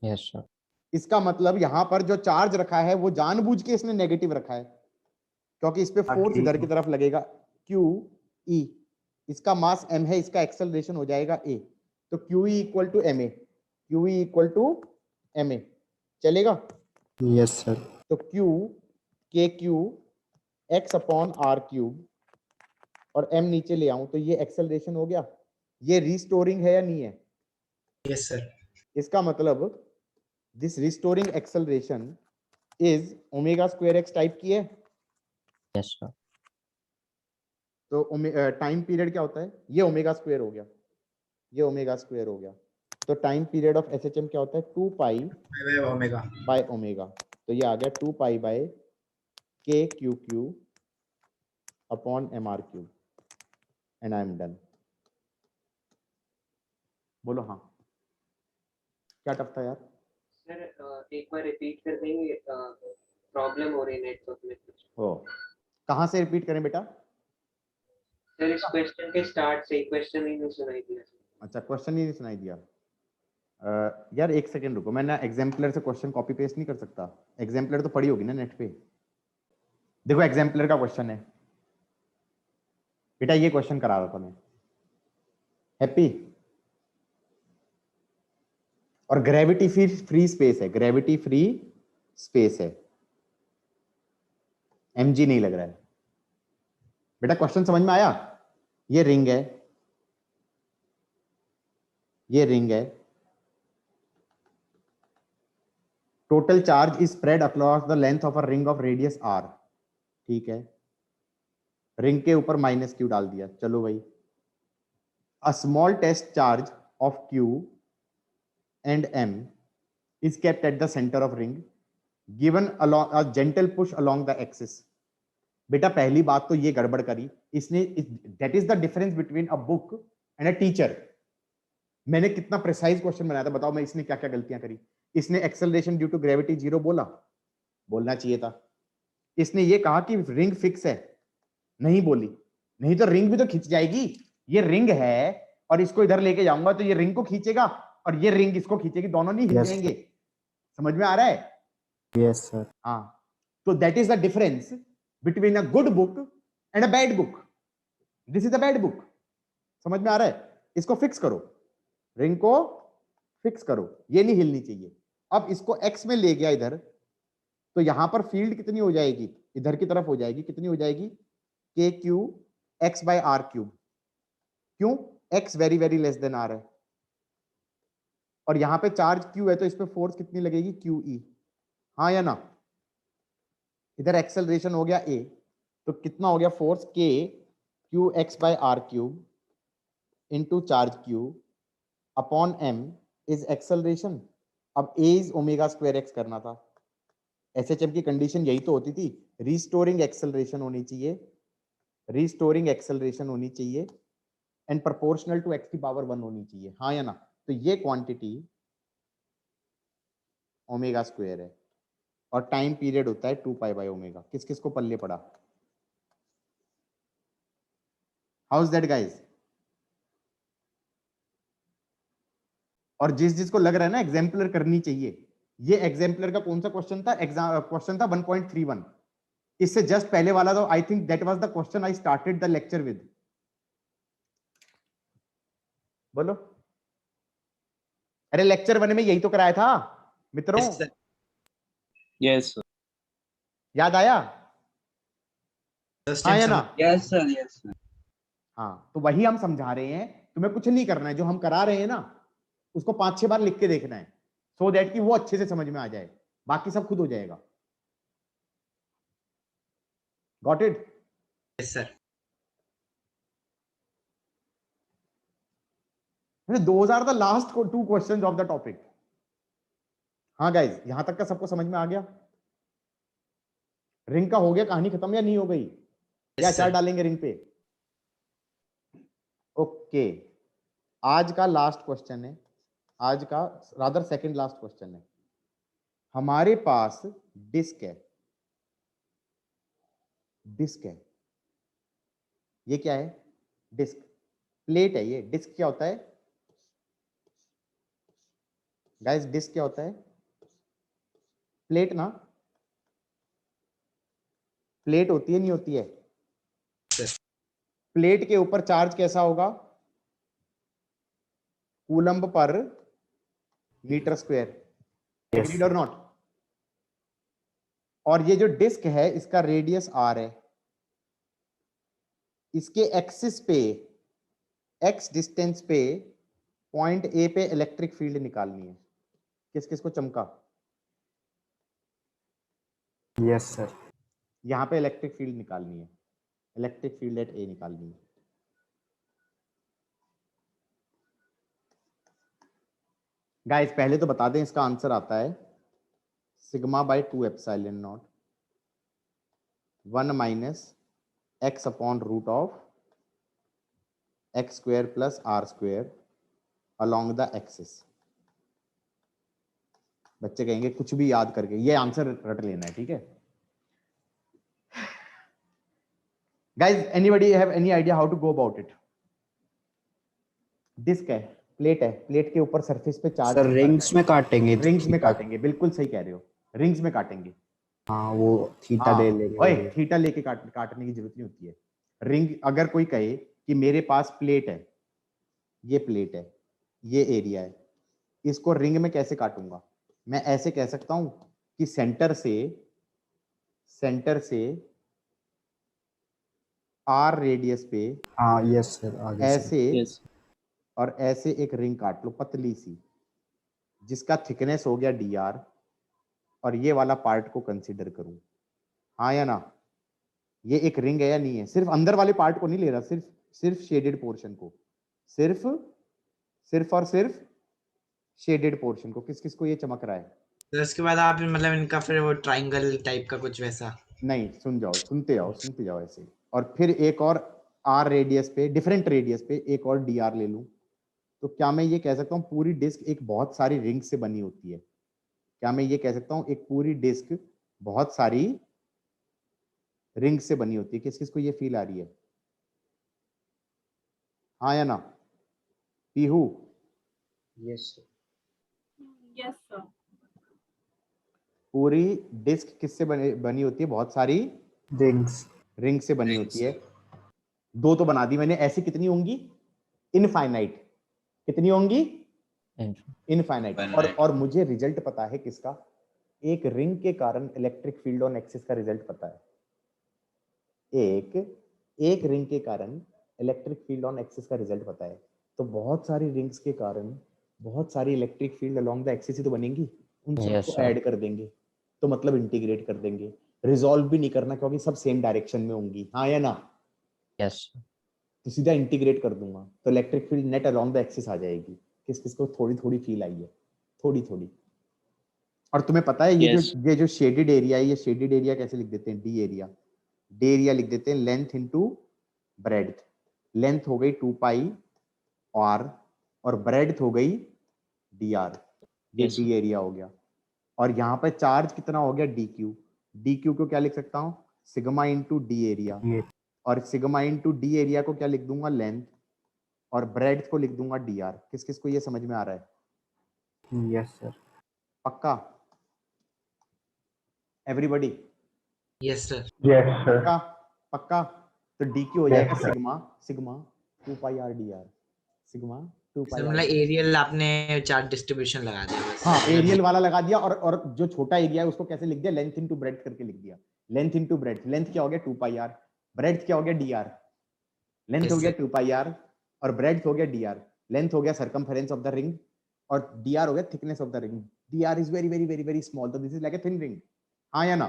Speaker 3: Yes sir.
Speaker 1: इसका मतलब यहां पर जो चार्ज रखा है वो जानबूझ के इसने नेगेटिव रखा है, क्योंकि इस पे फोर्स इधर की तरफ लगेगा, QE इसका मास m है, इसका एक्सेलरेशन हो जाएगा a, तो QE equal to ma, QE equal to ma, चलेगा?
Speaker 5: Yes sir.
Speaker 1: तो Q KQ x upon r cube और m नीचे ले आऊं तो ये एक्सेलरेशन हो गया। ये रिस्टोरिंग है या नहीं है?
Speaker 2: Yes sir.
Speaker 1: इसका मतलब this restoring acceleration is omega square x type की है।
Speaker 3: Yes sir.
Speaker 1: तो टाइम पीरियड क्या होता है? ये ओमेगा स्क्वायर हो गया, ये ओमेगा स्क्वायर हो गया। तो टाइम पीरियड ऑफ एसएचएम क्या होता है? 2 पाई
Speaker 2: ओमेगा
Speaker 1: बाय ओमेगा। तो ये आ गया 2 pi by K Q Q upon M R cube and I am done. बोलो हाँ, क्या टफ था यार?
Speaker 9: सर एक बार रिपीट कर देंगे, प्रॉब्लम हो रही है नेटवर्क में कुछ।
Speaker 1: ओ, कहाँ से रिपीट करें बेटा?
Speaker 9: सर इस क्वेश्चन के स्टार्ट से ही, क्वेश्चन ही नहीं सुनाई दिया।
Speaker 1: अच्छा, क्वेश्चन ही नहीं सुनाई दिया। यार एक सेकेंड रुको, मैं ना एग्जाम्पलर से क्वेश्चन कॉपी पेस्ट नहीं कर सकता। एग्जाम्पलर तो पड़ी होगी ना नेट पे। देखो एग्जाम्पलर का क्वेश्चन है बेटा, ये क्वेश्चन करा रहा था मैं। हैप्पी? और ग्रेविटी फ्री स्पेस है, ग्रेविटी फ्री स्पेस है, mg नहीं लग रहा है बेटा। क्वेश्चन समझ में आया? ये रिंग है, ये रिंग है, total charge is spread across the length of a ring of radius r, ठीक है। रिंग के ऊपर माइनस क्यू डाल दिया, चलो भाई। A small test charge of q and m is kept at the center of ring given along a gentle push along the axis। बेटा पहली बात तो ये गड़बड़ करी इसने, that is the difference between a book and a teacher। मैंने कितना प्रिसाइज क्वेश्चन बनाया था, बताओ मैं इसने क्या क्या गलतियां करी। इसने एक्सेलरेशन ड्यू टू ग्रेविटी 0 बोला, बोलना चाहिए था। इसने ये कहा कि रिंग फिक्स है, नहीं बोली, नहीं तो रिंग भी तो खींच जाएगी। ये रिंग है और इसको इधर लेके जाऊंगा तो ये रिंग को खींचेगा और ये रिंग इसको खींचेगी, दोनों नहीं
Speaker 5: Yes,
Speaker 1: खींचेंगे। समझ में आ रहा है?
Speaker 5: Yes sir.
Speaker 1: हाँ, तो that is the difference between a good book and a bad book. This is a bad book. समझ में आ रहा है? इसको फिक्स करो, रिंग को फिक्स करो, ये नहीं हिलनी चाहिए। अब इसको एक्स में ले गया इधर, तो यहां पर फील्ड कितनी हो जाएगी? इधर की तरफ हो जाएगी, कितनी हो जाएगी? K Q X by R cube. क्यों? X very very less than R है और यहां पे चार्ज क्यू है, तो इस पे फोर्स कितनी लगेगी? Q E. हाँ या ना? इधर एक्सेलरेशन हो गया ए, तो कितना हो गया force? K Q X by R cube into charge Q upon M is acceleration. अब A is omega square X करना था। एसएचएम की कंडीशन यही तो होती थी, रिस्टोरिंग एक्सेलरेशन होनी चाहिए, रिस्टोरिंग एक्सेलरेशन होनी चाहिए एंड प्रोपोर्शनल टू एक्स की पावर 1 होनी चाहिए। हाँ या ना? तो ये क्वांटिटी ओमेगा स्क्वायर है और टाइम पीरियड होता है 2 पाई बाय ओमेगा। किस किस को पल्ले पड़ा? How is that guys? और जिस जिसको लग रहा है ना एग्जाम्पलर करनी चाहिए, ये एग्जाम्पलर का कौन सा क्वेश्चन था? क्वेश्चन था 1.31। इससे जस्ट पहले वाला तो I think that was the question I started the lecture with. बोलो। अरे लेक्चर 1 में यही तो कराया था मित्रों।
Speaker 10: Yes sir.
Speaker 1: याद आया? हाँ या ना?
Speaker 7: Yes sir, yes sir.
Speaker 1: हाँ, तो वही हम समझा रहे हैं। तुम्हें कुछ नहीं करना है, जो हम करा रहे हैं ना उसको 5-6 बार लिख के देखना है, सो दैट कि वो अच्छे से समझ में आ जाए, बाकी सब खुद हो जाएगा। Got it?
Speaker 2: Yes sir.
Speaker 1: Those are the last 2 questions of the topic. हाँ गाइज, यहां तक का सबको समझ में आ गया? रिंग का हो गया, कहानी खत्म या नहीं हो गई? या
Speaker 2: Yes,
Speaker 1: अचार
Speaker 2: sir.
Speaker 1: डालेंगे रिंग पे? ओके, आज का लास्ट क्वेश्चन है, आज का रादर सेकंड लास्ट क्वेश्चन है। हमारे पास डिस्क है, डिस्क है, ये क्या है? डिस्क, प्लेट है ये। डिस्क क्या होता है गाइस? डिस्क क्या होता है? प्लेट ना? प्लेट होती है नहीं होती है? प्लेट के ऊपर चार्ज कैसा होगा? कूलम्ब पर मीटर स्क्वायर, एग्रीड और नॉट? और ये जो डिस्क है इसका रेडियस r है, इसके एक्सिस पे, x डिस्टेंस पे पॉइंट A पे इलेक्ट्रिक फील्ड निकालनी है। किस किस को चमका?
Speaker 5: Yes sir.
Speaker 1: यहां पे इलेक्ट्रिक फील्ड निकालनी है, इलेक्ट्रिक फील्ड एट A निकालनी है। गाइस पहले तो बता दें, इसका आंसर आता है sigma by 2 epsilon naught 1 minus x upon root of x square plus r square along the axis. बच्चे कहेंगे कुछ भी याद करके, ये आंसर रट लेना है, ठीक है? Guys anybody have any idea how to go about it? Disc है, प्लेट है, प्लेट के ऊपर सरफेस पे चार्ज।
Speaker 5: सर रिंग्स में काटेंगे।
Speaker 1: रिंग्स में काटेंगे, बिल्कुल सही कह रहे हो, रिंग्स में काटेंगे।
Speaker 5: हाँ वो थीटा
Speaker 1: हाँ,
Speaker 5: ले लेंगे।
Speaker 1: ओए थीटा लेके काटने की जरूरत नहीं होती है। रिंग अगर कोई कहे कि मेरे पास प्लेट है, ये प्लेट है, ये एरिया है, इसको रिंग में कैसे काटूंगा? मैं ऐसे कह सकता हूं कि सेंटर से r रेडियस पे
Speaker 5: हाँ यस सर, आगे से।
Speaker 1: ऐसे
Speaker 10: Yes.
Speaker 1: और ऐसे एक रिंग काट लो पतली सी, जिसका थिकनेस हो गया dr, और ये वाला पार्ट को कंसीडर करूं, हाँ या ना? ये एक रिंग है या नहीं है? सिर्फ अंदर वाले पार्ट को नहीं ले रहा, सिर्फ शेडेड पोर्शन को, सिर्फ और सिर्फ शेडेड पोर्शन को। किस किस को ये चमक रहा है?
Speaker 2: तो उसके बाद आप मतलब इनका फिर वो ट्रायंगल टाइप का कुछ वैसा?
Speaker 1: नहीं, सुनते जाओ ऐसे। और फिर एक और r रेडियस पे, डिफरेंट रेडियस पे एक और dr ले लूं, तो क्या मैं ये कह सकता हूँ पूरी डिस्क एक बहुत सारी रिंग से बनी होती है? क्या मैं ये कह सकता हूँ एक पूरी डिस्क बहुत सारी रिंग से बनी होती है? किस किस को ये फील आ रही है? हाँ या ना? Pihu?
Speaker 5: Yes sir.
Speaker 6: Yes sir.
Speaker 1: पूरी डिस्क किससे बनी होती है? बहुत सारी रिंग से बनी होती है। दो तो बना दी मैंने, ऐसी कितनी होंगी? इनफाइनाइट। कितनी होंगी? इनफाइनाइट। और मुझे रिजल्ट पता है किसका? एक रिंग के कारण इलेक्ट्रिक फील्ड ऑन एक्सिस का रिजल्ट पता है। एक रिंग के कारण इलेक्ट्रिक फील्ड ऑन एक्सिस का रिजल्ट पता है। तो बहुत सारी रिंग्स के कारण बहुत सारी electric field along the axis ही तो बनेंगी, उन सबको ऐड कर देंगे, तो मतलब इंटीग्रेट कर देंगे। रिजॉल्व भी नहीं करना क्योंकि सब सेम डायरेक्शन में होंगी, हाँ या ना?
Speaker 3: यस।
Speaker 1: तो सीधा इंटीग्रेट कर दूंगा तो electric field net along the axis आ जाएगी। किस किस को थोड़ी थोड़ी फील आई है? थोड़ी थोड़ी। और तुम्हें पता है ये जो शेडेड एरिया है, ये शेडेड एरिया कैसे लिख देते हैं? डी एरिया लिख देते हैं लेंथ इनटू ब्रेड्थ। लेंथ हो गई 2 पाई r और ब्रेड्थ हो गई dr, ये डी एरिया हो गया। और यहाँ पे चार्ज कितना हो गया? dq को क्या लिख सकता हूँ? सिग्मा इंटू डी एरिया, और सिग्मा इंटू डी एरिया को क्या लिख दूंगा? लेंथ, और ब्रेड्थ को लिख दूंगा dr। किस किस को ये समझ में आ रहा है?
Speaker 5: Yes sir.
Speaker 1: पक्का? एवरीबॉडी?
Speaker 2: Yes sir.
Speaker 1: पक्का? तो dq हो जाएगा sigma 2 pi r dr, sigma 2 पाई
Speaker 2: मतलब एरियल आपने चार्ट डिस्ट्रीब्यूशन लगा दिया बस।
Speaker 1: हाँ, एरियल वाला लगा दिया। और जो छोटा एरिया है उसको कैसे लिख दिया? लेंथ इनटू ब्रेड्थ करके लिख दिया। लेंथ इनटू ब्रेड्थ, लेंथ क्या हो गया? 2 पाई r, ब्रेड्थ क्या हो गया? dr। लेंथ हो गया 2 पाई r और ब्रेड्थ हो गया dr। लेंथ हो गया सर्कमफेरेंस ऑफ द रिंग और dr हो गया thickness of the ring. dr is very very very very small, तो this is like a thin ring, हाँ या ना?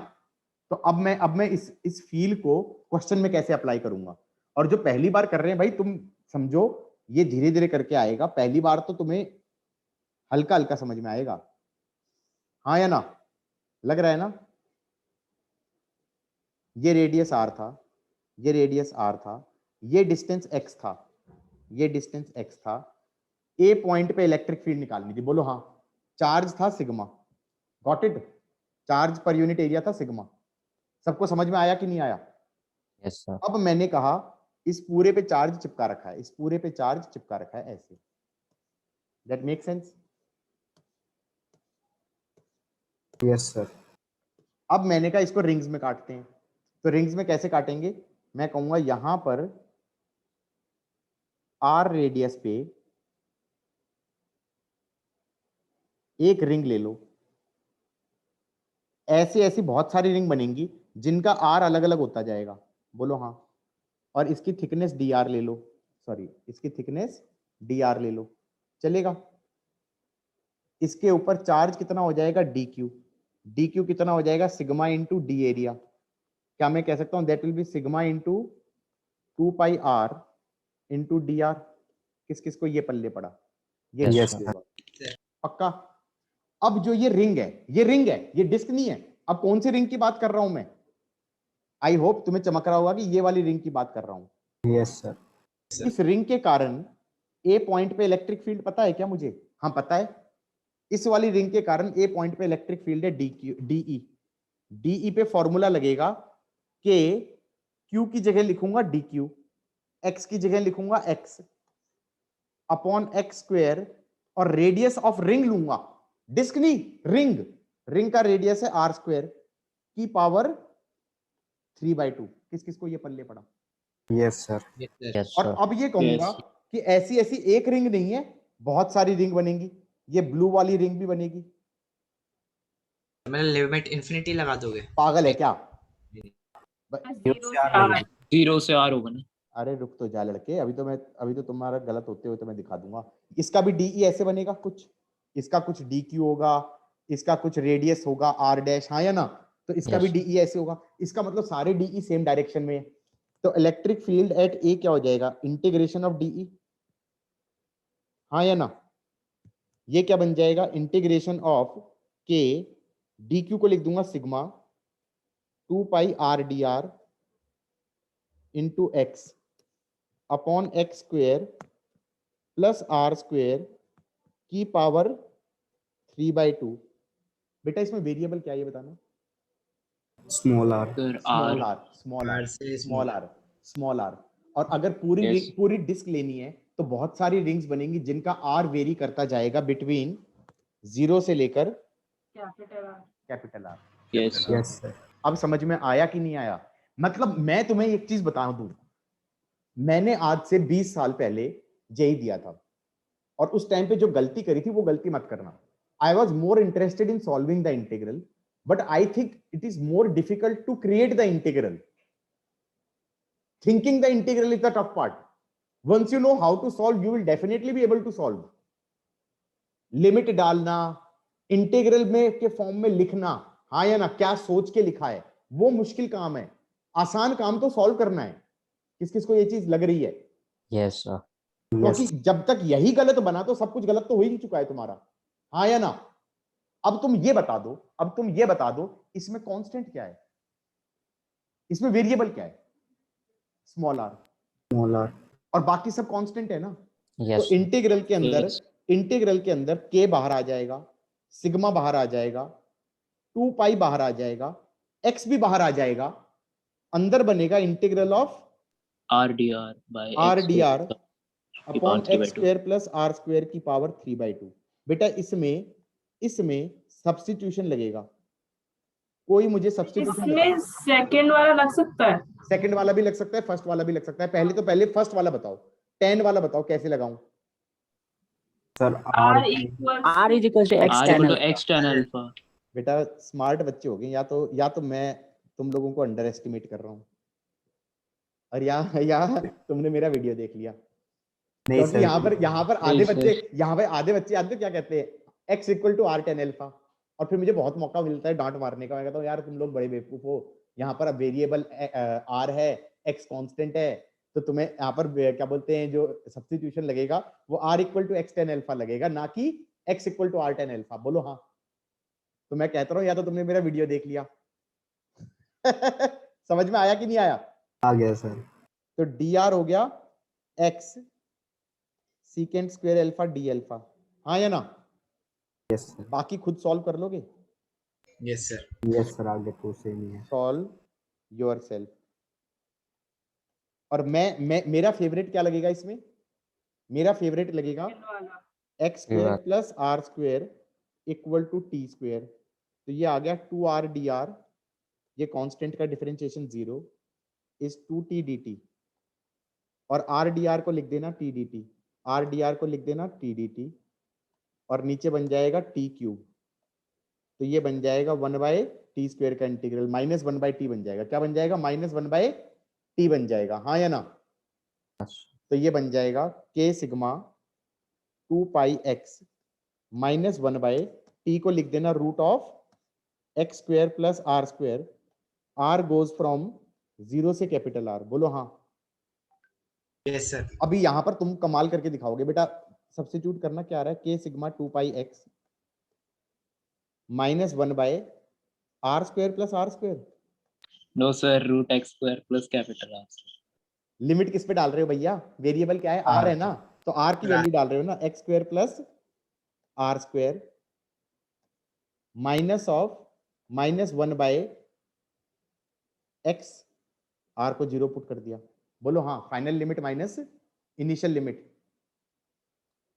Speaker 1: तो अब मैं इस फील को क्वेश्चन में कैसे अप्लाई करूंगा? और जो पहली बार कर रहे हैं भाई, तुम समझो ये धीरे धीरे करके आएगा। पहली बार तो तुम्हें हल्का हल्का समझ में आएगा, हाँ या ना? लग रहा है ना? ये रेडियस r था, ये रेडियस r था, ये डिस्टेंस x था, ये डिस्टेंस x था। ए पॉइंट पे इलेक्ट्रिक फील्ड निकालनी थी, बोलो हाँ। चार्ज था sigma, got it? Charge per unit area था सिग्मा। सबको समझ में आया कि नहीं आया?
Speaker 3: Yes sir.
Speaker 1: अब मैंने कहा इस पूरे पे चार्ज चिपका रखा है, इस पूरे पे चार्ज चिपका रखा है ऐसे। That make sense?
Speaker 5: Yes sir.
Speaker 1: अब मैंने कहा इसको रिंग्स में काटते हैं, तो रिंग्स में कैसे काटेंगे? मैं कहूंगा यहां पर आर रेडियस पे एक रिंग ले लो। ऐसी ऐसी बहुत सारी रिंग बनेंगी जिनका आर अलग अलग होता जाएगा, बोलो हाँ। और इसकी थिकनेस डी आर ले लो, सॉरी इसकी थिकनेस डी आर ले लो, चलेगा। इसके ऊपर चार्ज कितना हो जाएगा, डी क्यू। डी क्यू कितना हो जाएगा, सिग्मा इंटू डी एरिया। क्या मैं कह सकता हूं that will be sigma into 2 pi R into D R. किस किस को ये पल्ले पड़ा, ये
Speaker 3: Yes,
Speaker 1: डिस्क
Speaker 3: sir.
Speaker 1: होगा, पक्का। अब जो ये रिंग है, ये रिंग है, ये डिस्क नहीं है। अब कौन सी रिंग की बात कर रहा हूं मैं, आई होप तुम्हें चमक रहा होगा कि ये वाली रिंग की बात कर रहा हूं।
Speaker 5: Yes sir.
Speaker 1: इस रिंग के कारण ए पॉइंट पे इलेक्ट्रिक फील्ड पता है क्या मुझे, हाँ पता है। इस वाली रिंग के कारण ए पॉइंट पे इलेक्ट्रिक फील्ड है डीई। डीई पे फॉर्मूला लगेगा कि क्यू की जगह लिखूंगा डी क्यू, एक्स की जगह लिखूंगा एक्स अपॉन एक्स स्क्वायर, और रेडियस ऑफ रिंग लूंगा, डिस्क नहीं रिंग। रिंग का रेडियस है आर स्क्वायर की पावर 3/2। किस किस को ये पल्ले पड़ा,
Speaker 5: यस सर।
Speaker 3: Yes,
Speaker 1: और
Speaker 3: sir.
Speaker 1: अब ये कहूंगा
Speaker 10: Yes.
Speaker 1: कि ऐसी ऐसी एक रिंग नहीं है, बहुत सारी रिंग बनेंगी। ये ब्लू वाली रिंग भी बनेगी।
Speaker 2: मतलब लिमिट इन्फिनिटी लगा दोगे?
Speaker 1: पागल है क्या?
Speaker 10: जीरो से आर होगा ना।
Speaker 1: अरे रुक तो जा लड़के, अभी तो तुम्हारा गलत होते हुए तो मैं दिखा दूंगा। इसका भी डीई ऐसे बनेगा कुछ, इसका कुछ डी क्यू होगा, इसका कुछ रेडियस होगा आर डैश, हाँ या ना। तो इसका भी
Speaker 3: Yes.
Speaker 1: डीई ऐसे होगा। इसका मतलब सारे डीई सेम डायरेक्शन में है। तो इलेक्ट्रिक फील्ड एट ए क्या हो जाएगा, इंटीग्रेशन ऑफ डीई, हाँ या ना। ये क्या बन जाएगा, integration of K, D Q को लिख दूंगा sigma 2 pi R D R into X upon X square plus R square की पावर 3/2। बेटा इसमें वेरिएबल क्या है ये बताना।
Speaker 5: Small R.
Speaker 10: Sir
Speaker 1: small
Speaker 10: R.
Speaker 1: R, small R,
Speaker 2: R से
Speaker 1: स्मॉल आर, स्मॉल आर। और अगर पूरी
Speaker 10: Yes.
Speaker 1: पूरी डिस्क लेनी है तो बहुत सारी रिंग्स बनेंगी जिनका आर वेरी करता जाएगा बिटवीन 0 से लेकर capital R.
Speaker 10: Yes
Speaker 5: yes sir.
Speaker 1: अब समझ में आया कि नहीं आया? मतलब मैं तुम्हें एक चीज बता दूं, मैंने आज से 20 साल पहले जेई दिया था, और उस टाइम पे जो गलती करी थी वो गलती मत करना। I was more interested in solving the integral, but I think it is more difficult to create the integral. Thinking the integral is the tough part. Once you know how to solve, you will definitely be able to solve. Limit डालना, इंटीग्रल में के फॉर्म में लिखना, हाँ या ना, क्या सोच के लिखा है, वो मुश्किल काम है। आसान काम तो सॉल्व करना है। किस किस को ये चीज लग रही है?
Speaker 3: Yes, sir.
Speaker 1: क्योंकि जब तक यही गलत बना तो सब कुछ गलत तो हो ही चुका है तुम्हारा, हाँ या ना। अब तुम ये बता दो इसमें कांस्टेंट क्या है, इसमें वेरिएबल क्या है? Small R.
Speaker 5: Small R.
Speaker 1: और बाकी सब कांस्टेंट है ना।
Speaker 3: Yes,
Speaker 1: तो
Speaker 3: sir.
Speaker 1: इंटीग्रल के अंदर के बाहर आ जाएगा, सिग्मा बाहर आ जाएगा, 2 पाई बाहर आ जाएगा, एक्स भी बाहर आ जाएगा, अंदर बनेगा integral of
Speaker 10: R D R by
Speaker 1: R D R upon x square plus are square की पावर 3/2। बेटा इसमें सब्स्टिट्यूशन लगेगा। कोई मुझे सब्स्टिट्यूशन
Speaker 11: सेकंड वाला लग सकता है?
Speaker 1: सेकंड वाला भी लग सकता है, फर्स्ट वाला भी लग सकता है। पहले फर्स्ट वाला बताओ, 10 वाला बताओ कैसे लगाऊं।
Speaker 5: Sir
Speaker 11: R equals
Speaker 6: R is equals to x
Speaker 10: R
Speaker 6: tan
Speaker 10: equal to
Speaker 6: alpha.
Speaker 10: X tan alpha.
Speaker 1: बेटा स्मार्ट बच्चे हो गए, या तो मैं तुम लोगों को अंडर एस्टिमेट कर रहा हूँ, और या तुमने मेरा वीडियो देख लिया।
Speaker 5: नहीं
Speaker 1: क्योंकि
Speaker 5: सर।
Speaker 1: यहाँ पर आधे बच्चे जानते क्या कहते हैं, x equal to R tan alpha. और फिर मुझे बहुत मौका मिलता है डांट मारने का। मैं कहता हूँ यार तुम लोग बड़े बेवकूफ हो, यहाँ पर अब वेरिएबल R है, x कांस्टेंट है, तो तुम्हें यहाँ पर क्या बोलते हैं जो सब्स्टिट्यूशन लगेगा वो R equal to x tan alpha लगेगा, ना कि x equal to R tan alpha. बोलो हाँ। तो मैं कहता रहा हूँ या तो तुमने मेरा वीडियो देख लिया। समझ में आया कि नहीं आया?
Speaker 5: आ गया सर।
Speaker 1: तो dr हो गया x secant square alpha D alpha, हाँ या ना।
Speaker 5: Yes sir.
Speaker 1: बाकी खुद सॉल्व कर लोगे।
Speaker 2: Yes sir.
Speaker 5: यस सर, आगे तो सेम ही है।
Speaker 1: Solve yourself. और मेरा फेवरेट क्या लगेगा इसमें? मेरा फेवरेट लगेगा X square plus are square equal to T square. तो ये आ गया 2r dr, ये कांस्टेंट का डिफरेंशिएशन 0 इज 2t dt। और आर डी आर को लिख देना T D T, R D R को लिख देना टी डी टी, और नीचे बन जाएगा टी क्यूब। तो ये बन जाएगा 1/t स्क्वायर का इंटीग्रल माइनस 1/t बन जाएगा। क्या बन जाएगा? माइनस 1/t बन जाएगा, हाँ या ना? तो ये बन जाएगा k sigma 2 pi x minus 1/t को लिख देना root of x square plus are square, r goes from 0 से कैपिटल R। बोलो हाँ।
Speaker 2: Yes sir.
Speaker 1: अभी यहाँ पर तुम कमाल करके दिखाओगे बेटा। सब्स्टिट्यूट करना क्या आ रहा है? k sigma 2 pi x minus 1/r square plus are square.
Speaker 10: No sir, root X square plus capital R.
Speaker 1: Limit किस पे डाल रहे हो भैया? वेरिएबल क्या है? r है ना, तो r की वैल्यू डाल रहे हो ना, x square plus are square minus of minus 1/x, r को 0 पुट कर दिया। बोलो हाँ। Final limit minus initial limit.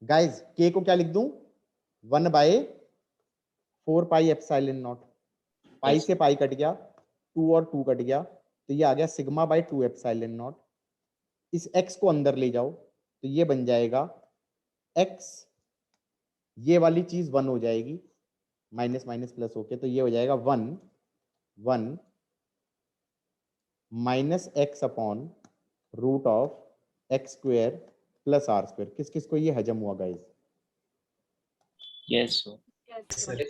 Speaker 1: Guys k को क्या लिख दूं? 1/4 पाई एप्सिलॉन नॉट। पाई से पाई कट गया, 2 और 2 कट गया, तो ये आ गया सिग्मा बाय 2 एप्सिलॉन नॉट। इस x को अंदर ले जाओ तो ये बन जाएगा x, ये वाली चीज 1 हो जाएगी, माइनस माइनस प्लस होके, तो ये हो जाएगा 1 minus x upon root of x square plus are square. किस किस को ये हजम हुआ गाइस?
Speaker 10: Yes
Speaker 2: sir.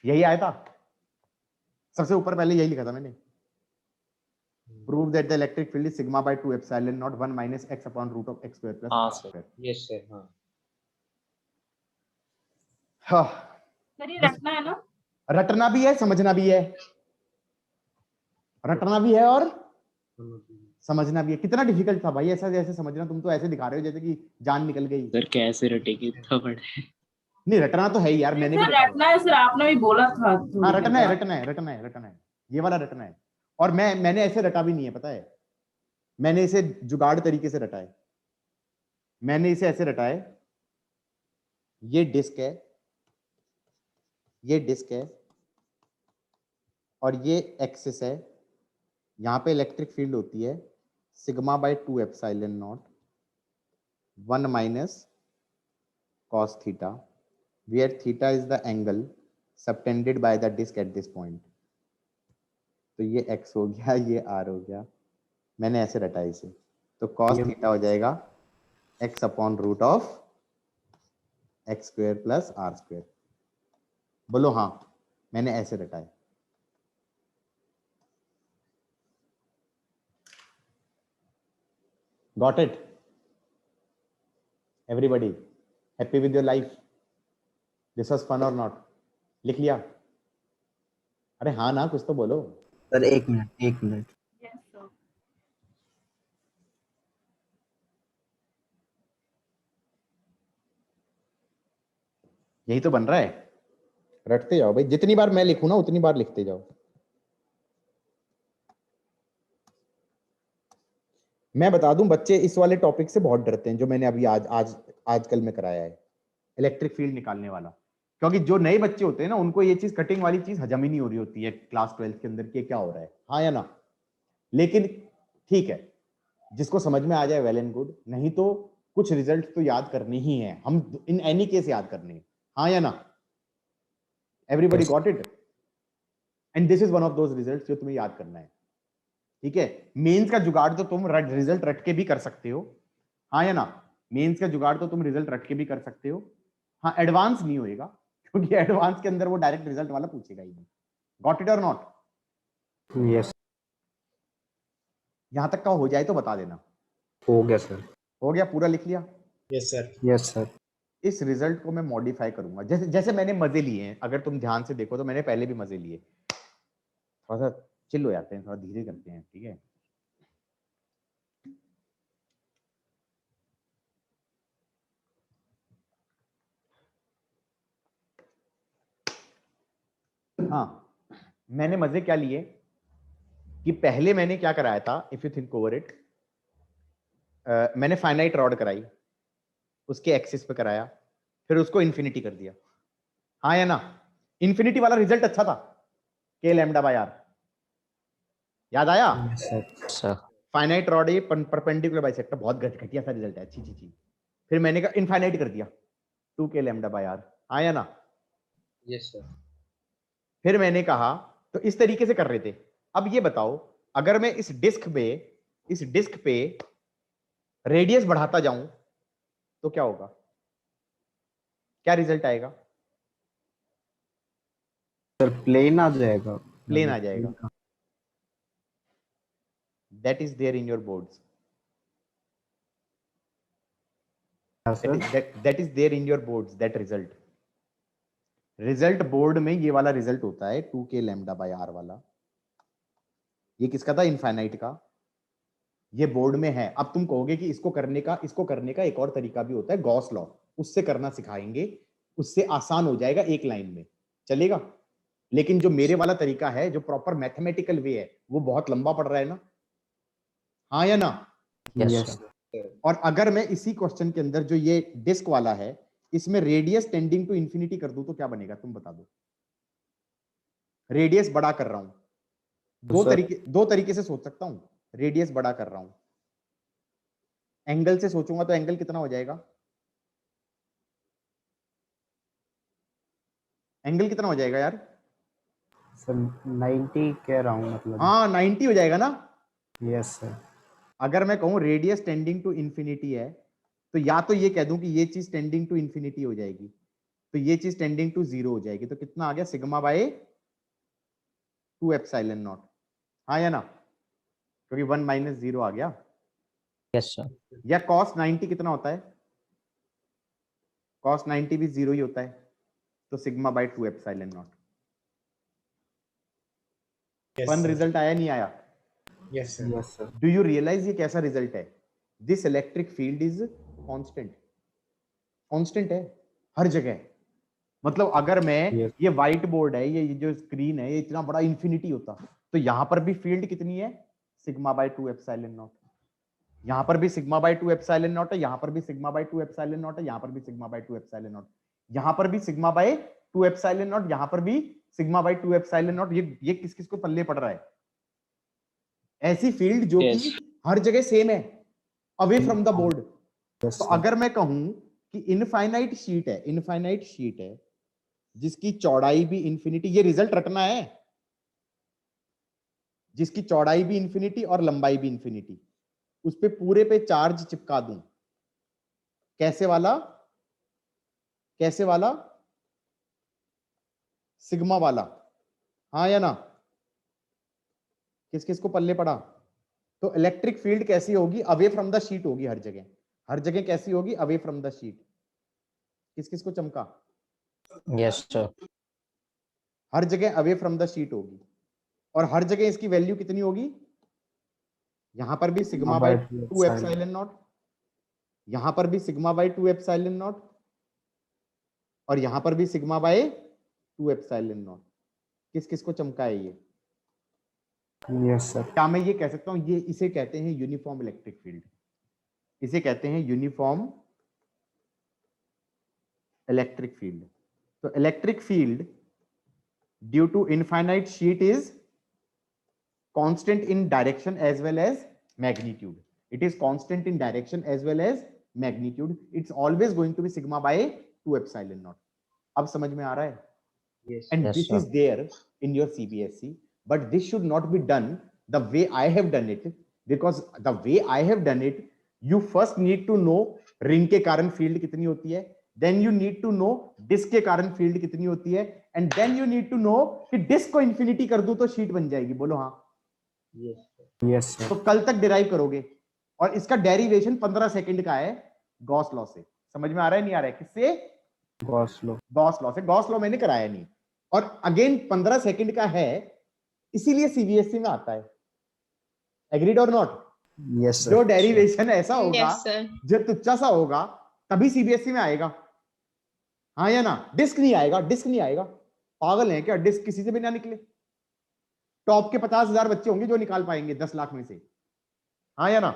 Speaker 1: यही आया था सबसे ऊपर, पहले यही लिखा था मैंने। Prove that the electric field is sigma by 2 epsilon naught 1 minus x upon root of x square plus
Speaker 10: हाँ
Speaker 1: R
Speaker 10: sir.
Speaker 1: Square.
Speaker 7: Yes sir. हाँ
Speaker 1: हाँ,
Speaker 11: सर ये रटना है ना?
Speaker 1: रटना भी है, समझना भी है। रटना भी है और समझना भी है। कितना डिफिकल्ट था भाई ऐसा जैसे समझना? तुम तो ऐसे दिखा रहे हो जैसे कि जान निकल गई।
Speaker 10: सर कैसे रटेगी इतना बड़े?
Speaker 1: नहीं, रटना तो है ही यार, मैंने भी
Speaker 11: सर रटना है सर, आपने भी बोला था।
Speaker 1: हाँ, रटना है, रटना है, रटना है, रटना है, ये वाला रटना है। और मैंने ऐसे रटा भी नहीं है, पता है? मैंने इसे जुगाड़ तरीके से रटा है। मैंने इसे ऐसे रटा है, ये डिस्क है, ये डिस्क है, और ये एक्सिस है। यहाँ पे इलेक्ट्रिक फील्ड होती है sigma by 2 epsilon naught 1 minus cos theta, where theta is the angle subtended by the disk at this point। तो ये x हो गया, ये r हो गया। मैंने ऐसे रटा इसे, तो cos थीटा हो जाएगा x upon root of x square plus are square. बोलो हाँ, मैंने ऐसे रटा है। Got it? Everybody happy with your life? This was fun or not? लिख लिया? अरे हाँ ना, कुछ तो बोलो।
Speaker 5: Sir 1 minute 1 minute.
Speaker 11: Yes sir.
Speaker 1: यही तो बन रहा है। रटते जाओ भाई, जितनी बार मैं लिखूं ना उतनी बार लिखते जाओ। मैं बता दूं, बच्चे इस वाले टॉपिक से बहुत डरते हैं जो मैंने अभी आजकल में कराया है, इलेक्ट्रिक फील्ड निकालने वाला। क्योंकि जो नए बच्चे होते हैं ना, उनको ये चीज, कटिंग वाली चीज हजम ही नहीं हो रही होती है क्लास 12 के अंदर कि क्या हो रहा है, हाँ या ना? लेकिन ठीक है, जिसको समझ में आ जाए वेल एंड गुड, नहीं तो कुछ रिजल्ट तो याद करने ही है, हम इन एनी केस याद करने हैं, हाँ या ना? Everybody got it? And this is one of those results जो तुम्हें याद करना है। ठीक है, मेंस का जुगाड़ तो तुम रिजल्ट रट के भी कर सकते हो, हाँ या ना? मेंस का जुगाड़ तो तुम रिजल्ट रट के भी कर सकते हो। हाँ, एडवांस नहीं होएगा, क्योंकि एडवांस के अंदर वो डायरेक्ट रिजल्ट वाला पूछेगा ही नहीं। गॉट इट और नॉट?
Speaker 5: यस।
Speaker 1: यहां तक का हो जाए तो बता देना।
Speaker 5: हो गया सर।
Speaker 1: हो गया? पूरा लिख लिया?
Speaker 2: Yes sir.
Speaker 5: Yes sir.
Speaker 1: इस रिजल्ट को मैं मॉडिफाई करूंगा, जैसे जैसे मैंने मजे लिए हैं। अगर तुम ध्यान से देखो तो मैंने पहले भी मजे लिए। थोड़ा सा चिल हो जाते हैं, थोड़ा धीरे करते हैं, ठीक है? हाँ, मैंने मजे क्या लिए कि पहले मैंने क्या कराया था, if you think over it, मैंने फाइनाइट रॉड कराई, उसके एक्सिस पे कराया, फिर उसको इन्फिनिटी कर दिया, हाँ या ना? इन्फिनिटी वाला रिजल्ट अच्छा था, k लैम्डा बाय r, याद आया?
Speaker 3: सर
Speaker 1: फाइनाइट रॉड है, परपेंडिकुलर बाइसेक्टर, बहुत घटिया सा रिजल्ट है, अच्छी चीज। फिर मैंने कहा इनफाइनाइट कर दिया 2k लैम्डा बाय आर, आया ना?
Speaker 7: Yes sir.
Speaker 1: फिर मैंने कहा तो इस तरीके से कर रहे थे। अब ये बताओ अगर मैं इस डिस्क पे रेडियस बढ़ाता जाऊं तो क्या होगा, क्या रिजल्ट आएगा?
Speaker 5: सर प्लेन आ जाएगा,
Speaker 1: प्लेन आ जाएगा। That is there in your boards, that is there in your boards, that result board में ये वाला रिजल्ट होता है 2k लैम्डा बाय आर वाला। ये किसका था? इनफाइनाइट का। ये बोर्ड में है। अब तुम कहोगे कि इसको करने का एक और तरीका भी होता है, गॉस लॉ, उससे करना सिखाएंगे, उससे आसान हो जाएगा, एक लाइन में चलेगा। लेकिन जो मेरे वाला तरीका है, जो प्रॉपर मैथमेटिकल वे है, वो बहुत लंबा पड़ रहा है ना, हाँ या ना?
Speaker 3: यस
Speaker 1: और अगर मैं इसी क्वेश्चन के अंदर जो ये डिस्क वाला है, इसमें रेडियस टेंडिंग टू इंफिनिटी कर दूं तो क्या बनेगा, तुम बता दो। रेडियस बड़ा कर रहा हूं, दो तरीके से सोच सकता हूं। रेडियस बड़ा कर रहा हूं, एंगल से सोचूंगा तो एंगल कितना हो जाएगा? एंगल कितना हो जाएगा यार?
Speaker 5: सर 90 कह रहा हूँ मतलब।
Speaker 1: हाँ 90 हो जाएगा ना।
Speaker 5: Yes sir.
Speaker 1: अगर मैं कहूं रेडियस टेंडिंग टू इंफिनिटी है, तो या तो ये कह दूं कि ये चीज टेंडिंग टू इंफिनिटी हो जाएगी, तो ये चीज टेंडिंग टू 0 हो जाएगी। तो कितना आ गया? सिग्मा बाय 2 एप्सिलॉन नॉट, हाँ या ना? क्योंकि 1 माइनस 0 आ गया।
Speaker 3: Yes sir.
Speaker 1: या cos 90 कितना होता है? cos 90 भी 0 ही होता है, तो sigma by 2 epsilon naught. Fun result आया नहीं आया?
Speaker 2: Yes sir.
Speaker 5: Yes sir.
Speaker 1: Do you realise ये कैसा रिजल्ट है? This electric field is constant है हर जगह। मतलब अगर मैं
Speaker 5: Yes.
Speaker 1: ये व्हाइट बोर्ड है, ये जो स्क्रीन है, ये इतना बड़ा इंफिनिटी होता, तो यहां पर भी फील्ड कितनी है? Sigma by 2 epsilon not. यहां पर भी सिग्मा बाय 2 एप्सिलॉन नॉट है, यहां पर भी सिग्मा बाय 2 एप्सिलॉन नॉट है, यहां पर भी सिग्मा बाय 2 एप्सिलॉन नॉट, यहां पर भी सिग्मा बाय 2 एप्सिलॉन नॉट, यहां पर भी सिग्मा बाय 2 एप्सिलॉन नॉट। ये किस किस को पल्ले पड़ रहा है? ऐसी फील्ड जो
Speaker 10: Yes.
Speaker 1: कि हर जगह सेम है, away from the board.
Speaker 5: Yes,
Speaker 1: तो
Speaker 5: sir.
Speaker 1: अगर मैं कहूं कि इनफाइनाइट शीट है जिसकी चौड़ाई भी इंफिनिटी, ये रिजल्ट रटना है, जिसकी चौड़ाई भी इंफिनिटी और लंबाई भी इंफिनिटी, उस पे पूरे पे चार्ज चिपका दूं, कैसे वाला? सिग्मा वाला, हाँ या ना? किस किस को पल्ले पड़ा? तो इलेक्ट्रिक फील्ड कैसी होगी? अवे फ्रॉम द शीट होगी हर जगह कैसी होगी? Away from the sheet. किस किस को चमका?
Speaker 3: Yes sir.
Speaker 1: हर जगह अवे फ्रॉम द शीट होगी, और हर जगह इसकी वैल्यू कितनी होगी? यहां पर भी सिग्मा बाय 2 एप्सिलॉन नॉट, यहां पर भी सिग्मा बाय 2 एप्सिलॉन नॉट, और यहां पर भी सिग्मा बाय 2 एप्सिलॉन नॉट। किस किस को चमका है ये?
Speaker 5: Yes sir.
Speaker 1: क्या मैं ये कह सकता हूं, ये इसे कहते हैं यूनिफॉर्म इलेक्ट्रिक फील्ड, इसे कहते हैं यूनिफॉर्म इलेक्ट्रिक फील्ड। तो electric field due to infinite sheet is constant in direction as well as magnitude. It is constant in direction as well as magnitude. It's always going to be sigma by 2 epsilon naught. अब समझ में आ रहा है?
Speaker 7: Yes.
Speaker 1: And
Speaker 3: Yes,
Speaker 1: this
Speaker 3: sir.
Speaker 1: is there in your CBSE, but this should not be done the way I have done it, because the way I have done it, you first need to know ring के कारण फील्ड कितनी होती है, then you need to know disc के कारण फील्ड कितनी होती है, and then you need to know कि डिस्क को इंफिनिटी कर दूं तो शीट बन जाएगी। बोलो हाँ।
Speaker 5: Yes sir.
Speaker 1: तो कल तक डिराइव करोगे, और इसका डेरिवेशन 15 सेकंड का है गॉस लॉ से। समझ में आ रहा है नहीं आ रहा है? किससे?
Speaker 5: Gauss law.
Speaker 1: गॉस लॉ से। गॉस लॉ मैंने कराया नहीं, और अगेन 15 सेकंड का है, इसीलिए सीबीएसई में आता है। एग्रीड और नॉट?
Speaker 5: Yes sir.
Speaker 1: जो डेरिवेशन ऐसा होगा,
Speaker 4: यस सर।
Speaker 1: जो तुच्चा सा होगा, तभी सीबीएसई में आएगा, हाँ या ना? डिस्क नहीं आएगा। पागल है क्या? डिस्क किसी से भी ना निकले। टॉप के 50,000 बच्चे होंगे जो निकाल पाएंगे 10 लाख में से, हाँ या ना?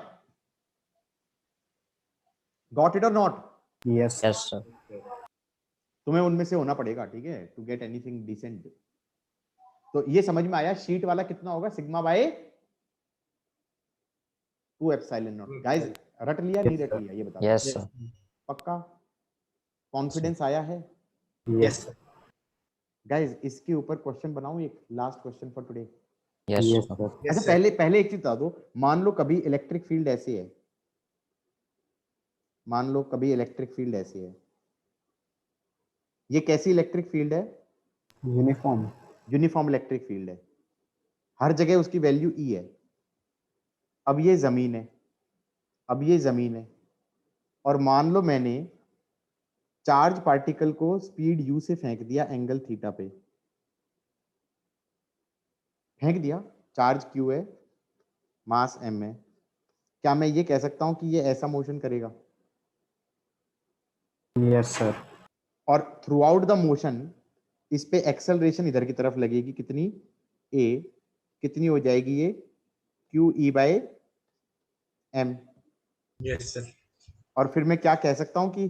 Speaker 1: गॉट इट और नॉट?
Speaker 5: Yes
Speaker 3: yes sir.
Speaker 1: तुम्हें उनमें से होना पड़ेगा, ठीक है, टू गेट एनीथिंग डिसेंट। तो ये समझ में आया? शीट वाला कितना होगा? Sigma by 2 epsilon not. Guys रट लिया नहीं रट लिया ये बता
Speaker 3: यस
Speaker 2: Yes.
Speaker 3: सर
Speaker 1: पक्का कॉन्फिडेंस आया है?
Speaker 2: Yes, sir.
Speaker 1: गाइस इसके ऊपर क्वेश्चन बनाऊं एक last question for today.
Speaker 3: Yes
Speaker 5: yes
Speaker 3: sir
Speaker 5: sir.
Speaker 2: Yes,
Speaker 1: अच्छा
Speaker 2: sir.
Speaker 1: पहले एक चीज बता दो, मान लो कभी इलेक्ट्रिक फील्ड ऐसी है, मान लो कभी इलेक्ट्रिक फील्ड ऐसी है, ये कैसी इलेक्ट्रिक फील्ड है?
Speaker 5: यूनिफॉर्म।
Speaker 1: यूनिफॉर्म इलेक्ट्रिक फील्ड है, हर जगह उसकी वैल्यू ई है। अब ये जमीन है, अब ये जमीन है, और मान लो मैंने चार्ज पार्टिकल को स्पीड यू से फेंक दिया एंगल थीटा पे, फेंक दिया, चार्ज क्यू है, मास एम है, क्या मैं ये कह सकता हूं कि ये ऐसा मोशन करेगा?
Speaker 5: Yes sir.
Speaker 1: और थ्रू आउट द मोशन इस पे एक्सेलरेशन इधर की तरफ लगेगी, कितनी? ए, कितनी हो जाएगी ये? Q E by M.
Speaker 2: Yes, sir.
Speaker 1: और फिर मैं क्या कह सकता हूं कि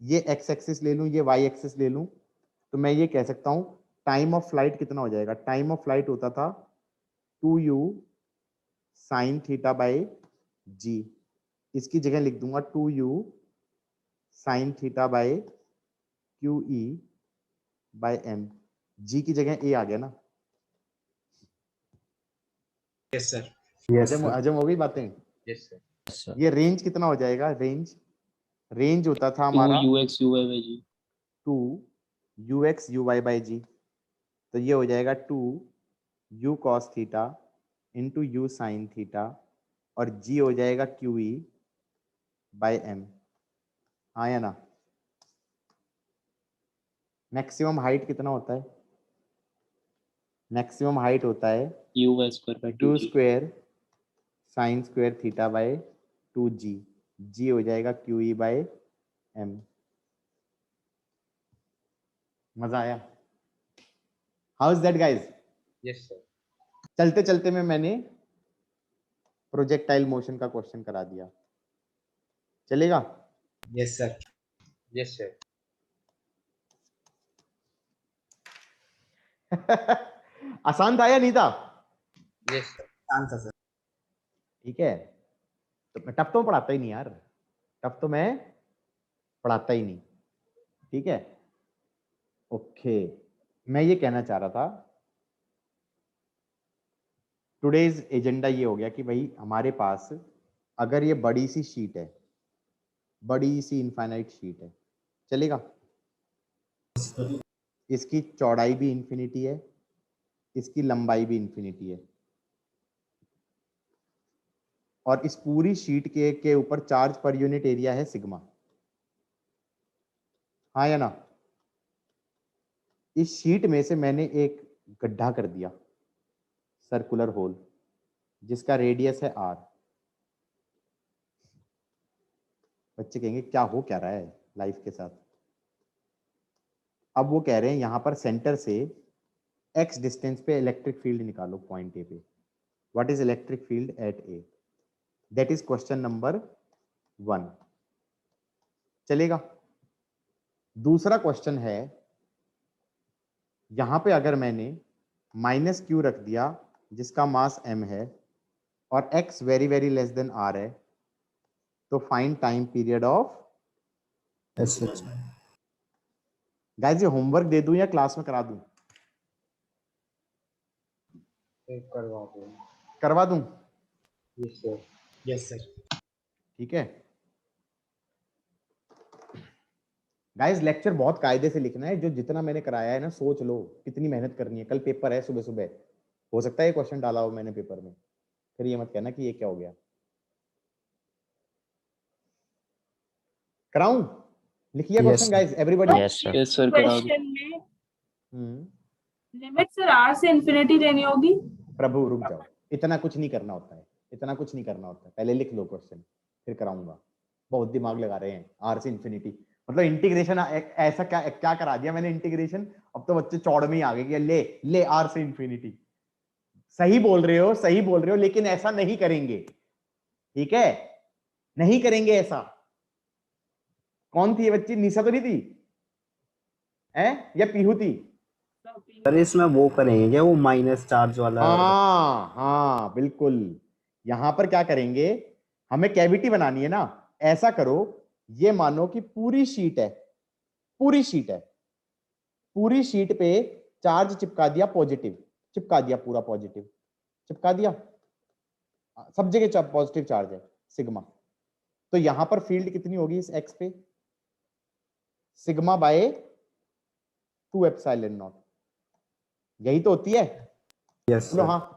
Speaker 1: ये एक्स एक्सिस ले लूं, ये वाई एक्सिस ले लूं, तो मैं ये कह सकता हूं टाइम ऑफ फ्लाइट कितना हो जाएगा? टाइम ऑफ फ्लाइट होता था 2u साइन थीटा बाय जी, इसकी जगह लिख दूंगा 2u sine theta by Q E by M. G की जगह ए आ गया ना?
Speaker 2: Yes, sir.
Speaker 5: यस
Speaker 1: हजम
Speaker 5: सर।
Speaker 1: हजम हो गई बातें?
Speaker 7: Yes, sir.
Speaker 3: सर
Speaker 1: ये रेंज कितना हो जाएगा? रेंज होता था
Speaker 10: टू
Speaker 1: हमारा
Speaker 10: U X U Y by G
Speaker 1: 2 U X U Y by G, तो ये हो जाएगा 2 U cos theta into U sine theta, और जी हो जाएगा क्यू ई बाई एम। हाँ या ना? मैक्सिमम हाइट कितना होता है? मैक्सिमम हाइट होता है
Speaker 10: U Y square by two
Speaker 1: 2
Speaker 10: G
Speaker 1: square sine square theta by 2g, G हो जाएगा क्यू ई बाय एम। मजा आया? How is that guys?
Speaker 7: Yes, sir.
Speaker 1: चलते चलते में मैंने प्रोजेक्टाइल मोशन का क्वेश्चन करा दिया, चलेगा?
Speaker 2: Yes, sir.
Speaker 7: Yes, sir.
Speaker 1: आसान था या नहीं था?
Speaker 7: Yes, sir.
Speaker 2: Answer, sir.
Speaker 1: ठीक है, तो टफ तो पढ़ाता ही नहीं यार, टफ तो मैं पढ़ाता ही नहीं। ठीक है, ओके। मैं ये कहना चाह रहा था, टुडेज एजेंडा ये हो गया कि भाई हमारे पास अगर ये बड़ी सी शीट है, बड़ी सी इनफाइनाइट शीट है, चलेगा? इसकी चौड़ाई भी इंफिनिटी है, इसकी लंबाई भी इंफिनिटी है, और इस पूरी शीट के ऊपर चार्ज पर यूनिट एरिया है सिग्मा। हाँ या ना? इस शीट में से मैंने एक गड्ढा कर दिया, सर्कुलर होल, जिसका रेडियस है r। बच्चे कहेंगे क्या हो क्या रहा है लाइफ के साथ? अब वो कह रहे हैं यहां पर सेंटर से x डिस्टेंस पे इलेक्ट्रिक फील्ड निकालो पॉइंट ए पे। What is electric field at A? That is question number 1। चलेगा? दूसरा क्वेश्चन है, यहां पे अगर मैंने माइनस क्यू रख दिया जिसका मास m है, और x very very less then r है, तो find time period of
Speaker 5: yes sir.
Speaker 1: Guys. ये होमवर्क दे दूं या क्लास में करा दूं?
Speaker 7: करवा दो।
Speaker 1: करवा दूं?
Speaker 7: Yes, sir.
Speaker 2: Yes, sir.
Speaker 1: ठीक है गाइस, लेक्चर बहुत कायदे से लिखना है, जो जितना मैंने कराया है ना, सोच लो कितनी मेहनत करनी है। कल पेपर है सुबह सुबह, हो सकता है ये क्वेश्चन डाला हो मैंने पेपर में, फिर ये मत कहना कि ये क्या हो गया। कराऊं? लिखिए
Speaker 5: Yes,
Speaker 1: question
Speaker 5: sir.
Speaker 1: Guys, everybody.
Speaker 3: Yes sir
Speaker 10: yes sir करा दो
Speaker 11: क्वेश्चन में लिमिट सर आर से इन्फिनिटी लेनी होगी।
Speaker 1: प्रभु रुक जाओ, इतना कुछ नहीं करना होता है, इतना कुछ नहीं करना होता है। पहले लिख लो क्वेश्चन, फिर कराऊंगा। बहुत दिमाग लगा रहे हैं। आर से इन्फिनिटी मतलब इंटीग्रेशन, ऐसा क्या क्या करा दिया मैंने इंटीग्रेशन? अब तो बच्चे चौड़ में ही आ गए कि ले ले आर से इन्फिनिटी। सही बोल रहे हो, सही बोल रहे हो, लेकिन ऐसा नहीं करेंगे, ठीक है? नहीं करेंगे ऐसा। कौन थी ये बच्ची? निशा तो नहीं थी है या पीहू थी?
Speaker 5: सर इसमें वो करेंगे क्या, वो माइनस चार्ज वाला?
Speaker 1: हाँ हाँ बिल्कुल। यहां पर क्या करेंगे, हमें कैविटी बनानी है ना। ऐसा करो, ये मानो कि पूरी शीट है, पूरी शीट है, पूरी शीट पे चार्ज चिपका दिया पॉजिटिव, चिपका दिया पूरा पॉजिटिव, चिपका दिया, सब जगह पॉजिटिव चार्ज है सिग्मा। तो यहां पर फील्ड कितनी होगी इस एक्स पे? सिग्मा बाय 2 एप्सिलॉन नॉट, यही तो होती है।
Speaker 5: यस
Speaker 1: बोलो
Speaker 5: सर।
Speaker 1: हाँ।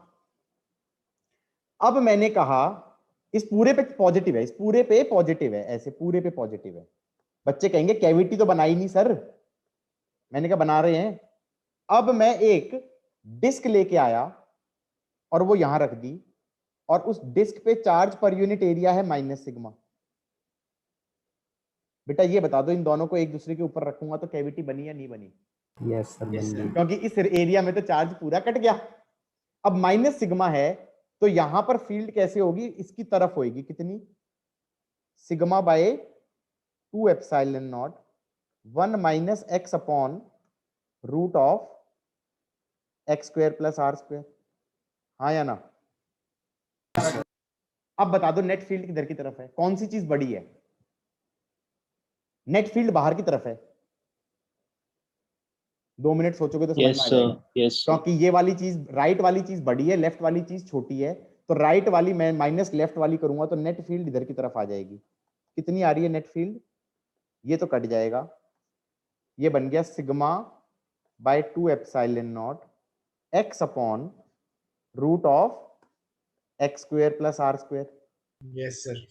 Speaker 1: अब मैंने कहा इस पूरे पे पॉजिटिव है, इस पूरे पे पॉजिटिव है, ऐसे पूरे पे पॉजिटिव है। बच्चे कहेंगे कैविटी तो बनाई नहीं सर। मैंने कहा बना रहे हैं। अब मैं एक डिस्क लेके आया और वो यहां रख दी, और उस डिस्क पे चार्ज पर यूनिट एरिया है माइनस सिग्मा। बेटा ये बता दो, इन दोनों को एक दूसरे के ऊपर रखूंगा तो कैविटी बनी या नहीं बनी?
Speaker 5: यस सर, बन गई।
Speaker 1: क्योंकि इस एरिया में तो चार्ज पूरा कट गया। अब माइनस सिग्मा है तो यहां पर फील्ड कैसे होगी? इसकी तरफ होगी, कितनी? Sigma by 2 epsilon naught 1 minus X upon root of X square plus are square. हाँ या ना? अब बता दो नेट फील्ड किधर की तरफ है, कौन सी चीज बड़ी है? नेट फील्ड बाहर की तरफ है। 2 मिनट सोचोगे तो समझ में आ जाएगा। क्योंकि ये वाली चीज, राइट वाली चीज बड़ी है, लेफ्ट वाली चीज छोटी है, तो राइट वाली मैं माइनस लेफ्ट वाली करूंगा तो नेट फील्ड इधर की तरफ आ जाएगी। कितनी आ रही है नेट फील्ड? ये तो कट जाएगा, ये बन गया sigma by 2 epsilon naught X upon root of X square plus are square.
Speaker 2: Yes sir.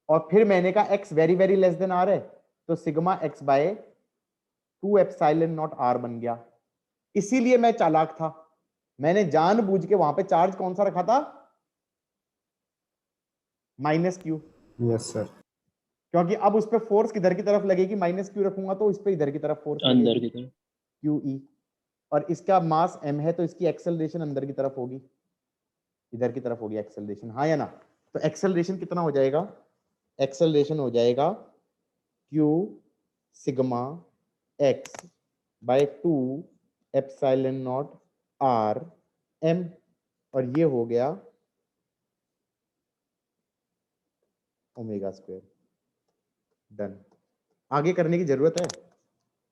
Speaker 1: और फिर मैंने कहा X very very less than R है, तो sigma X by 2 epsilon naught R बन गया। इसीलिए मैं चालाक था, मैंने जानबूझ के वहां पे चार्ज कौन सा रखा था? Minus Q.
Speaker 5: Yes sir.
Speaker 1: क्योंकि अब उस पर फोर्स किधर की तरफ लगेगी? माइनस क्यू रखूंगा तो इस पे इधर की तरफ फोर्स
Speaker 10: अंदर की तरफ
Speaker 1: क्यू ई, और इसका मास m है तो इसकी एक्सेलरेशन अंदर की तरफ होगी, इधर की तरफ होगी एक्सेलरेशन। हाँ या ना? तो एक्सेलरेशन कितना हो जाएगा? एक्सेलरेशन हो जाएगा q sigma x by 2 epsilon naught r m, और ये हो गया ओमेगा स्क्वायर। डन। आगे करने की जरूरत है?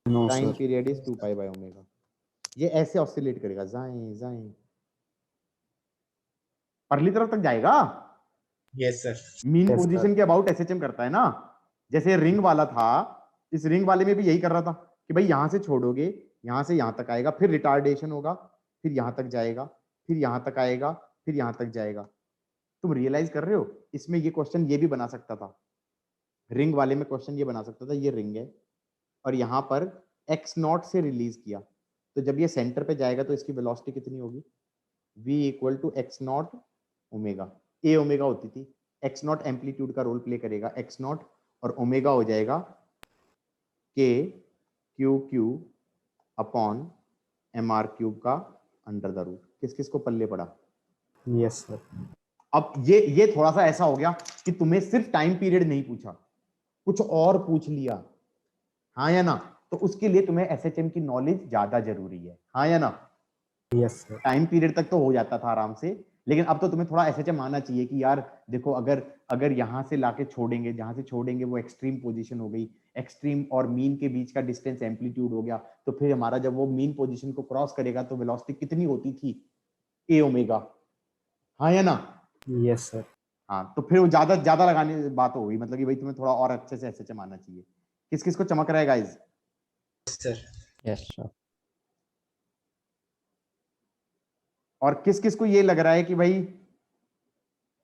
Speaker 5: No
Speaker 1: time
Speaker 5: sir.
Speaker 1: Period is 2 pi by omega. ये ऐसे ऑसिलेट करेगा, जाएं जाएं, परली तरफ तक जाएगा।
Speaker 2: Yes sir.
Speaker 1: Mean
Speaker 5: Yes,
Speaker 1: position
Speaker 5: sir.
Speaker 1: के अबाउट एसएचएम करता है ना। जैसे रिंग वाला था, इस रिंग वाले में भी यही कर रहा था कि भाई यहां से छोड़ोगे, यहां से यहां तक आएगा, फिर रिटार्डेशन होगा, फिर यहां तक जाएगा, फिर यहां तक आएगा, फिर यहां तक जाएगा। तुम रियलाइज कर रहे हो? इसमें ये क्वेश्चन ये भी बना सकता था, रिंग वाले में क्वेश्चन ये बना सकता था, ये रिंग है और यहाँ पर एक्स नॉट से रिलीज किया, तो जब ये सेंटर पे जाएगा तो इसकी वेलोसिटी कितनी होगी? v equal to X naught omega. A omega होती थी, एक्स नॉट एम्पलीट्यूड का रोल प्ले करेगा, एक्स नॉट, और ओमेगा हो जाएगा K Q Q upon M R cube का अंडर द रूट। किस किस को पल्ले पड़ा?
Speaker 5: Yes sir.
Speaker 1: अब ये थोड़ा सा ऐसा हो गया कि तुम्हें सिर्फ टाइम पीरियड नहीं पूछा, कुछ और पूछ लिया। हाँ या ना? तो उसके लिए तुम्हें एसएचएम की नॉलेज ज्यादा जरूरी है। हाँ या ना?
Speaker 5: Yes sir.
Speaker 1: टाइम पीरियड तक तो हो जाता था आराम से, लेकिन अब तो तुम्हें थोड़ा एसएचएम आना चाहिए कि यार देखो, अगर यहां से लाके छोड़ेंगे, जहां से छोड़ेंगे वो एक्सट्रीम पोजीशन हो गई, एक्सट्रीम और मीन के बीच का डिस्टेंस एम्पलीट्यूड हो गया, तो फिर हमारा जब वो मीन पोजीशन को क्रॉस करेगा तो वेलोसिटी कितनी होती थी? ए ओमेगा। हाँ या ना?
Speaker 5: Yes sir.
Speaker 1: हाँ, तो फिर वो ज्यादा ज्यादा लगाने बात हो गई, मतलब कि भाई तुम्हें थोड़ा और अच्छे से एसएचएम आना चाहिए। किस किस को चमक रहा है गाइज?
Speaker 2: सर।
Speaker 3: Yes sir.
Speaker 1: और किस किस को ये लग रहा है कि भाई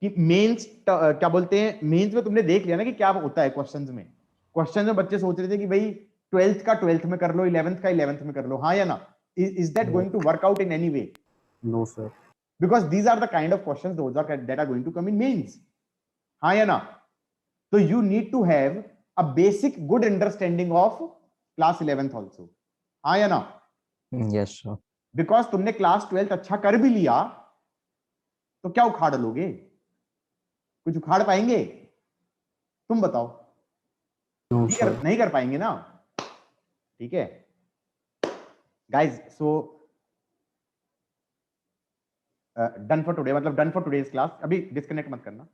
Speaker 1: कि मेंस क्या बोलते हैं, मेंस में तुमने देख लिया ना कि क्या होता है क्वेश्चंस में? क्वेश्चन में बच्चे सोच रहे थे कि भाई 12th का 12th में कर लो, 11th का 11th में कर लो। हाँ या ना? Is that going to work out in any way?
Speaker 5: No sir.
Speaker 1: Because these are the kind of questions that are going to come in mains. हाँ या ना? So you need to have a basic good understanding of class 11th also. हाँ या ना?
Speaker 3: Yes sir.
Speaker 1: Because तुमने क्लास 12th अच्छा कर भी लिया तो क्या उखाड़ लोगे? कुछ उखाड़ पाएंगे? तुम बताओ।
Speaker 5: No sir.
Speaker 1: नहीं कर पाएंगे ना? ठीक है guys, so done for today, मतलब डन फॉर टुडेज क्लास। अभी डिस्कनेक्ट मत करना।